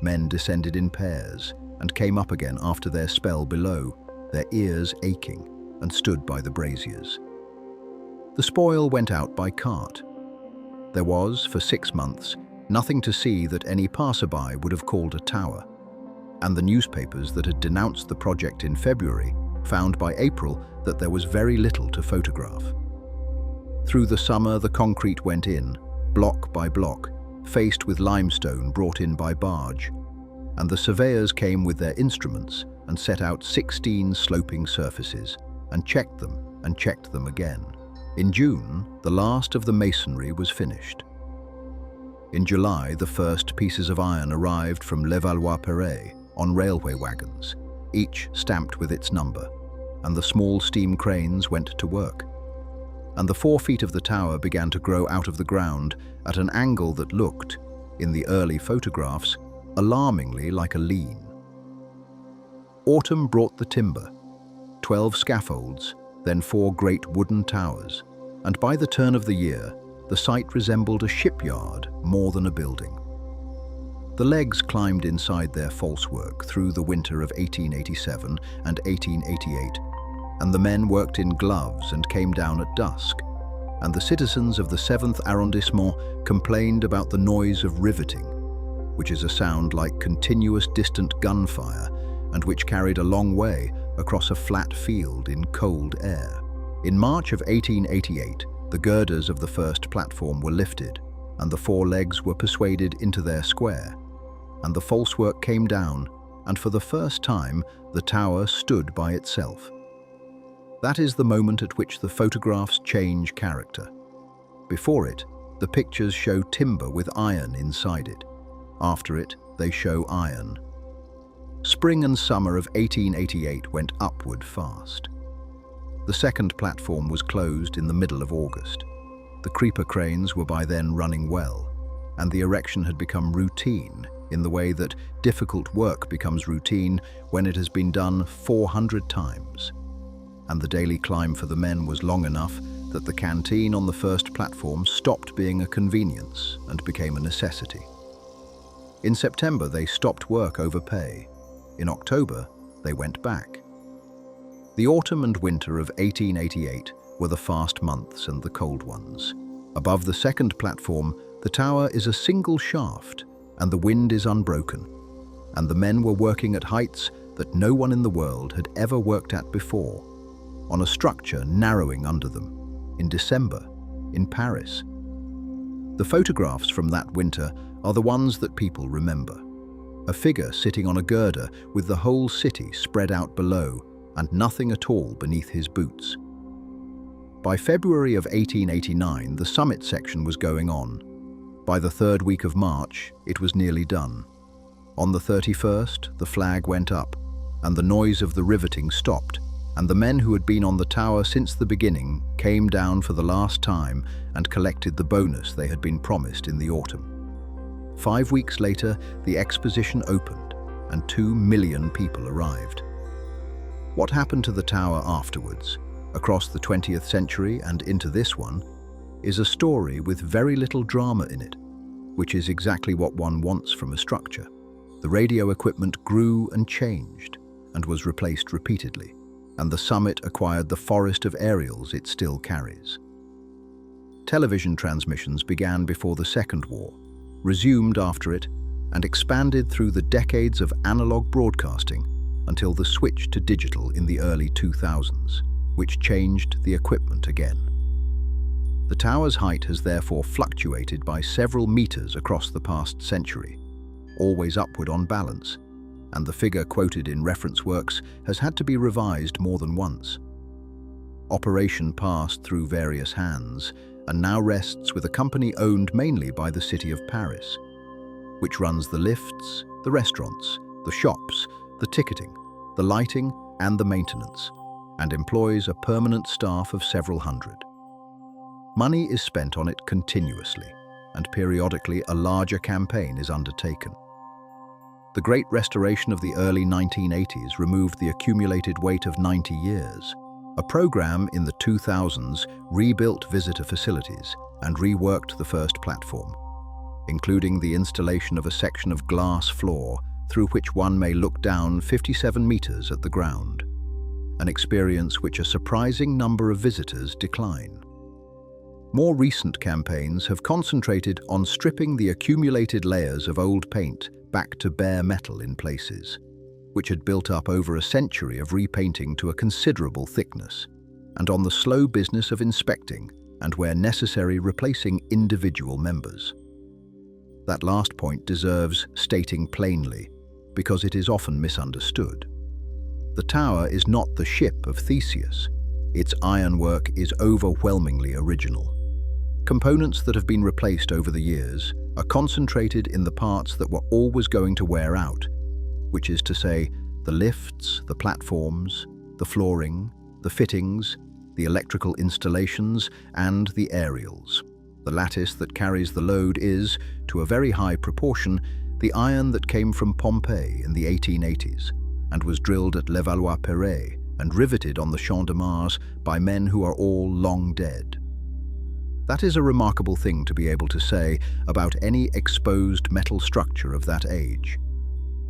Men descended in pairs and came up again after their spell below, their ears aching, and stood by the braziers. The spoil went out by cart. There was, for 6 months, nothing to see that any passerby would have called a tower, and the newspapers that had denounced the project in February found by April that there was very little to photograph. Through the summer, the concrete went in, block by block, faced with limestone brought in by barge, and the surveyors came with their instruments and set out 16 sloping surfaces, and checked them again. In June, the last of the masonry was finished. In July, the first pieces of iron arrived from Levallois-Perret on railway wagons, each stamped with its number, and the small steam cranes went to work. And the 4 feet of the tower began to grow out of the ground at an angle that looked, in the early photographs, alarmingly like a lean. Autumn brought the timber, 12 scaffolds, then 4 great wooden towers, and by the turn of the year, the site resembled a shipyard more than a building. The legs climbed inside their falsework through the winter of 1887 and 1888, and the men worked in gloves and came down at dusk, and the citizens of the 7th arrondissement complained about the noise of riveting, which is a sound like continuous distant gunfire and which carried a long way across a flat field in cold air. In March of 1888, the girders of the first platform were lifted, and the 4 legs were persuaded into their square, and the falsework came down, and for the first time the tower stood by itself. That is the moment at which the photographs change character. Before it, the pictures show timber with iron inside it. After it, they show iron. Spring and summer of 1888 went upward fast. The second platform was closed in the middle of August. The creeper cranes were by then running well, and the erection had become routine in the way that difficult work becomes routine when it has been done 400 times. And the daily climb for the men was long enough that the canteen on the first platform stopped being a convenience and became a necessity. In September, they stopped work over pay. In October, they went back. The autumn and winter of 1888 were the fast months and the cold ones. Above the second platform, the tower is a single shaft, and the wind is unbroken, and the men were working at heights that no one in the world had ever worked at before, on a structure narrowing under them, in December, in Paris. The photographs from that winter are the ones that people remember. A figure sitting on a girder with the whole city spread out below and nothing at all beneath his boots. By February of 1889, the summit section was going on. By the third week of March, it was nearly done. On the 31st, the flag went up, and the noise of the riveting stopped, and the men who had been on the tower since the beginning came down for the last time and collected the bonus they had been promised in the autumn. 5 weeks later, the exposition opened, and 2 million people arrived. What happened to the tower afterwards, across the 20th century and into this one, is a story with very little drama in it, which is exactly what one wants from a structure. The radio equipment grew and changed, and was replaced repeatedly, and the summit acquired the forest of aerials it still carries. Television transmissions began before the Second War, resumed after it, and expanded through the decades of analog broadcasting until the switch to digital in the early 2000s, which changed the equipment again. The tower's height has therefore fluctuated by several meters across the past century, always upward on balance, and the figure quoted in reference works has had to be revised more than once. Operation passed through various hands and now rests with a company owned mainly by the city of Paris, which runs the lifts, the restaurants, the shops, the ticketing, the lighting and the maintenance, and employs a permanent staff of several hundred. Money is spent on it continuously, and periodically a larger campaign is undertaken. The Great Restoration of the early 1980s removed the accumulated weight of 90 years. A program in the 2000s rebuilt visitor facilities and reworked the first platform, including the installation of a section of glass floor through which one may look down 57 meters at the ground, an experience which a surprising number of visitors decline. More recent campaigns have concentrated on stripping the accumulated layers of old paint back to bare metal in places, which had built up over a century of repainting to a considerable thickness, and on the slow business of inspecting and, where necessary, replacing individual members. That last point deserves stating plainly, because it is often misunderstood. The tower is not the ship of Theseus. Its ironwork is overwhelmingly original. Components that have been replaced over the years are concentrated in the parts that were always going to wear out, which is to say, the lifts, the platforms, the flooring, the fittings, the electrical installations, and the aerials. The lattice that carries the load is, to a very high proportion, the iron that came from Pompeii in the 1880s and was drilled at Levallois-Perret and riveted on the Champ de Mars by men who are all long dead. That is a remarkable thing to be able to say about any exposed metal structure of that age,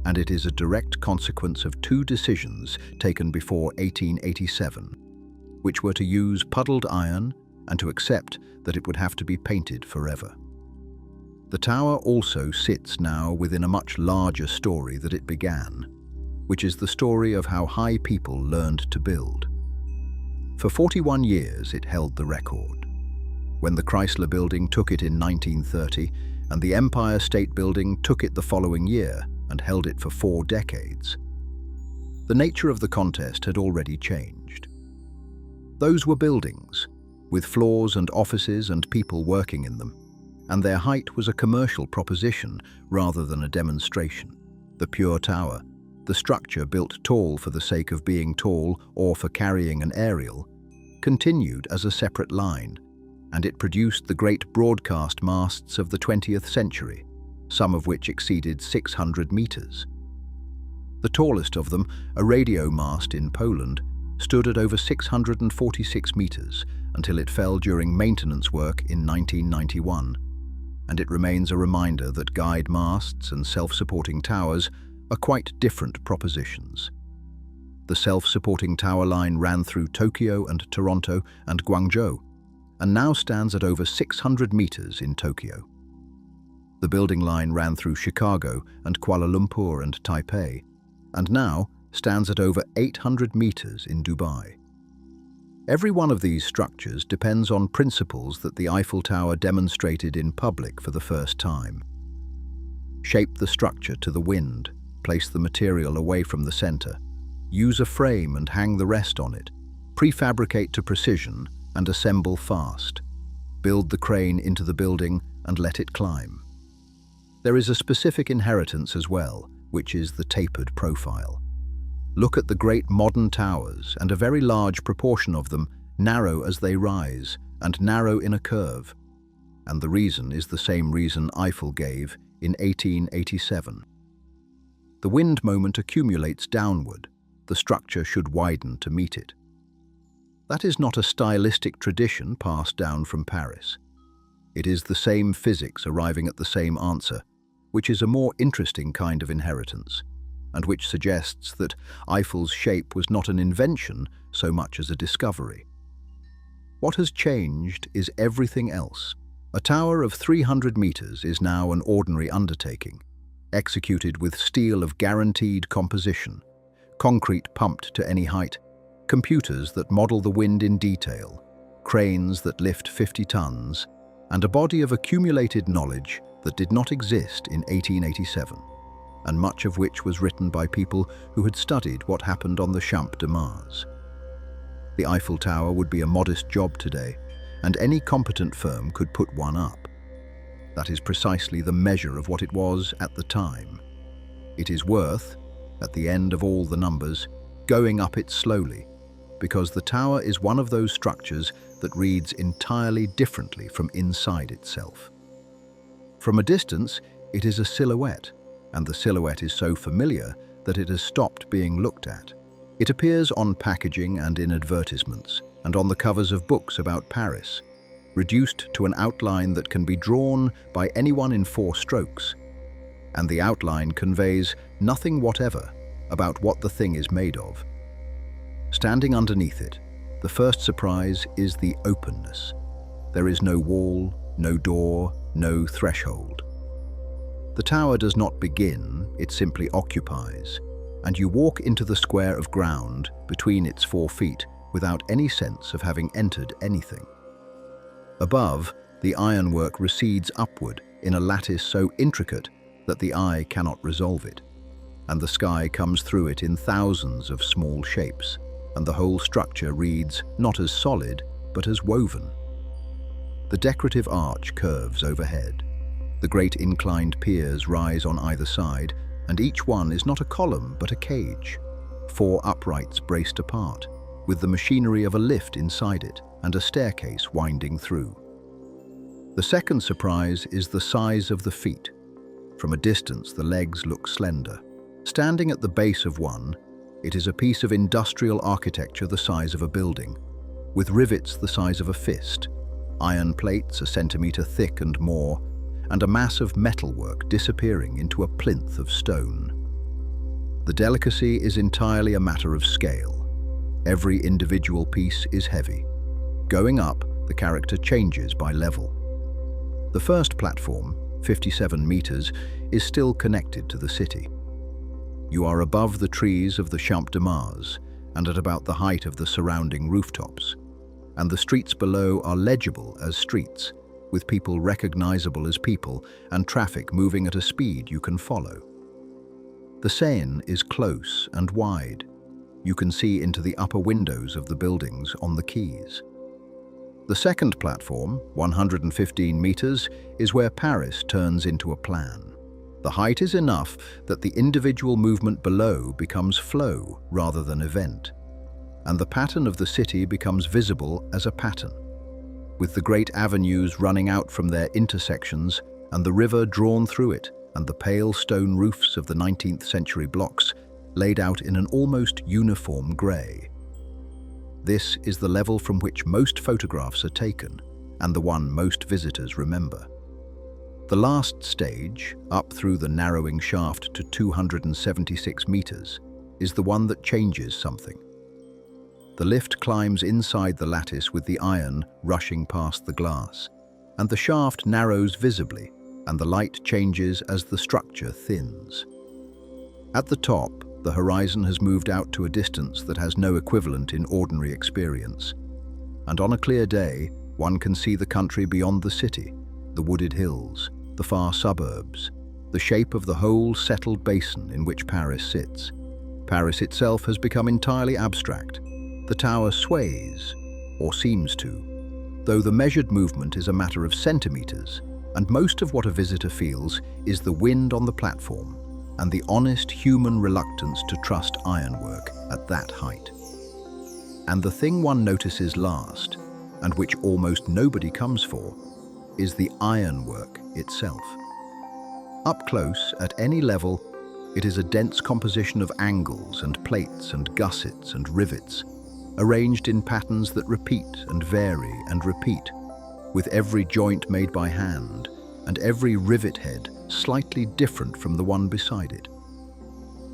and it is a direct consequence of 2 decisions taken before 1887, which were to use puddled iron and to accept that it would have to be painted forever. The tower also sits now within a much larger story that it began, which is the story of how high people learned to build. For 41 years it held the record. When the Chrysler Building took it in 1930 and the Empire State Building took it the following year and held it for 4 decades. The nature of the contest had already changed. Those were buildings, with floors and offices and people working in them, and their height was a commercial proposition rather than a demonstration. The pure tower, the structure built tall for the sake of being tall or for carrying an aerial, continued as a separate line, and it produced the great broadcast masts of the 20th century, some of which exceeded 600 meters. The tallest of them, a radio mast in Poland, stood at over 646 meters until it fell during maintenance work in 1991, and it remains a reminder that guide masts and self-supporting towers are quite different propositions. The self-supporting tower line ran through Tokyo and Toronto and Guangzhou, and now stands at over 600 meters in Tokyo. The building line ran through Chicago and Kuala Lumpur and Taipei, and now stands at over 800 meters in Dubai. Every one of these structures depends on principles that the Eiffel Tower demonstrated in public for the first time. Shape the structure to the wind, place the material away from the center, use a frame and hang the rest on it, prefabricate to precision and assemble fast, build the crane into the building and let it climb. There is a specific inheritance as well, which is the tapered profile. Look at the great modern towers, and a very large proportion of them narrow as they rise and narrow in a curve. And the reason is the same reason Eiffel gave in 1887. The wind moment accumulates downward. The structure should widen to meet it. That is not a stylistic tradition passed down from Paris. It is the same physics arriving at the same answer, which is a more interesting kind of inheritance, and which suggests that Eiffel's shape was not an invention so much as a discovery. What has changed is everything else. A tower of 300 meters is now an ordinary undertaking, executed with steel of guaranteed composition, concrete pumped to any height, computers that model the wind in detail, cranes that lift 50 tons, and a body of accumulated knowledge that did not exist in 1887, and much of which was written by people who had studied what happened on the Champ de Mars. The Eiffel Tower would be a modest job today, and any competent firm could put one up. That is precisely the measure of what it was at the time. It is worth, at the end of all the numbers, going up it slowly, because the tower is one of those structures that reads entirely differently from inside itself. From a distance, it is a silhouette, and the silhouette is so familiar that it has stopped being looked at. It appears on packaging and in advertisements, and on the covers of books about Paris, reduced to an outline that can be drawn by anyone in 4 strokes. And the outline conveys nothing whatever about what the thing is made of. Standing underneath it, the first surprise is the openness. There is no wall, no door, no threshold. The tower does not begin, it simply occupies, and you walk into the square of ground between its 4 feet without any sense of having entered anything. Above, the ironwork recedes upward in a lattice so intricate that the eye cannot resolve it, and the sky comes through it in thousands of small shapes, and the whole structure reads not as solid, but as woven. The decorative arch curves overhead. The great inclined piers rise on either side, and each one is not a column, but a cage. 4 uprights braced apart, with the machinery of a lift inside it, and a staircase winding through. The second surprise is the size of the feet. From a distance, the legs look slender. Standing at the base of one, it is a piece of industrial architecture the size of a building, with rivets the size of a fist, iron plates a centimeter thick and more, and a mass of metalwork disappearing into a plinth of stone. The delicacy is entirely a matter of scale. Every individual piece is heavy. Going up, the character changes by level. The first platform, 57 meters, is still connected to the city. You are above the trees of the Champ de Mars and at about the height of the surrounding rooftops, and the streets below are legible as streets, with people recognizable as people and traffic moving at a speed you can follow. The Seine is close and wide. You can see into the upper windows of the buildings on the quays. The second platform, 115 meters, is where Paris turns into a plan. The height is enough that the individual movement below becomes flow rather than event, and the pattern of the city becomes visible as a pattern, with the great avenues running out from their intersections and the river drawn through it, and the pale stone roofs of the 19th century blocks laid out in an almost uniform grey. This is the level from which most photographs are taken, and the one most visitors remember. The last stage, up through the narrowing shaft to 276 meters, is the one that changes something. The lift climbs inside the lattice with the iron rushing past the glass, and the shaft narrows visibly, and the light changes as the structure thins. At the top, the horizon has moved out to a distance that has no equivalent in ordinary experience, and on a clear day, one can see the country beyond the city, the wooded hills, the far suburbs, the shape of the whole settled basin in which Paris sits. Paris itself has become entirely abstract. The tower sways, or seems to, though the measured movement is a matter of centimeters, and most of what a visitor feels is the wind on the platform and the honest human reluctance to trust ironwork at that height. And the thing one notices last, and which almost nobody comes for, is the ironwork itself. Up close, at any level, it is a dense composition of angles and plates and gussets and rivets, arranged in patterns that repeat and vary and repeat, with every joint made by hand and every rivet head slightly different from the one beside it.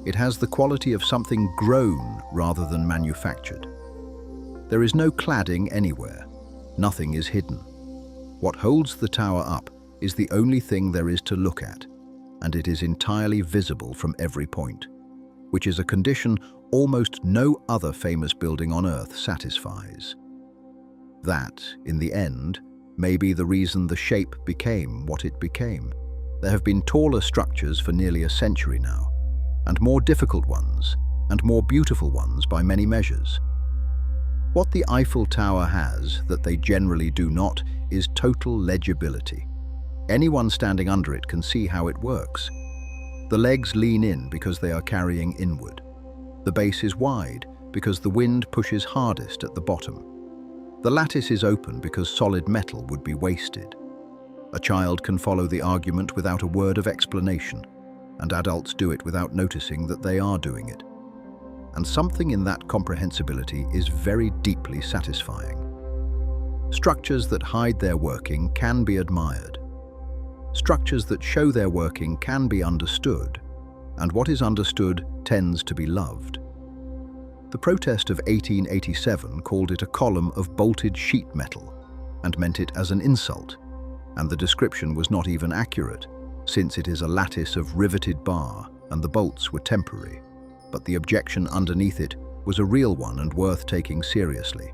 It has the quality of something grown rather than manufactured. There is no cladding anywhere. Nothing is hidden. What holds the tower up is the only thing there is to look at, and it is entirely visible from every point, which is a condition almost no other famous building on Earth satisfies. That, in the end, may be the reason the shape became what it became. There have been taller structures for nearly a century now, and more difficult ones, and more beautiful ones by many measures. What the Eiffel Tower has that they generally do not is total legibility. Anyone standing under it can see how it works. The legs lean in because they are carrying inward. The base is wide because the wind pushes hardest at the bottom. The lattice is open because solid metal would be wasted. A child can follow the argument without a word of explanation, and adults do it without noticing that they are doing it. And something in that comprehensibility is very deeply satisfying. Structures that hide their working can be admired. Structures that show their working can be understood, and what is understood tends to be loved. The protest of 1887 called it a column of bolted sheet metal and meant it as an insult, and the description was not even accurate, since it is a lattice of riveted bar and the bolts were temporary. But the objection underneath it was a real one and worth taking seriously,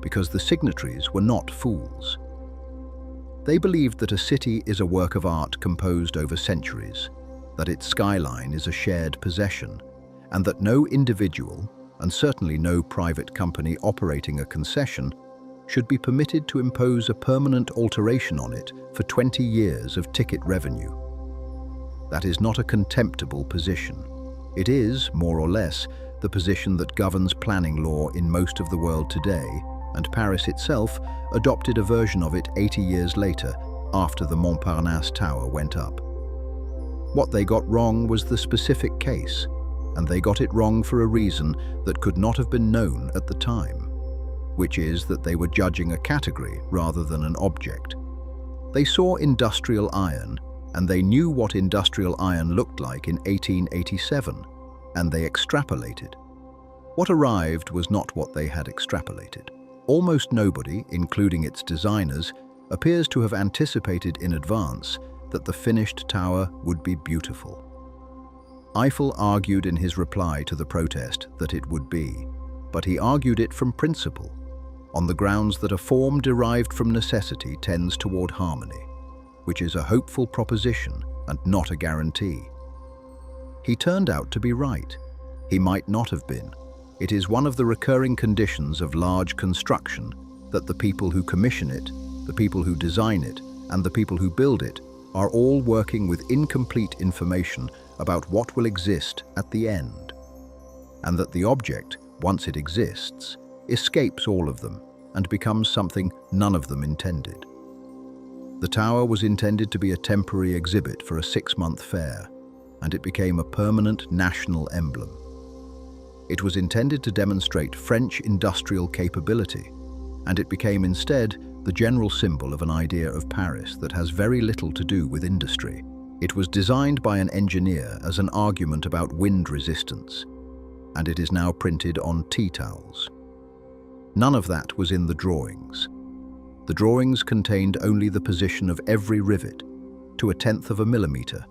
because the signatories were not fools. They believed that a city is a work of art composed over centuries, that its skyline is a shared possession, and that no individual, and certainly no private company operating a concession, should be permitted to impose a permanent alteration on it for 20 years of ticket revenue. That is not a contemptible position. It is, more or less, the position that governs planning law in most of the world today, and Paris itself adopted a version of it 80 years later, after the Montparnasse Tower went up. What they got wrong was the specific case, and they got it wrong for a reason that could not have been known at the time, which is that they were judging a category rather than an object. They saw industrial iron, and they knew what industrial iron looked like in 1887, and they extrapolated. What arrived was not what they had extrapolated. Almost nobody, including its designers, appears to have anticipated in advance that the finished tower would be beautiful. Eiffel argued in his reply to the protest that it would be, but he argued it from principle, on the grounds that a form derived from necessity tends toward harmony, which is a hopeful proposition and not a guarantee. He turned out to be right. He might not have been. It is one of the recurring conditions of large construction that the people who commission it, the people who design it, and the people who build it are all working with incomplete information about what will exist at the end, and that the object, once it exists, escapes all of them and becomes something none of them intended. The tower was intended to be a temporary exhibit for a 6-month fair, and it became a permanent national emblem. It was intended to demonstrate French industrial capability, and it became instead the general symbol of an idea of Paris that has very little to do with industry. It was designed by an engineer as an argument about wind resistance, and it is now printed on tea towels. None of that was in the drawings. The drawings contained only the position of every rivet, to 1/10 of a millimeter,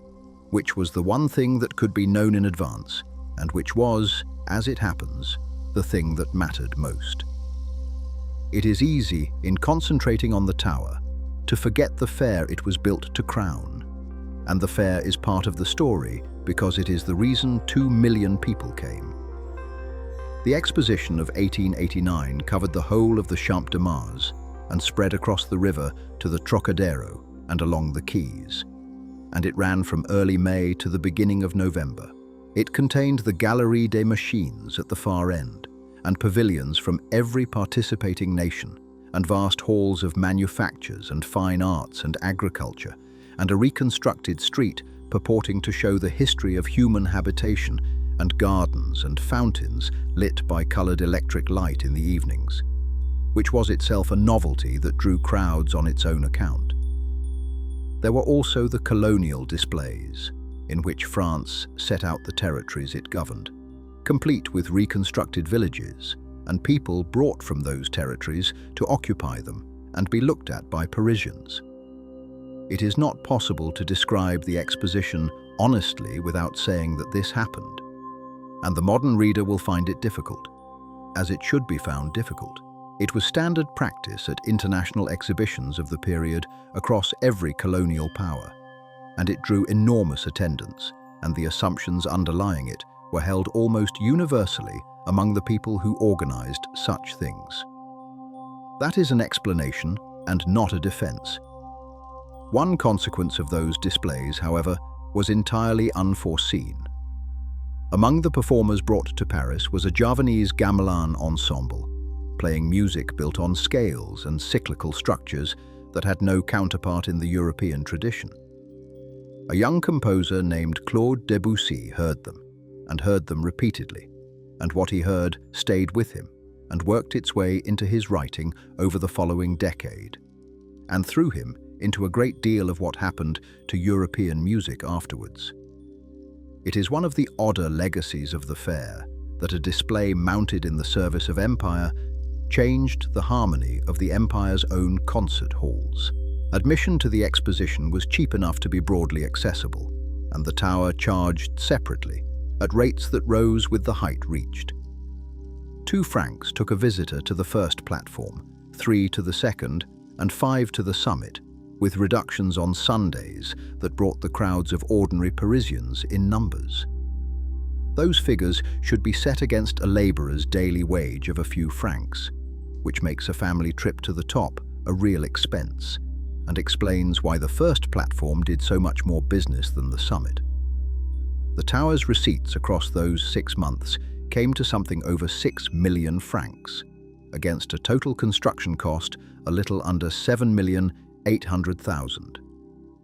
which was the one thing that could be known in advance, and which was, as it happens, the thing that mattered most. It is easy, in concentrating on the tower, to forget the fair it was built to crown. And the fair is part of the story because it is the reason 2 million people came. The exposition of 1889 covered the whole of the Champ de Mars and spread across the river to the Trocadero and along the quays. And it ran from early May to the beginning of November. It contained the Galerie des Machines at the far end, and pavilions from every participating nation, and vast halls of manufactures and fine arts and agriculture, and a reconstructed street purporting to show the history of human habitation, and gardens and fountains lit by coloured electric light in the evenings, which was itself a novelty that drew crowds on its own account. There were also the colonial displays, in which France set out the territories it governed, complete with reconstructed villages, and people brought from those territories to occupy them and be looked at by Parisians. It is not possible to describe the exposition honestly without saying that this happened, and the modern reader will find it difficult, as it should be found difficult. It was standard practice at international exhibitions of the period across every colonial power, and it drew enormous attendance, and the assumptions underlying it were held almost universally among the people who organized such things. That is an explanation and not a defense. One consequence of those displays, however, was entirely unforeseen. Among the performers brought to Paris was a Javanese gamelan ensemble, playing music built on scales and cyclical structures that had no counterpart in the European tradition. A young composer named Claude Debussy heard them repeatedly, and what he heard stayed with him and worked its way into his writing over the following decade, and through him into a great deal of what happened to European music afterwards. It is one of the odder legacies of the fair that a display mounted in the service of empire changed the harmony of the empire's own concert halls. Admission to the exposition was cheap enough to be broadly accessible, and the tower charged separately, at rates that rose with the height reached. 2 francs took a visitor to the first platform, 3 to the second, and 5 to the summit, with reductions on Sundays that brought the crowds of ordinary Parisians in numbers. Those figures should be set against a labourer's daily wage of a few francs, which makes a family trip to the top a real expense, and explains why the first platform did so much more business than the summit. The tower's receipts across those 6 months came to something over 6 million francs, against a total construction cost a little under 7,800,000,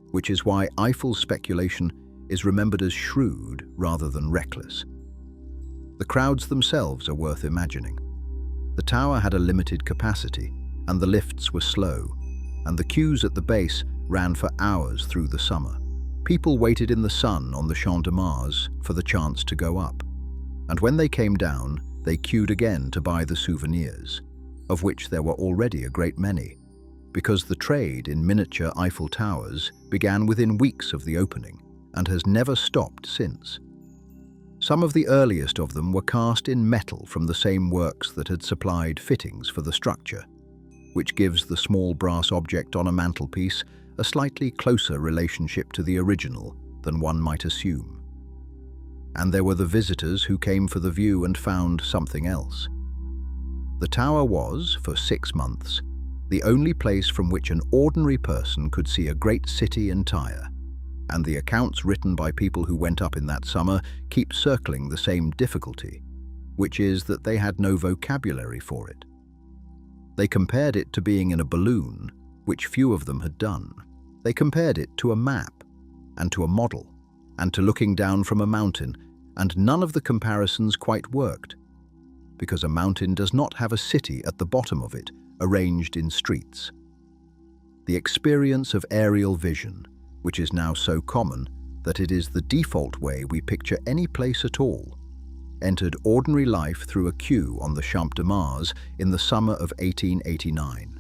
which is why Eiffel's speculation is remembered as shrewd rather than reckless. The crowds themselves are worth imagining. The tower had a limited capacity, and the lifts were slow, and the queues at the base ran for hours through the summer. People waited in the sun on the Champ de Mars for the chance to go up, and when they came down, they queued again to buy the souvenirs, of which there were already a great many, because the trade in miniature Eiffel Towers began within weeks of the opening and has never stopped since. Some of the earliest of them were cast in metal from the same works that had supplied fittings for the structure, which gives the small brass object on a mantelpiece a slightly closer relationship to the original than one might assume. And there were the visitors who came for the view and found something else. The tower was, for 6 months, the only place from which an ordinary person could see a great city entire, and the accounts written by people who went up in that summer keep circling the same difficulty, which is that they had no vocabulary for it. They compared it to being in a balloon, which few of them had done. They compared it to a map, and to a model, and to looking down from a mountain, and none of the comparisons quite worked, because a mountain does not have a city at the bottom of it, arranged in streets. The experience of aerial vision, which is now so common that it is the default way we picture any place at all, entered ordinary life through a queue on the Champ de Mars in the summer of 1889.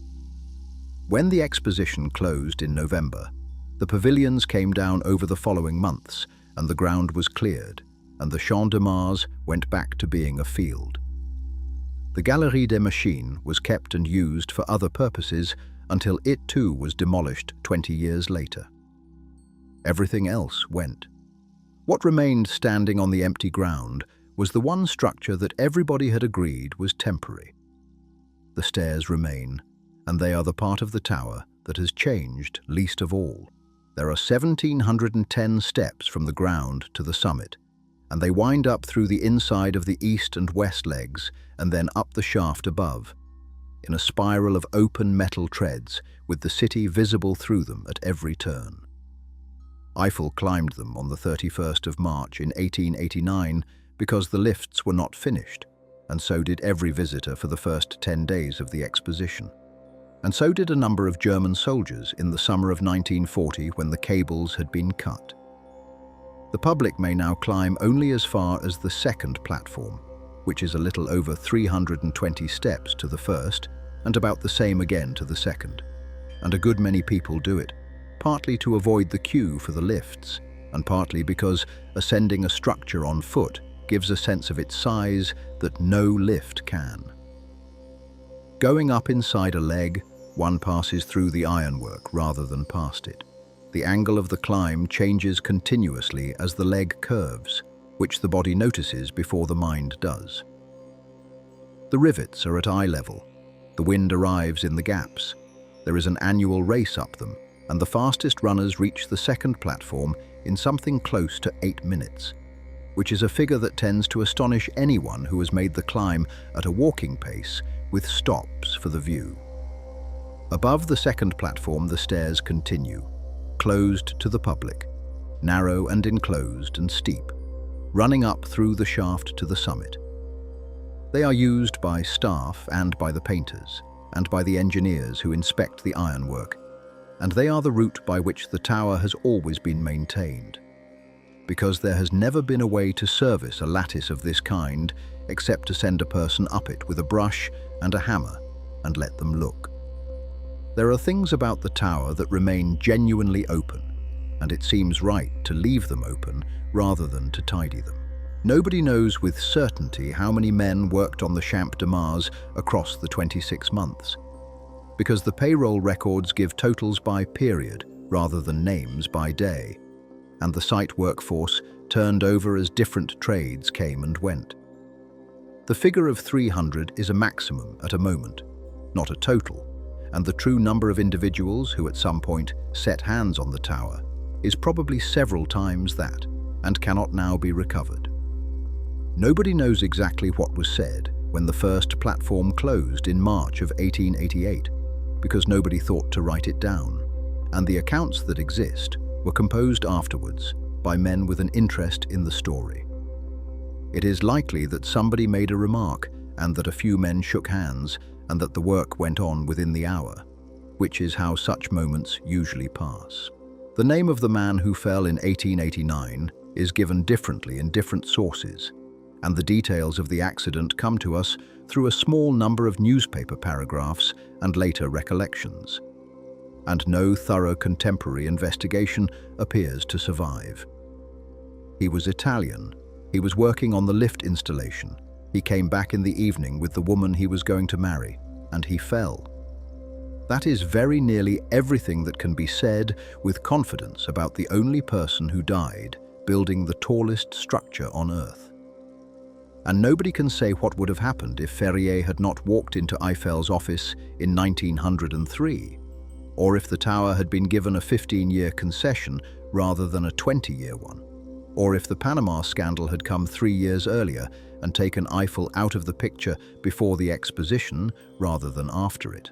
When the exposition closed in November, the pavilions came down over the following months, and the ground was cleared, and the Champ de Mars went back to being a field. The Galerie des Machines was kept and used for other purposes until it too was demolished 20 years later. Everything else went. What remained standing on the empty ground was the one structure that everybody had agreed was temporary. The stairs remain, and they are the part of the tower that has changed least of all. There are 1,710 steps from the ground to the summit, and they wind up through the inside of the east and west legs and then up the shaft above, in a spiral of open metal treads with the city visible through them at every turn. Eiffel climbed them on the 31st of March in 1889 because the lifts were not finished, and so did every visitor for the first 10 days of the exposition. And so did a number of German soldiers in the summer of 1940 when the cables had been cut. The public may now climb only as far as the second platform, which is a little over 320 steps to the first and about the same again to the second. And a good many people do it, partly to avoid the queue for the lifts, and partly because ascending a structure on foot gives a sense of its size that no lift can. Going up inside a leg, one passes through the ironwork rather than past it. The angle of the climb changes continuously as the leg curves, which the body notices before the mind does. The rivets are at eye level. The wind arrives in the gaps. There is an annual race up them, and the fastest runners reach the second platform in something close to 8 minutes, which is a figure that tends to astonish anyone who has made the climb at a walking pace with stops for the view. Above the second platform, the stairs continue, closed to the public, narrow and enclosed and steep, running up through the shaft to the summit. They are used by staff and by the painters, and by the engineers who inspect the ironwork, and they are the route by which the tower has always been maintained, because there has never been a way to service a lattice of this kind except to send a person up it with a brush and a hammer and let them look. There are things about the tower that remain genuinely open, and it seems right to leave them open rather than to tidy them. Nobody knows with certainty how many men worked on the Champ de Mars across the 26 months, because the payroll records give totals by period rather than names by day, and the site workforce turned over as different trades came and went. The figure of 300 is a maximum at a moment, not a total, and the true number of individuals who at some point set hands on the tower is probably several times that and cannot now be recovered. Nobody knows exactly what was said when the first platform closed in March of 1888, because nobody thought to write it down, and the accounts that exist were composed afterwards by men with an interest in the story. It is likely that somebody made a remark and that a few men shook hands and that the work went on within the hour, which is how such moments usually pass. The name of the man who fell in 1889 is given differently in different sources, and the details of the accident come to us through a small number of newspaper paragraphs and later recollections. And no thorough contemporary investigation appears to survive. He was Italian. He was working on the lift installation. He came back in the evening with the woman he was going to marry, and he fell. That is very nearly everything that can be said with confidence about the only person who died building the tallest structure on Earth. And nobody can say what would have happened if Ferrier had not walked into Eiffel's office in 1903, or if the tower had been given a 15-year concession rather than a 20-year one, or if the Panama scandal had come 3 years earlier and taken Eiffel out of the picture before the exposition rather than after it.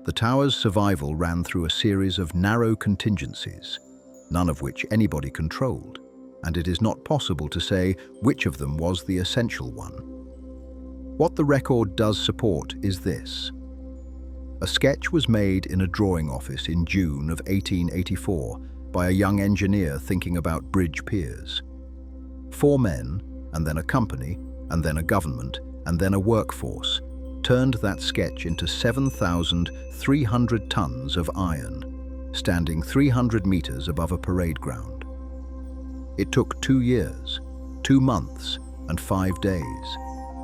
The tower's survival ran through a series of narrow contingencies, none of which anybody controlled, and it is not possible to say which of them was the essential one. What the record does support is this. A sketch was made in a drawing office in June of 1884 by a young engineer thinking about bridge piers. 4 men, and then a company, and then a government, and then a workforce, turned that sketch into 7,300 tons of iron, standing 300 meters above a parade ground. It took 2 years, 2 months, and 5 days.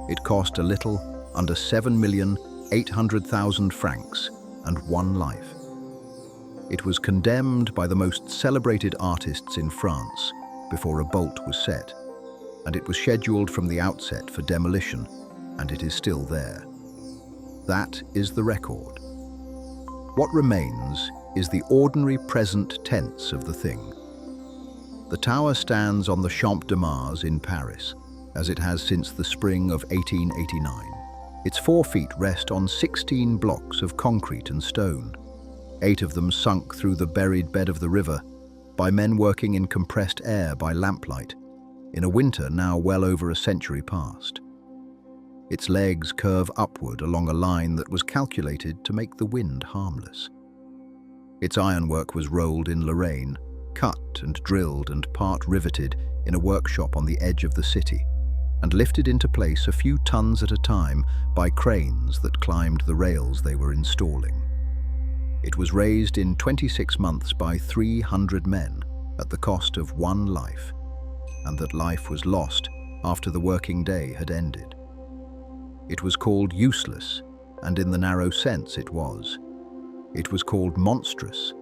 It cost a little under 7,800,000 francs and 1 life. It was condemned by the most celebrated artists in France before a bolt was set, and it was scheduled from the outset for demolition, and it is still there. That is the record. What remains is the ordinary present tense of the thing. The tower stands on the Champ de Mars in Paris, as it has since the spring of 1889. Its 4 feet rest on 16 blocks of concrete and stone, 8 of them sunk through the buried bed of the river by men working in compressed air by lamplight, in a winter now well over a century past. Its legs curve upward along a line that was calculated to make the wind harmless. Its ironwork was rolled in Lorraine, cut and drilled and part riveted in a workshop on the edge of the city, and lifted into place a few tons at a time by cranes that climbed the rails they were installing. It was raised in 26 months by 300 men at the cost of 1 life, and that life was lost after the working day had ended. It was called useless, and in the narrow sense it was. It was called monstrous,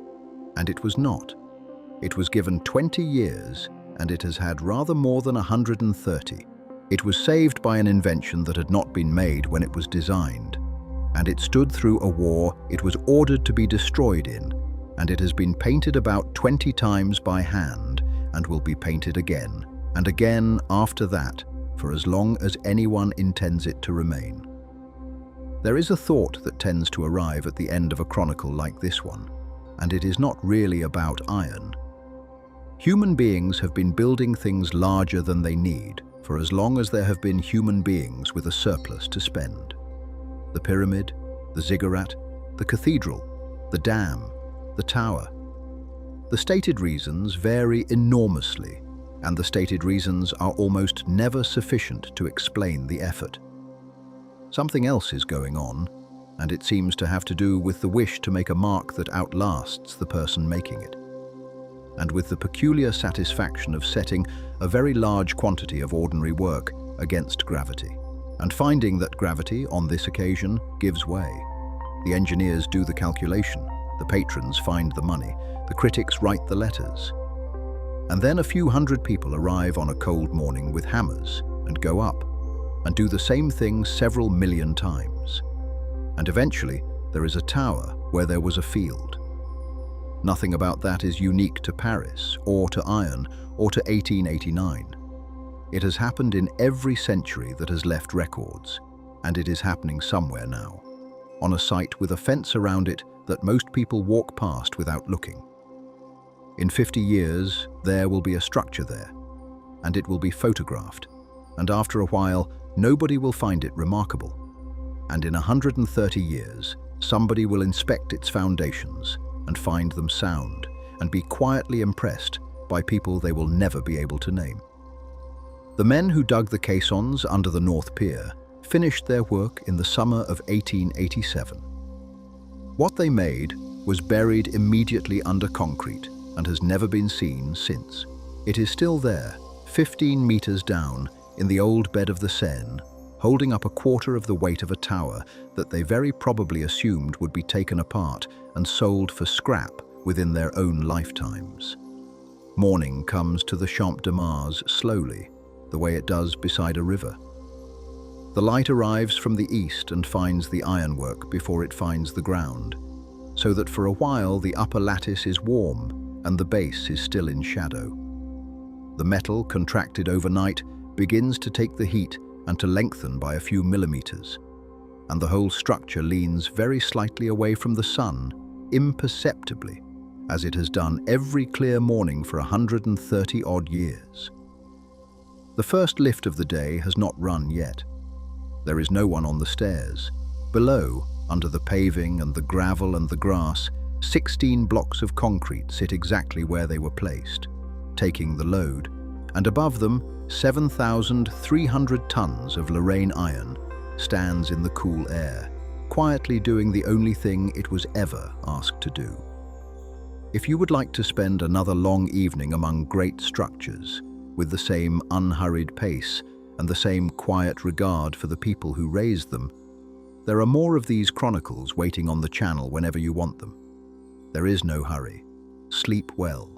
and it was not. It was given 20 years, and it has had rather more than 130. It was saved by an invention that had not been made when it was designed, and it stood through a war it was ordered to be destroyed in, and it has been painted about 20 times by hand, and will be painted again, and again after that, for as long as anyone intends it to remain. There is a thought that tends to arrive at the end of a chronicle like this one, and it is not really about iron. Human beings have been building things larger than they need for as long as there have been human beings with a surplus to spend. The pyramid, the ziggurat, the cathedral, the dam, the tower. The stated reasons vary enormously, and the stated reasons are almost never sufficient to explain the effort. Something else is going on, and it seems to have to do with the wish to make a mark that outlasts the person making it, and with the peculiar satisfaction of setting a very large quantity of ordinary work against gravity, and finding that gravity, on this occasion, gives way. The engineers do the calculation, the patrons find the money, the critics write the letters. And then a few hundred people arrive on a cold morning with hammers and go up, and do the same thing several million times. And eventually, there is a tower where there was a field. Nothing about that is unique to Paris, or to iron, or to 1889. It has happened in every century that has left records, and it is happening somewhere now, on a site with a fence around it that most people walk past without looking. In 50 years, there will be a structure there, and it will be photographed, and after a while, nobody will find it remarkable. And in 130 years, somebody will inspect its foundations and find them sound, and be quietly impressed by people they will never be able to name. The men who dug the caissons under the North Pier finished their work in the summer of 1887. What they made was buried immediately under concrete and has never been seen since. It is still there, 15 meters down, in the old bed of the Seine, holding up a quarter of the weight of a tower that they very probably assumed would be taken apart and sold for scrap within their own lifetimes. Morning comes to the Champ de Mars slowly, the way it does beside a river. The light arrives from the east and finds the ironwork before it finds the ground, so that for a while the upper lattice is warm and the base is still in shadow. The metal, contracted overnight, begins to take the heat and to lengthen by a few millimeters, and the whole structure leans very slightly away from the sun, imperceptibly, as it has done every clear morning for 130-odd years. The first lift of the day has not run yet. There is no one on the stairs. Below, under the paving and the gravel and the grass, 16 blocks of concrete sit exactly where they were placed, taking the load, and above them, 7,300 tons of Lorraine iron stands in the cool air, quietly doing the only thing it was ever asked to do. If you would like to spend another long evening among great structures, with the same unhurried pace and the same quiet regard for the people who raised them, There are more of these chronicles waiting on the channel whenever you want them. There is no hurry. Sleep well.